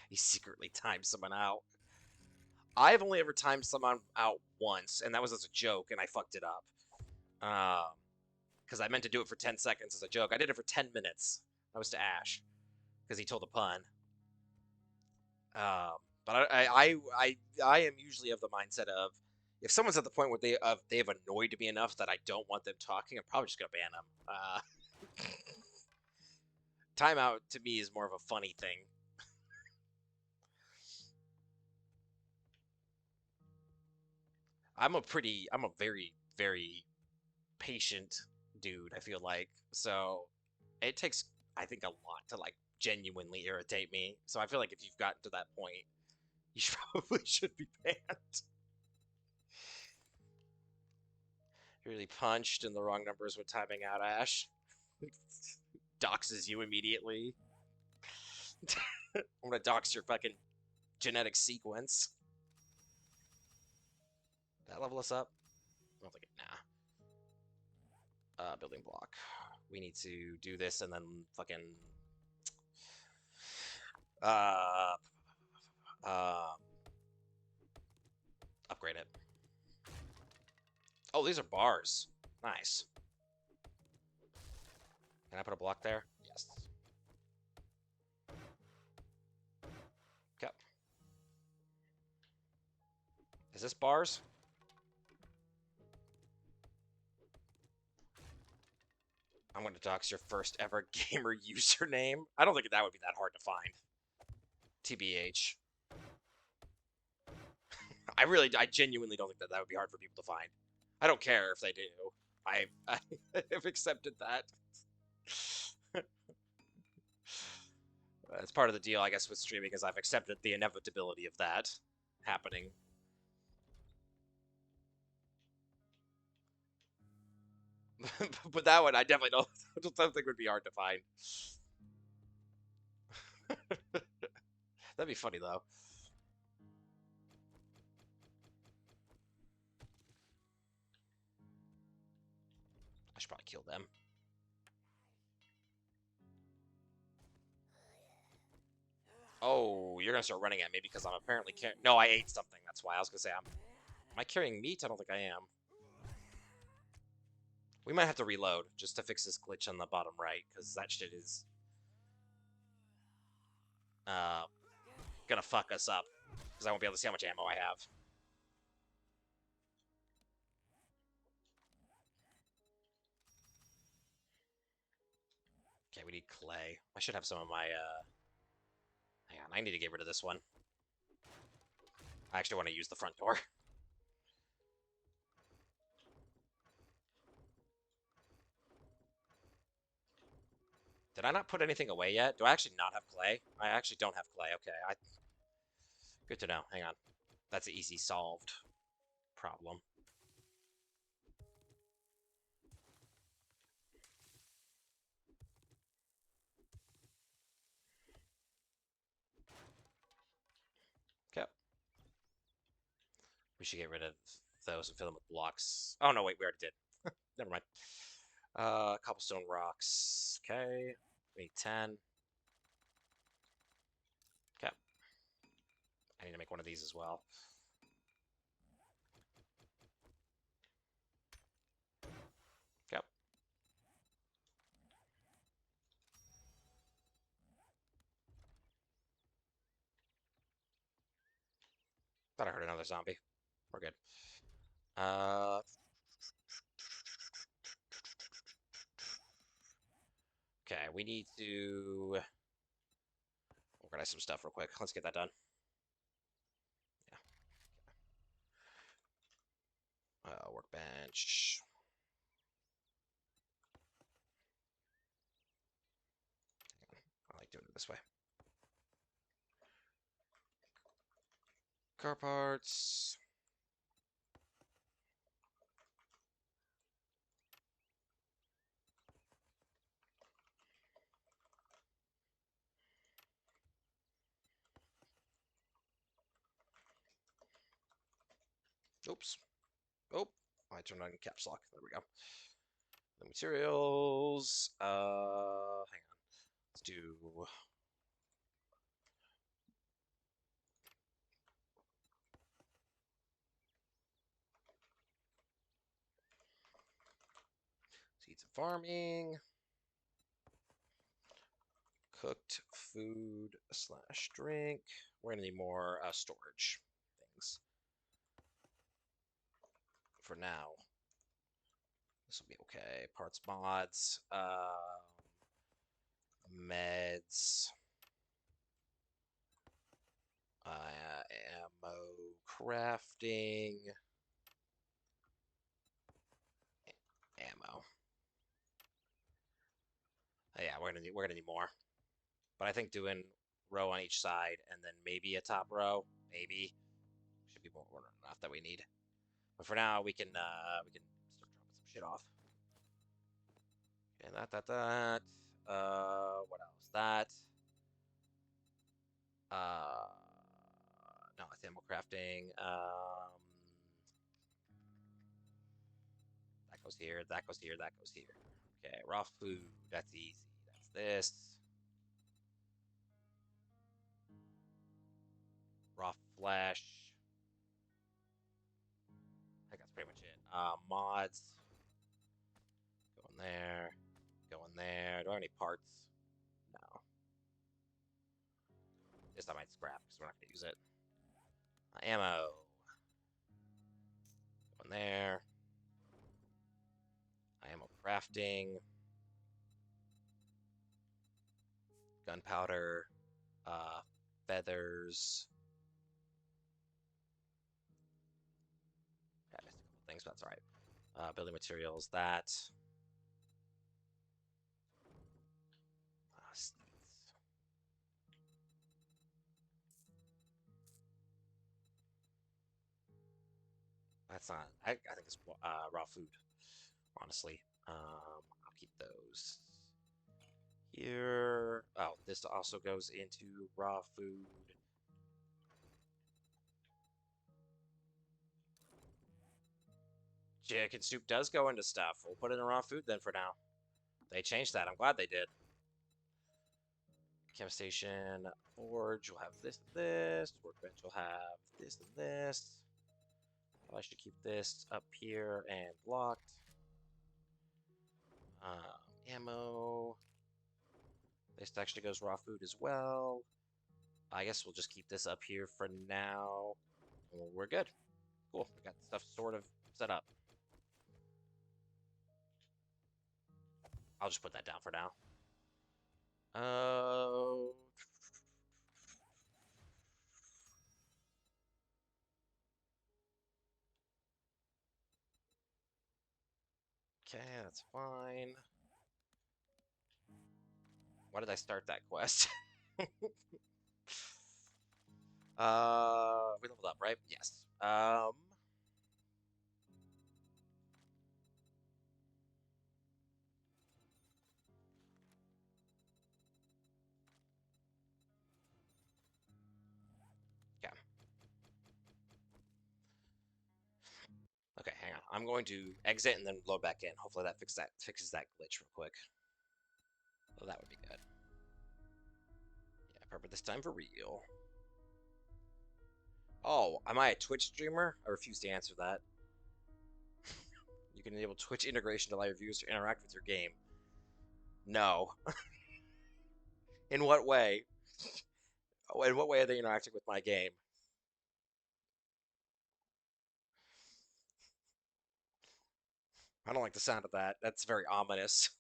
He secretly timed someone out. I've only ever timed someone out once, and that was as a joke, and I fucked it up. Because I meant to do it for 10 seconds as a joke. I did it for 10 minutes. That was to Ash because he told a pun. But I am usually of the mindset of if someone's at the point where they've annoyed me enough that I don't want them talking, I'm probably just gonna ban them. Timeout to me is more of a funny thing. I'm a very, very patient dude, I feel like. So it takes, I think, a lot to like genuinely irritate me. So I feel like if you've gotten to that point, you probably should be banned. You really punched in the wrong numbers with timing out, Ash. Doxes you immediately. I'm gonna dox your fucking genetic sequence. That level us up? I don't think it. Nah. Building block. We need to do this and then fucking uh uh upgrade it. Oh, these are bars. Nice. Can I put a block there? Yes. Okay. Is this bars? I'm gonna dox your first ever gamer username. I don't think that would be that hard to find. TBH. I genuinely don't think that would be hard for people to find. I don't care if they do. I have accepted that. It's part of the deal, I guess, with streaming, is I've accepted the inevitability of that happening. But that one, I definitely don't think would be hard to find. That'd be funny, though. I should probably kill them. Oh, you're gonna start running at me because I'm apparently carrying. No, I ate something. That's why I was gonna say Am I carrying meat? I don't think I am. We might have to reload just to fix this glitch on the bottom right because that shit is uh gonna fuck us up because I won't be able to see how much ammo I have. Okay, we need clay. I should have some of my hang on, I need to get rid of this one. I actually want to use the front door. Did I not put anything away yet? Do I actually not have clay? I actually don't have clay. Okay, good to know. Hang on. That's an easy solved problem. Okay. We should get rid of those and fill them with blocks. Oh no, wait, we already did. Never mind. Cobblestone rocks. Okay. We need 10. Okay. I need to make one of these as well. Okay. Thought I heard another zombie. We're good. Uh, okay, we need to organize some stuff real quick. Let's get that done. Yeah. Workbench. I like doing it this way. Car parts. Oops. Oh, I turned on caps lock. There we go. The materials. Hang on. Let's do. Seeds and farming. Cooked food slash drink. We're gonna need more storage things for now. This will be okay. Parts mods. Meds. Ammo crafting. Ammo. Yeah, we're gonna need more. But I think doing row on each side and then maybe a top row, maybe should be more enough that we need. But for now, we can start dropping some shit off. And that. What else? That. Uh, no, it's ammo crafting. That goes here. That goes here. That goes here. Okay, raw food. That's easy. That's this. Raw flesh. I think that's pretty much it. Mods. Go in there. Go in there. Do I have any parts? No. This I might scrap because we're not going to use it. Ammo. Go in there. Ammo crafting. Gunpowder. Feathers. Yeah, I missed a couple things, but that's all right. Building materials. That. Seeds. That's not. I think it's raw food. Honestly, I'll keep those here. Oh, this also goes into raw food. Chicken soup does go into stuff. We'll put it in raw food then for now. They changed that. I'm glad they did. Camp station, forge will have this and this. Workbench will have this and this. I should keep this up here and blocked. Ammo. This actually goes raw food as well. I guess we'll just keep this up here for now. We're good. Cool. We got stuff sort of set up. I'll just put that down for now. Okay, that's fine. Why did I start that quest? We leveled up, right? Yes. Okay. Okay, hang on. I'm going to exit and then load back in. Hopefully that fixes that glitch real quick. Well, that would be good. Yeah, Prepper this time for real. Oh, am I a Twitch streamer? I refuse to answer that. You can enable Twitch integration to allow your viewers to interact with your game. No. In what way? In what way are they interacting with my game? I don't like the sound of that. That's very ominous.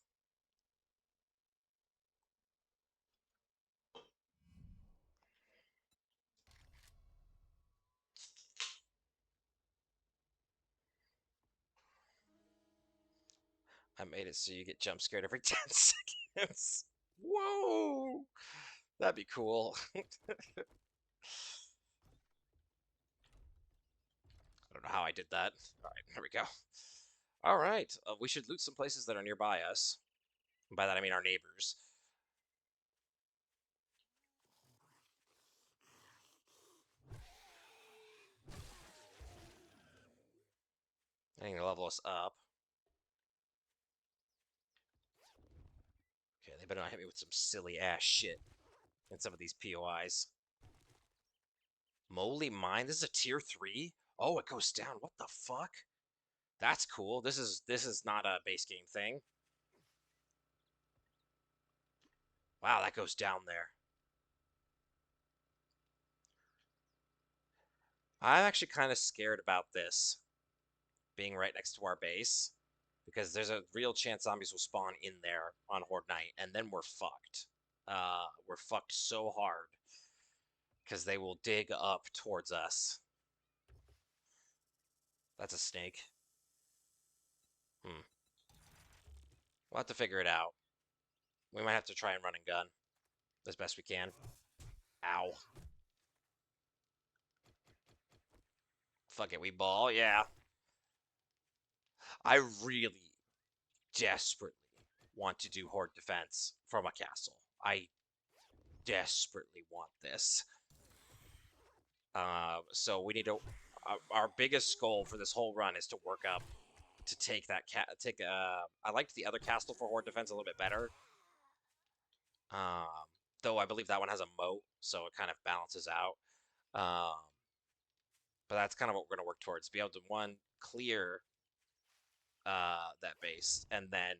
I made it so you get jump scared every 10 seconds. Whoa! That'd be cool. I don't know how I did that. All right, here we go. All right, we should loot some places that are nearby us. And by that I mean our neighbors. I need to level us up. Okay, they better not hit me with some silly ass shit in some of these POIs. Moly Mine. This is a tier 3? Oh, it goes down. What the fuck? That's cool. This is not a base game thing. Wow, that goes down there. I'm actually kind of scared about this being right next to our base because there's a real chance zombies will spawn in there on Horde Night, and then we're fucked. We're fucked so hard because they will dig up towards us. That's a snake. Hmm. We'll have to figure it out. We might have to try and run and gun as best we can. Ow. Fuck it, we ball. Yeah. I really desperately want to do Horde defense from a castle. I desperately want this. So we need to. Our biggest goal for this whole run is to work up to take that take. I liked the other castle for Horde defense a little bit better. Um, though I believe that one has a moat, so it kind of balances out. Um, but that's kind of what we're going to work towards: be able to one clear that base, and then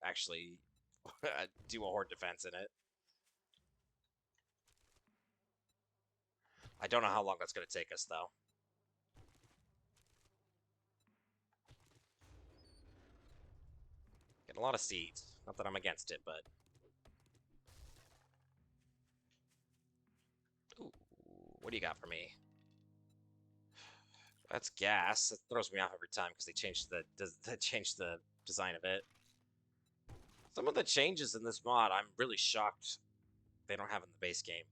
actually do a Horde defense in it. I don't know how long that's going to take us, though. Getting a lot of seeds. Not that I'm against it, but... Ooh, what do you got for me? That's gas. It throws me off every time because they changed the design of it. Some of the changes in this mod, I'm really shocked they don't have in the base game.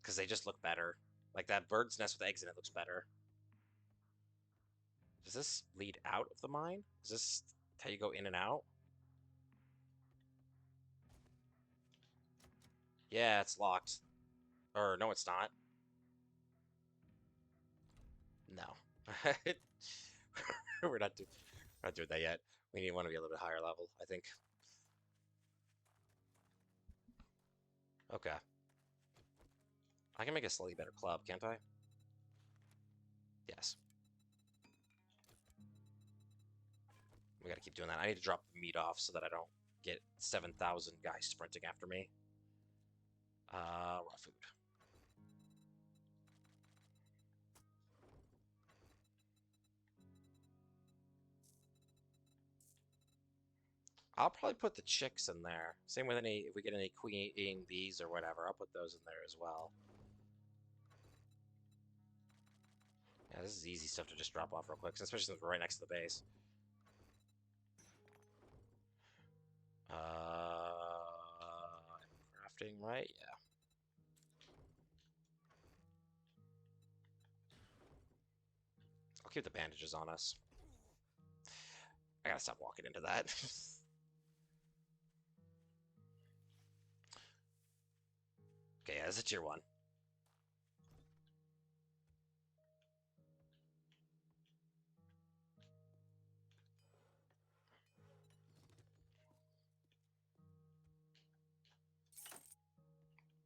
Because they just look better. Like that bird's nest with eggs in it looks better. Does this lead out of the mine? Is this how you go in and out? Yeah, it's locked. Or no, it's not. No. We're not doing that yet. We want to be a little bit higher level, I think. Okay. I can make a slightly better club, can't I? Yes. We gotta keep doing that. I need to drop the meat off so that I don't get 7,000 guys sprinting after me. Raw food. I'll probably put the chicks in there. Same with any, if we get any queen bees or whatever, I'll put those in there as well. Yeah, this is easy stuff to just drop off real quick, especially since we're right next to the base. Crafting, right? Yeah. I'll keep the bandages on us. I gotta stop walking into that. Okay, yeah, that's a tier 1.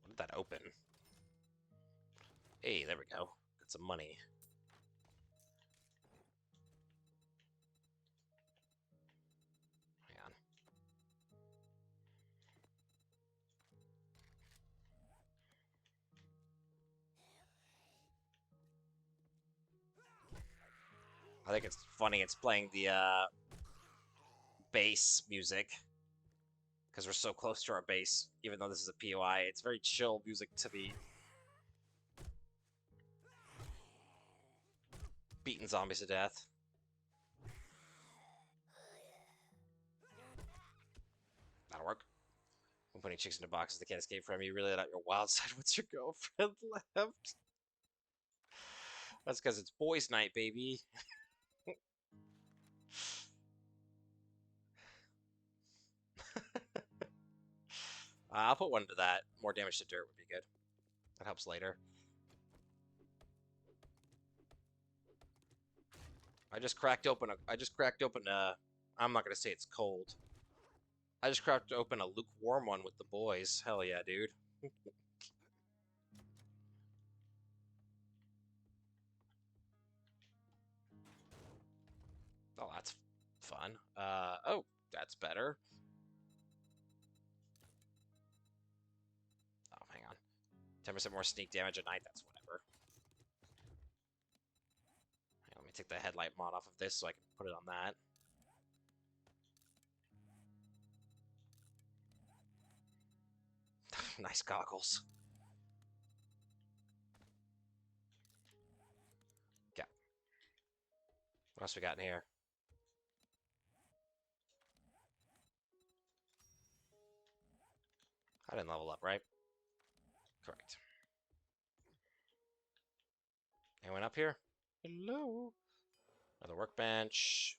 What did that open? Hey, there we go. Got some money. Hang on. I think it's funny it's playing the bass music because we're so close to our base, even though this is a POI. It's very chill music to be beating zombies to death. That'll work. I'm putting chicks into boxes they can't escape from. You really let out your wild side. What's your girlfriend left? That's because it's boys' night, baby. I'll put one to that. More damage to dirt would be good. That helps later. I just cracked open a. I'm not gonna say it's cold. I just cracked open a lukewarm one with the boys. Hell yeah, dude. Oh, that's fun. Oh, that's better. Oh, hang on. 10% more sneak damage at night. That's whatever. Hang on, let me take the headlight mod off of this so I can put it on that. Nice goggles. Yeah. What else we got in here? I didn't level up, right? Correct. Anyone up here? Hello? Another workbench.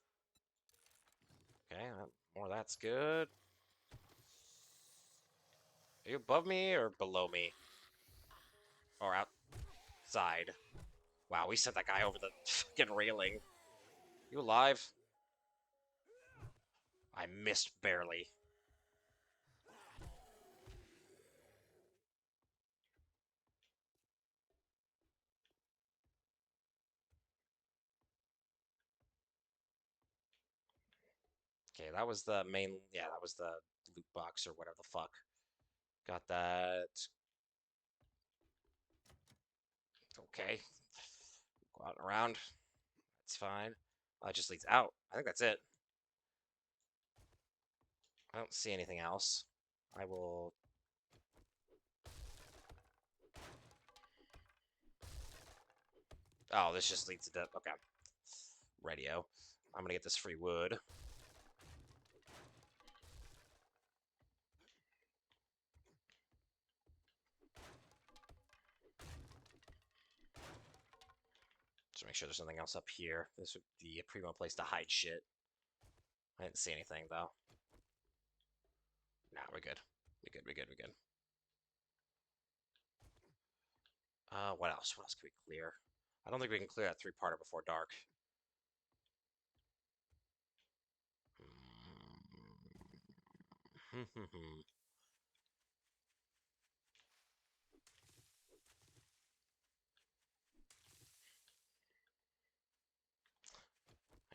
Okay, more of that's good. Are you above me or below me? Or outside? Wow, we sent that guy over the fucking railing. You alive? I missed barely. Okay, that was the main. Yeah, that was the loot box or whatever the fuck. Got that. Okay. Go out and around. That's fine. That just leads out. I think that's it. I don't see anything else. I will. Oh, this just leads to the. Okay. Radio. I'm gonna get this free wood. Just make sure there's nothing else up here. This would be a primo place to hide shit. I didn't see anything though. Nah, we're good. We good. We good. We good. What else? What else can we clear? I don't think we can clear that three-parter before dark. Hang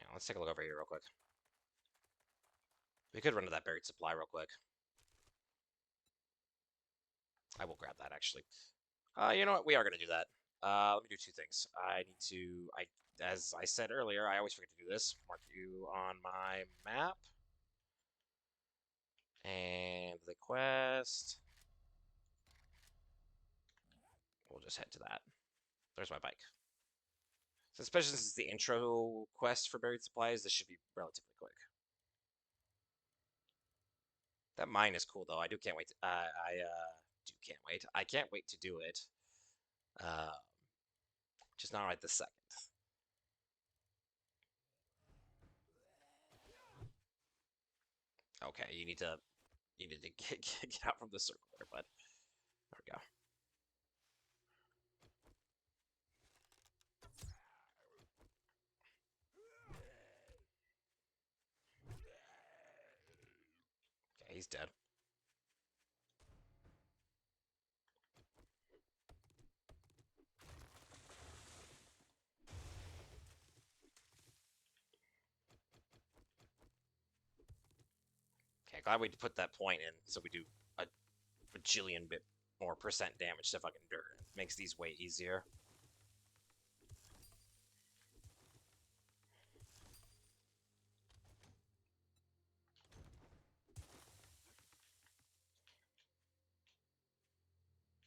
on, let's take a look over here real quick. We could run to that buried supply real quick. I will grab that actually. You know what? We are gonna do that. Let me do two things. I need to. As I said earlier, I always forget to do this. Mark you on my map. And the quest. We'll just head to that. There's my bike. So especially since it's the intro quest for buried supplies, this should be relatively quick. That mine is cool though. I can't wait. I can't wait. I can't wait to do it. Just not right this second. Okay, you need to get out from the circle there, bud. There we go. Okay, he's dead. Okay, glad we put that point in so we do a bajillion bit more percent damage to fucking dirt. It makes these way easier.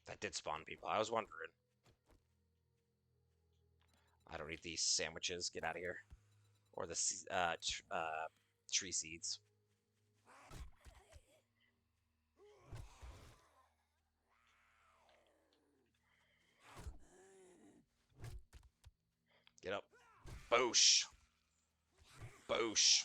That did spawn people. I was wondering. I don't need these sandwiches. Get out of here. Or the tree seeds. Get up. Boosh. Boosh.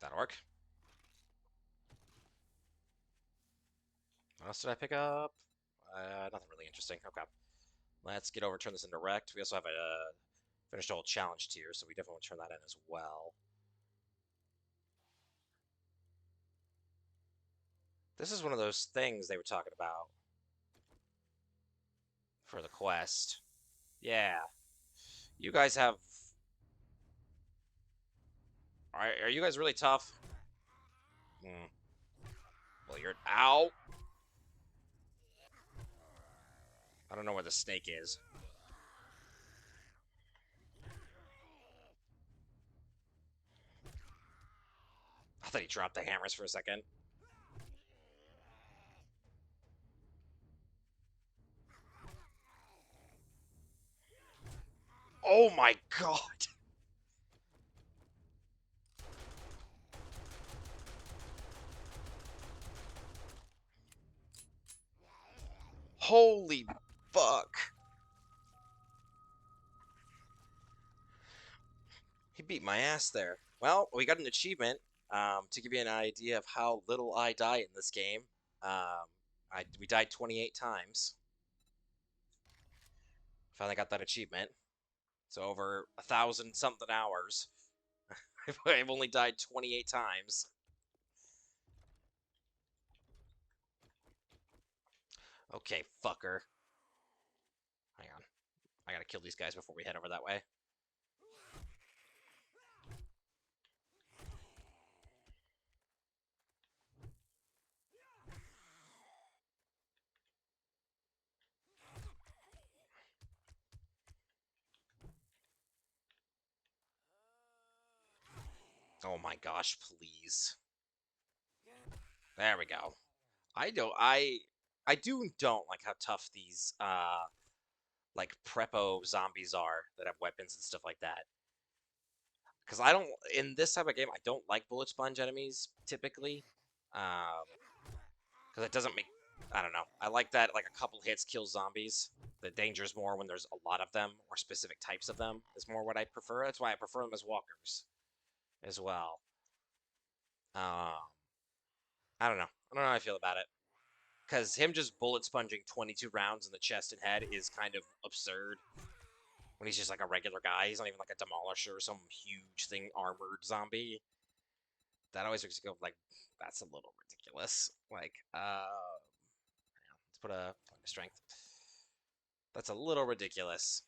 That'll work. What else did I pick up? Nothing really interesting. Okay. Let's get over, turn this into Rect. We also have a finished old challenge tier, so we definitely want to turn that in as well. This is one of those things they were talking about for the quest. Yeah. You guys have... Are you guys really tough? Hmm. Well, you're... Ow! I don't know where the snake is. I thought he dropped the hammers for a second. Oh my god! Holy fuck! He beat my ass there. Well, we got an achievement. To give you an idea of how little I die in this game, we died 28 times. Finally got that achievement. So over 1,000 something hours, I've only died 28 times. Okay, fucker. Hang on. I gotta kill these guys before we head over that way. Oh my gosh, please. There we go. I don't like how tough these like preppo zombies are that have weapons and stuff like that. Because I don't in this type of game I don't like bullet sponge enemies typically. Because it doesn't make I don't know. I like that like a couple hits kills zombies. The danger is more when there's a lot of them or specific types of them is more what I prefer. That's why I prefer them as walkers as well. Um, I don't know. I don't know how I feel about it. Because him just bullet sponging 22 rounds in the chest and head is kind of absurd. When he's just like a regular guy, he's not even like a demolisher or some huge thing armored zombie. That always makes you go like, that's a little ridiculous. Like, let's put a point of strength. That's a little ridiculous.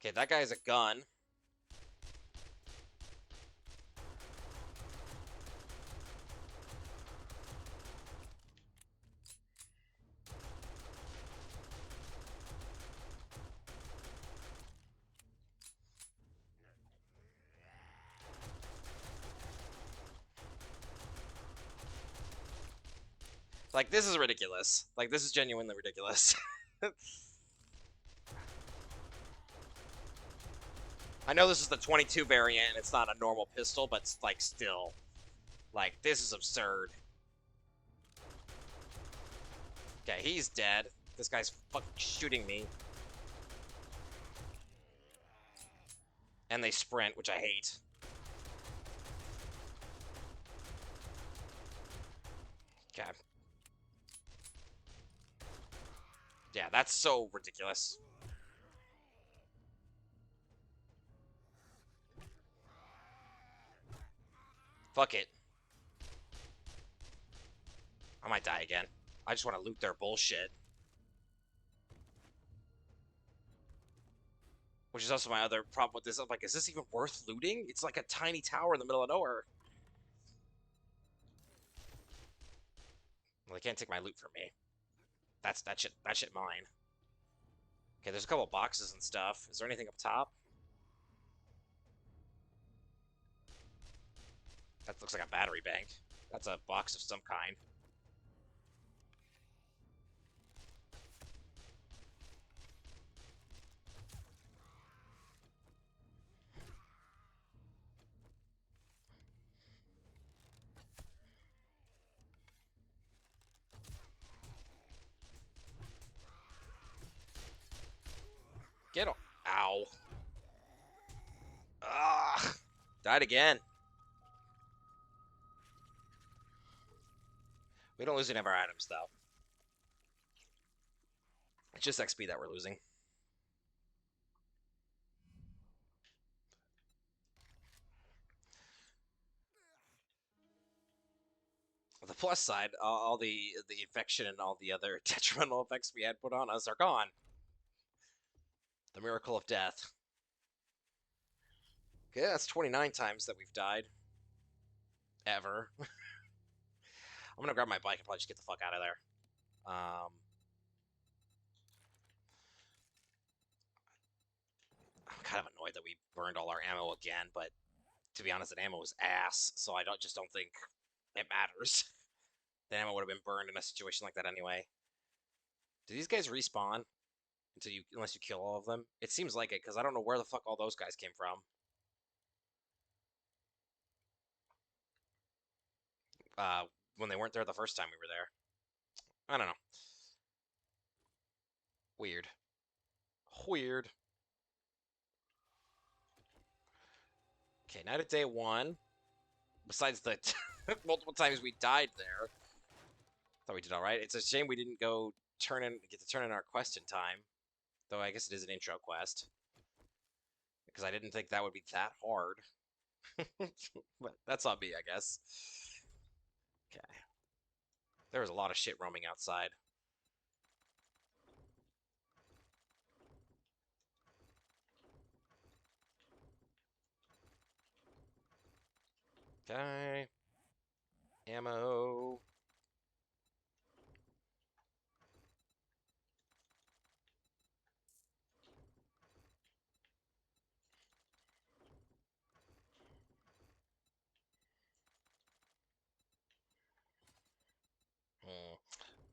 Okay, that guy has a gun. Like, this is ridiculous. Like, this is genuinely ridiculous. I know this is the 22 variant and it's not a normal pistol, but like still. Like, this is absurd. Okay, he's dead. This guy's fucking shooting me. And they sprint, which I hate. Okay. Yeah, that's so ridiculous. Fuck it. I might die again. I just want to loot their bullshit. Which is also my other problem with this. I'm like, is this even worth looting? It's like a tiny tower in the middle of nowhere. Well, they can't take my loot from me. That shit mine. Okay, there's a couple boxes and stuff. Is there anything up top? That looks like a battery bank. That's a box of some kind. Get him. Ow. Ah. Died again. We don't lose any of our items, though. It's just XP that we're losing. The plus side, all the infection and all the other detrimental effects we had put on us are gone. The miracle of death. Okay, that's 29 times that we've died. Ever. I'm gonna grab my bike and probably just get the fuck out of there. I'm kind of annoyed that we burned all our ammo again, but to be honest, that ammo was ass, so I don't think it matters. The ammo would have been burned in a situation like that anyway. Do these guys respawn unless you kill all of them? It seems like it, because I don't know where the fuck all those guys came from. When they weren't there the first time we were there. I don't know. Weird. Weird. Okay, night of day one. Besides the multiple times we died there, thought we did all right. It's a shame we didn't get to turn in our quest in time, though I guess it is an intro quest because I didn't think that would be that hard. But that's on me, I guess. Okay, there was a lot of shit roaming outside. Okay, ammo.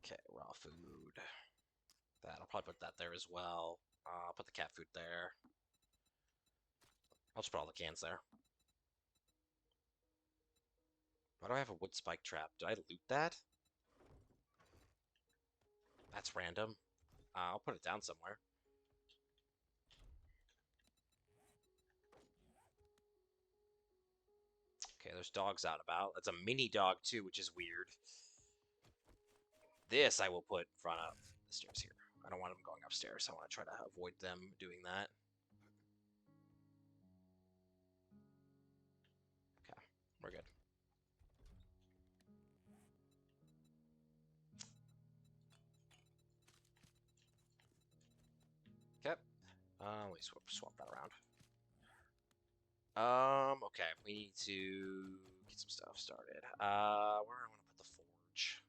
Okay, raw food. I'll probably put that there as well. I'll put the cat food there. I'll just put all the cans there. Why do I have a wood spike trap? Did I loot that? That's random. I'll put it down somewhere. Okay, there's dogs out about. That's a mini dog too, which is weird. This I will put in front of the stairs here. I don't want them going upstairs. I want to try to avoid them doing that. Okay, we're good. Okay. Let me swap that around. Okay, we need to get some stuff started. Where do I want to put the forge?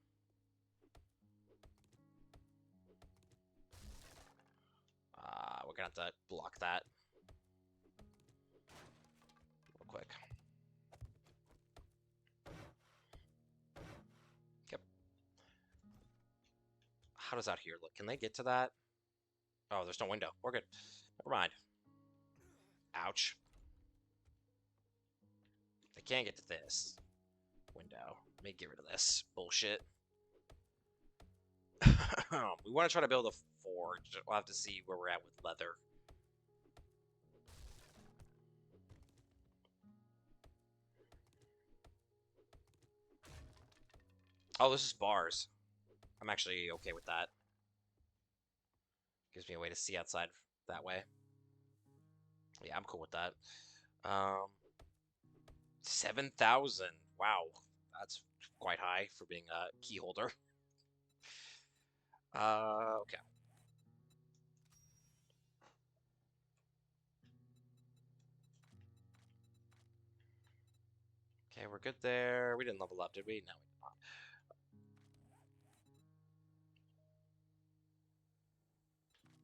We're gonna have to block that real quick. Yep. How does out here look? Can they get to that? Oh, there's no window. We're good. Never mind. Ouch. They can't get to this window. Let me get rid of this bullshit. We want to try to build a forge. We'll have to see where we're at with leather. Oh, this is bars. I'm actually okay with that. Gives me a way to see outside that way. Yeah, I'm cool with that. 7,000. Wow. That's quite high for being a key holder. Okay. Okay, we're good there. We didn't level up, did we? No, we did not.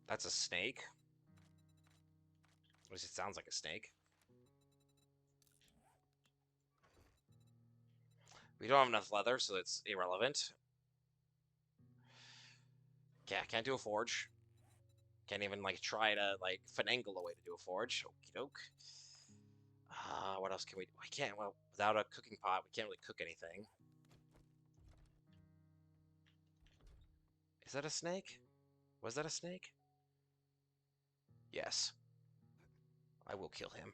That's a snake. At least it sounds like a snake. We don't have enough leather, so it's irrelevant. Yeah, can't do a forge. Can't even like try to like finagle a way to do a forge. Okie doke. What else can we do? I can't. Well, without a cooking pot, we can't really cook anything. Is that a snake? Was that a snake? Yes. I will kill him.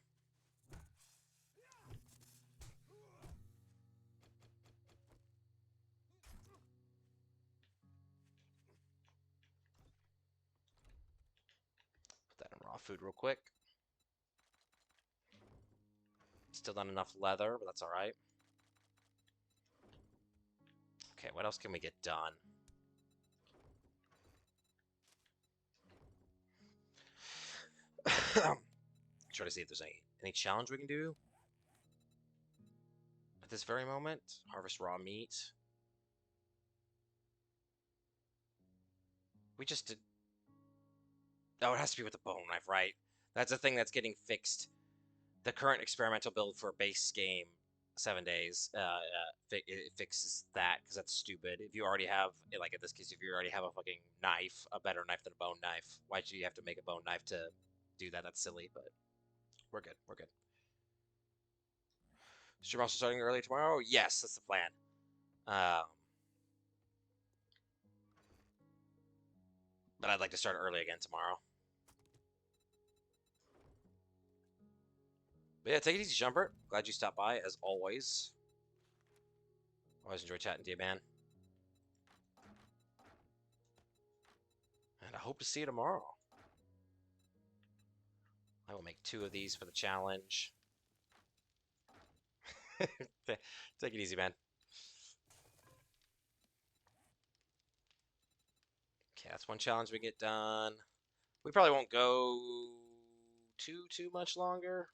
Put that in raw food real quick. Still not enough leather, but that's all right. Okay, what else can we get done? Try to see if there's any challenge we can do at this very moment. Harvest raw meat. We just did. Oh, it has to be with the bone knife, right? That's a thing that's getting fixed. The current experimental build for base game 7 days it fixes that because that's stupid. If you already have, like in this case, if you already have a fucking knife, a better knife than a bone knife, why do you have to make a bone knife to do that? That's silly, but we're good. We're good. Stream also starting early tomorrow? Yes, that's the plan. But I'd like to start early again tomorrow. But yeah, take it easy, Jumpert. Glad you stopped by, as always. Always enjoy chatting to you, man. And I hope to see you tomorrow. I will make 2 of these for the challenge. Take it easy, man. Okay, that's one challenge we get done. We probably won't go too much longer.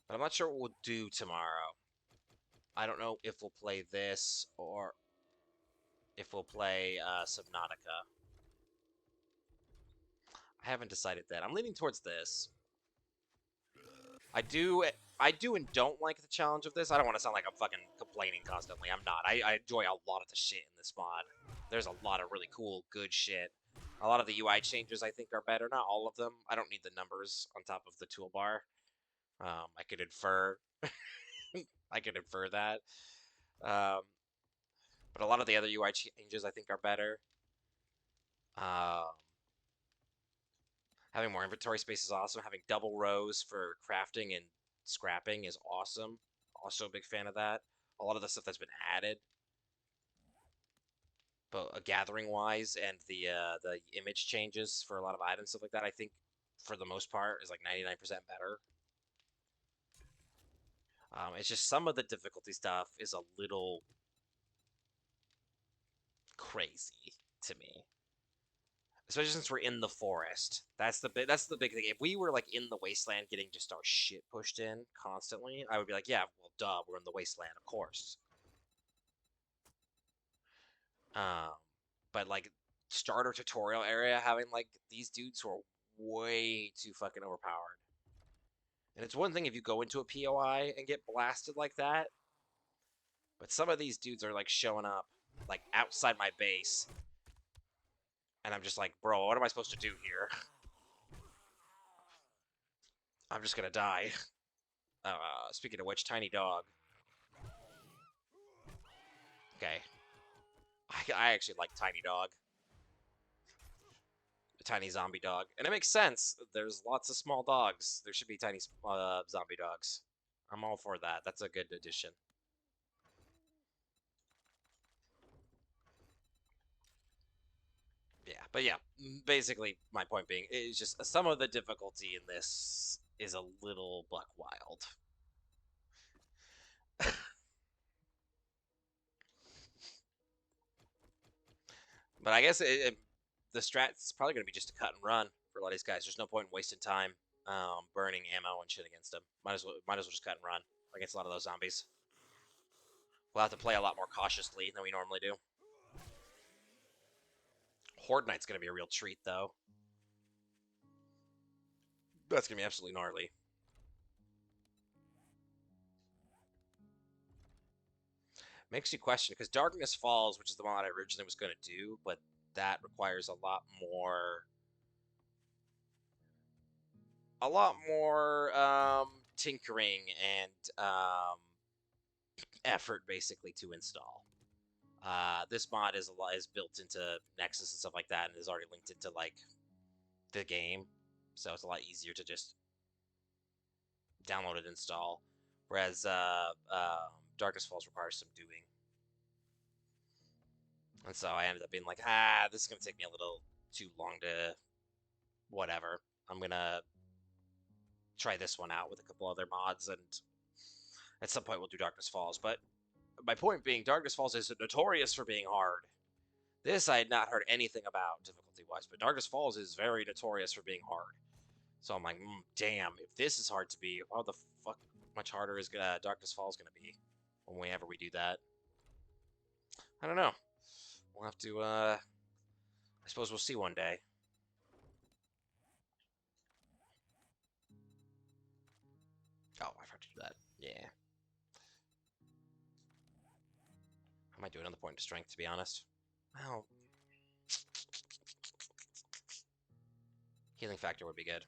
But I'm not sure what we'll do tomorrow. I don't know if we'll play this or if we'll play Subnautica. I haven't decided that. I'm leaning towards this. I do and don't like the challenge of this. I don't want to sound like I'm fucking complaining constantly. I'm not. I enjoy a lot of the shit in this mod. There's a lot of really cool, good shit. A lot of the UI changes I think are better. Not all of them. I don't need the numbers on top of the toolbar. I could infer. I could infer that. Um, but a lot of the other UI changes I think are better. Um, Having more inventory space is awesome. Having double rows for crafting and scrapping is awesome. Also a big fan of that. A lot of the stuff that's been added, but gathering wise and the image changes for a lot of items stuff like that, I think for the most part is like 99% better. It's just some of the difficulty stuff is a little crazy to me. Especially since we're in the forest. That's the big thing. If we were like in the wasteland getting just our shit pushed in constantly, I would be like, yeah, well duh, we're in the wasteland, of course. Um, but like starter tutorial area having like these dudes who are way too fucking overpowered. And it's one thing if you go into a POI and get blasted like that, but some of these dudes are like showing up like outside my base, and I'm just like, bro, what am I supposed to do here? I'm just gonna die. Speaking of which, tiny dog. Okay, I actually like tiny dog, a tiny zombie dog, and it makes sense. There's lots of small dogs. There should be tiny zombie dogs. I'm all for that. That's a good addition. Yeah, but yeah, basically my point being is just some of the difficulty in this is a little buck wild. But I guess the strat's probably going to be just a cut and run for a lot of these guys. There's no point in wasting time burning ammo and shit against them. Might as well just cut and run against a lot of those zombies. We'll have to play a lot more cautiously than we normally do. Horde Knight's going to be a real treat, though. That's going to be absolutely gnarly. Makes you question, because Darkness Falls, which is the one that I originally was going to do, but that requires a lot more tinkering and effort, basically, to install. This mod is built into Nexus and stuff like that, and is already linked into like the game, so it's a lot easier to just download and install. Whereas Darkness Falls requires some doing, and so I ended up being like, this is gonna take me a little too long to whatever. I'm gonna try this one out with a couple other mods, and at some point we'll do Darkness Falls. But my point being, Darkness Falls is notorious for being hard. This I had not heard anything about difficulty-wise, but Darkness Falls is very notorious for being hard. So I'm like, damn, if this is hard to beat, how the fuck much harder is Darkness Falls gonna be whenever we do that? I don't know. We'll have to, I suppose we'll see one day. Oh, I forgot to do that. Yeah. I might do another point of strength, to be honest. Well, healing factor would be good.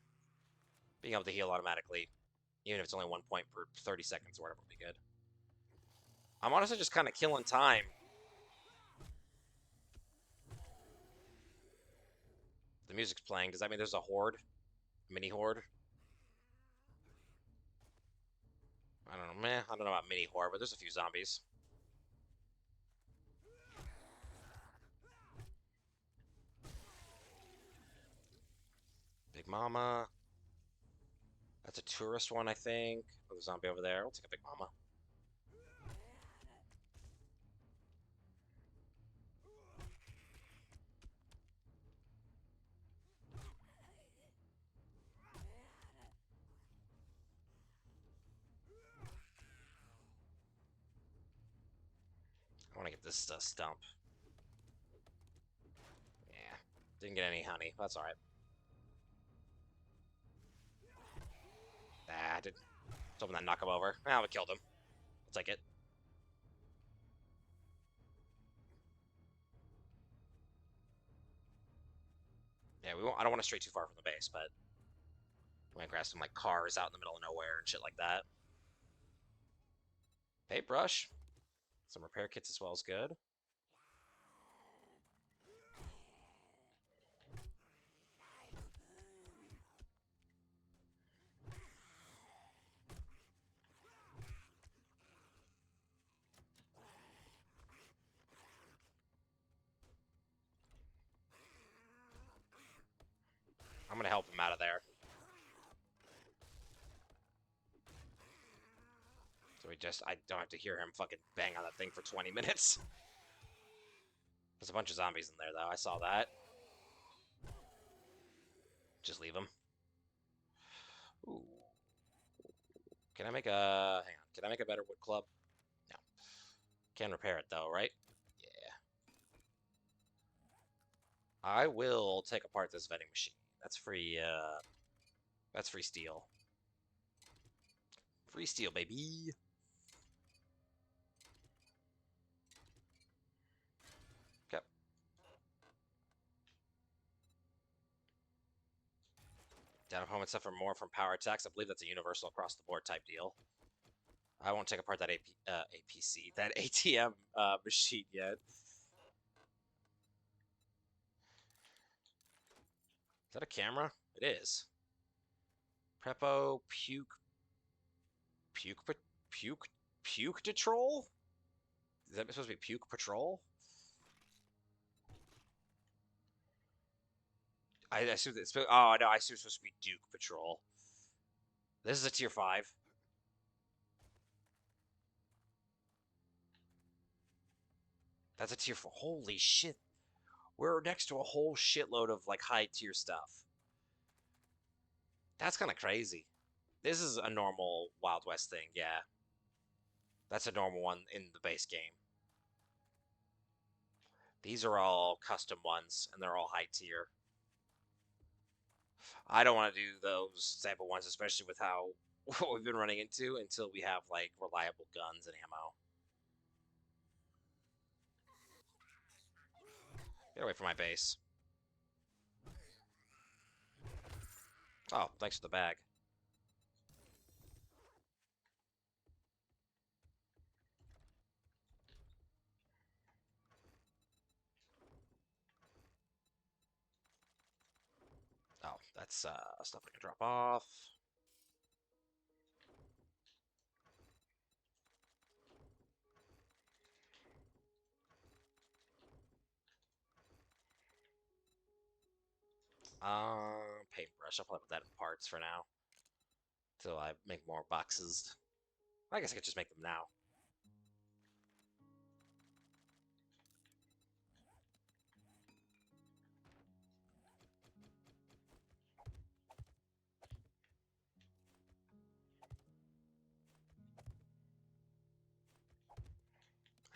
Being able to heal automatically, even if it's only 1 point per 30 seconds or whatever, would be good. I'm honestly just kind of killing time. The music's playing. Does that mean there's a horde? Mini horde? I don't know, I don't know about mini horde, but there's a few zombies. Big Mama. That's a tourist one, I think. There's a zombie over there. We'll take a Big Mama. I want to get this stump. Yeah. Didn't get any honey. That's alright. I did something that knock him over. We killed him. I'll take it. Yeah, I don't want to stray too far from the base, but I'm gonna grab some like cars out in the middle of nowhere and shit like that. Paintbrush. Some repair kits as well is good. I'm gonna help him out of there. So I don't have to hear him fucking bang on that thing for 20 minutes. There's a bunch of zombies in there, though. I saw that. Just leave them. Ooh. Can I make a... Hang on. Can I make a better wood club? No. Can repair it, though, right? Yeah. I will take apart this vending machine. That's free, That's free steel. Free steel, baby! Okay. Down opponent suffer more from power attacks. I believe that's a universal across the board type deal. I won't take apart that APC, that ATM machine yet. Is that a camera? It is. Preppo puke patrol? Is that supposed to be puke patrol? I assume it's oh no, I assume it's supposed to be Duke patrol. This is a tier 5. That's a tier 4. Holy shit. We're next to a whole shitload of like high tier stuff. That's kind of crazy. This is a normal Wild West thing, yeah. That's a normal one in the base game. These are all custom ones, and they're all high tier. I don't want to do those type of ones, especially with how what we've been running into until we have like reliable guns and ammo. Get away from my base. Oh, thanks for the bag. Oh, that's stuff I can drop off. Paintbrush. I'll probably put that in parts for now. Until I make more boxes. I guess I could just make them now.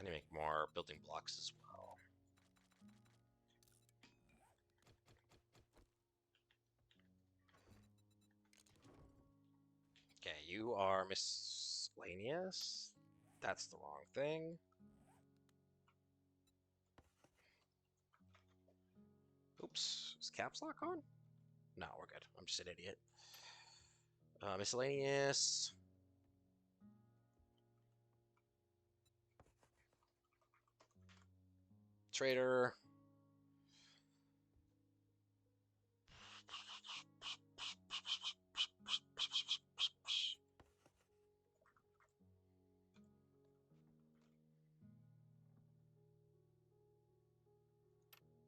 I need to make more building blocks as well. Okay, you are miscellaneous. That's the wrong thing. Oops, is caps lock on? No, we're good. I'm just an idiot. Miscellaneous. Trader.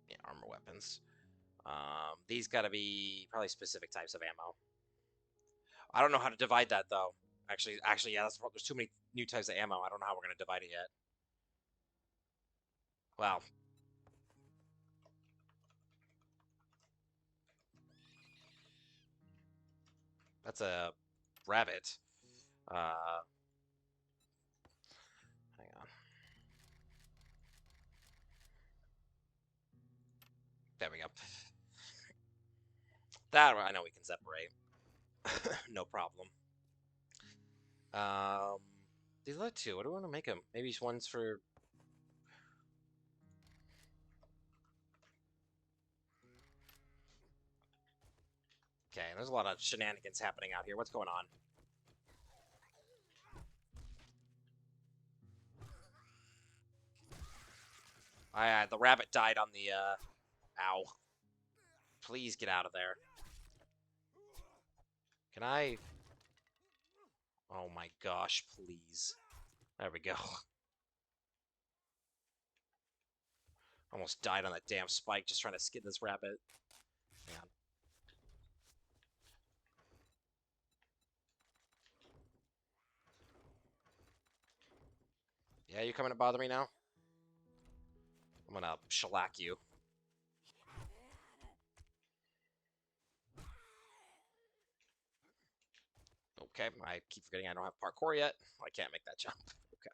Yeah, armor weapons. These gotta be probably specific types of ammo. I don't know how to divide that though. Actually, yeah, there's too many new types of ammo. I don't know how we're gonna divide it yet. Wow. That's a rabbit. Hang on. There we go. That I know we can separate. No problem. Um, these other two, what do we want to make them? Maybe one's for. Okay, there's a lot of shenanigans happening out here. What's going on? The rabbit died on the, ow. Please get out of there. Can I? Oh my gosh, please. There we go. Almost died on that damn spike just trying to skin this rabbit. Hang on. Yeah, you coming to bother me now? I'm gonna shellac you. Okay, I keep forgetting I don't have parkour yet. I can't make that jump. Okay.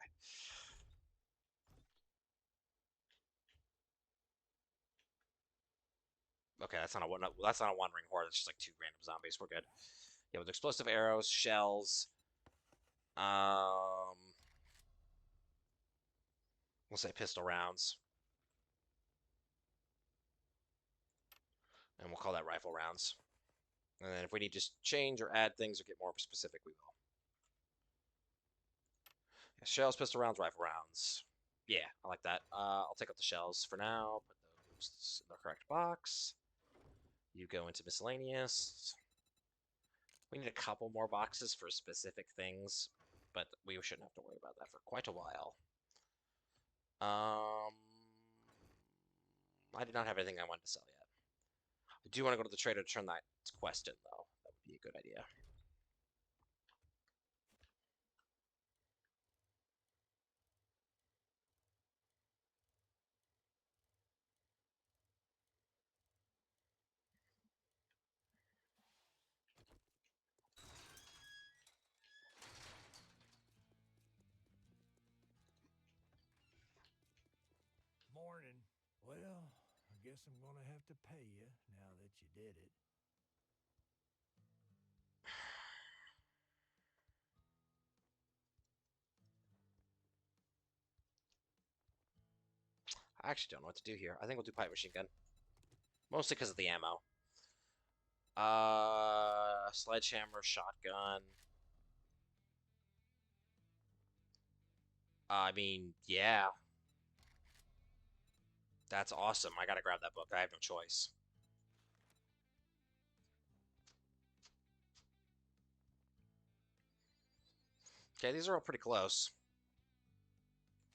Okay, that's not a wandering horde. It's just like two random zombies. We're good. Yeah, with explosive arrows, shells. Um, we'll say pistol rounds, and we'll call that rifle rounds. And then if we need to change or add things or get more specific, we will. Yeah, shells, pistol rounds, rifle rounds. Yeah, I like that. I'll take out the shells for now. Put those in the correct box. You go into miscellaneous. We need a couple more boxes for specific things, but we shouldn't have to worry about that for quite a while. I did not have anything I wanted to sell yet. I do want to go to the trader to turn that quest in, though. That would be a good idea. guess I'm gonna have to pay you now that you did it. I actually don't know what to do here. I think we'll do pipe machine gun. Mostly because of the ammo. Sledgehammer, shotgun. I mean, yeah. That's awesome. I gotta grab that book. I have no choice. Okay, these are all pretty close.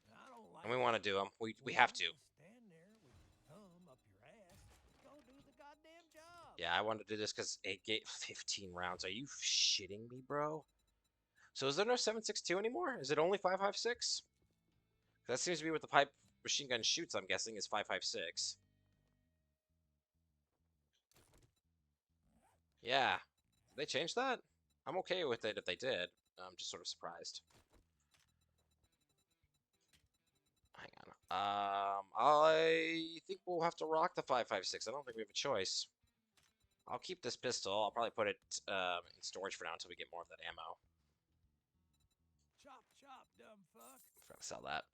I don't And we like want it. to do them. We Well, have don't to. just stand there with your thumb up your ass. Go do the goddamn job. Yeah, I wanted to do this because it gave 15 rounds. Are you shitting me, bro? So is there no 7.62 anymore? Is it only 5.56? That seems to be what the pipe machine gun shoots, I'm guessing, is 5.56. Yeah. Did they change that? I'm okay with it if they did. I'm just sort of surprised. Hang on. I think we'll have to rock the 5.56. I don't think we have a choice. I'll keep this pistol. I'll probably put it in storage for now until we get more of that ammo. Chop, chop, dumb fuck. Forgot to sell that.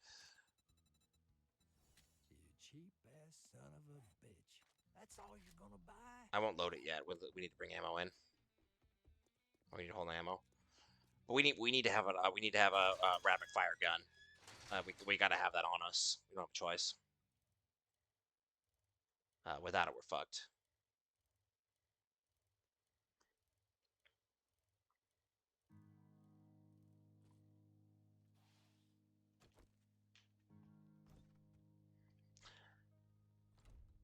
You cheap ass son of a bitch. That's all you're gonna buy? I won't load it yet. We need to bring ammo in. We need to hold ammo. But we need to have a rapid fire gun. We gotta have that on us. We don't have a choice. Without it, we're fucked.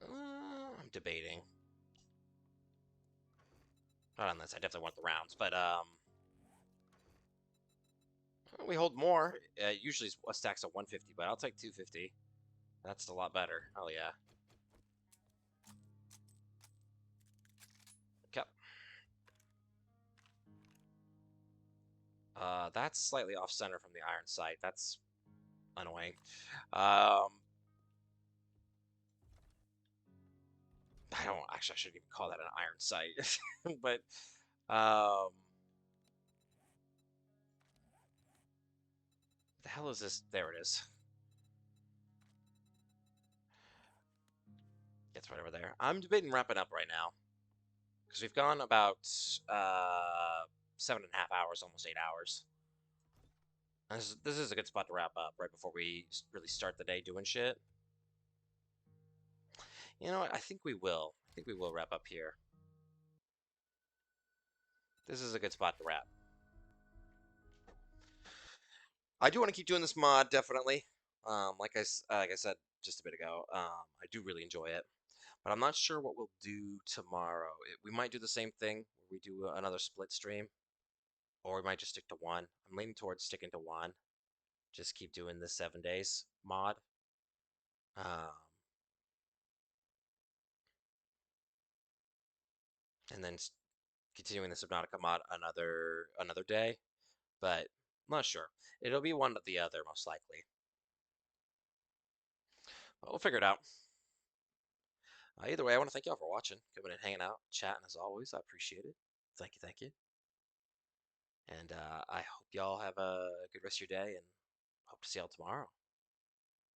I'm debating. Not on this. I definitely want the rounds, but we hold more. Usually a stack's of 150, but I'll take 250. That's a lot better. Oh yeah. Okay. That's slightly off center from the iron sight. That's annoying. I don't actually. I shouldn't even call that an iron sight, but the hell is this? There it is. It's right over there. I'm debating wrapping up right now because we've gone about 7.5 hours, almost 8 hours. And this is a good spot to wrap up right before we really start the day doing shit. You know what? I think we will. I think we will wrap up here. This is a good spot to wrap. I do want to keep doing this mod, definitely. Like I said just a bit ago, I do really enjoy it. But I'm not sure what we'll do tomorrow. We might do the same thing, where we do another split stream, or we might just stick to one. I'm leaning towards sticking to one. Just keep doing the 7 days mod. Um, and then continuing the Subnautica mod another day. But I'm not sure. It'll be one or the other, most likely. But we'll figure it out. Either way, I want to thank y'all for watching, coming and hanging out, chatting as always. I appreciate it. Thank you, thank you. And I hope y'all have a good rest of your day and hope to see y'all tomorrow.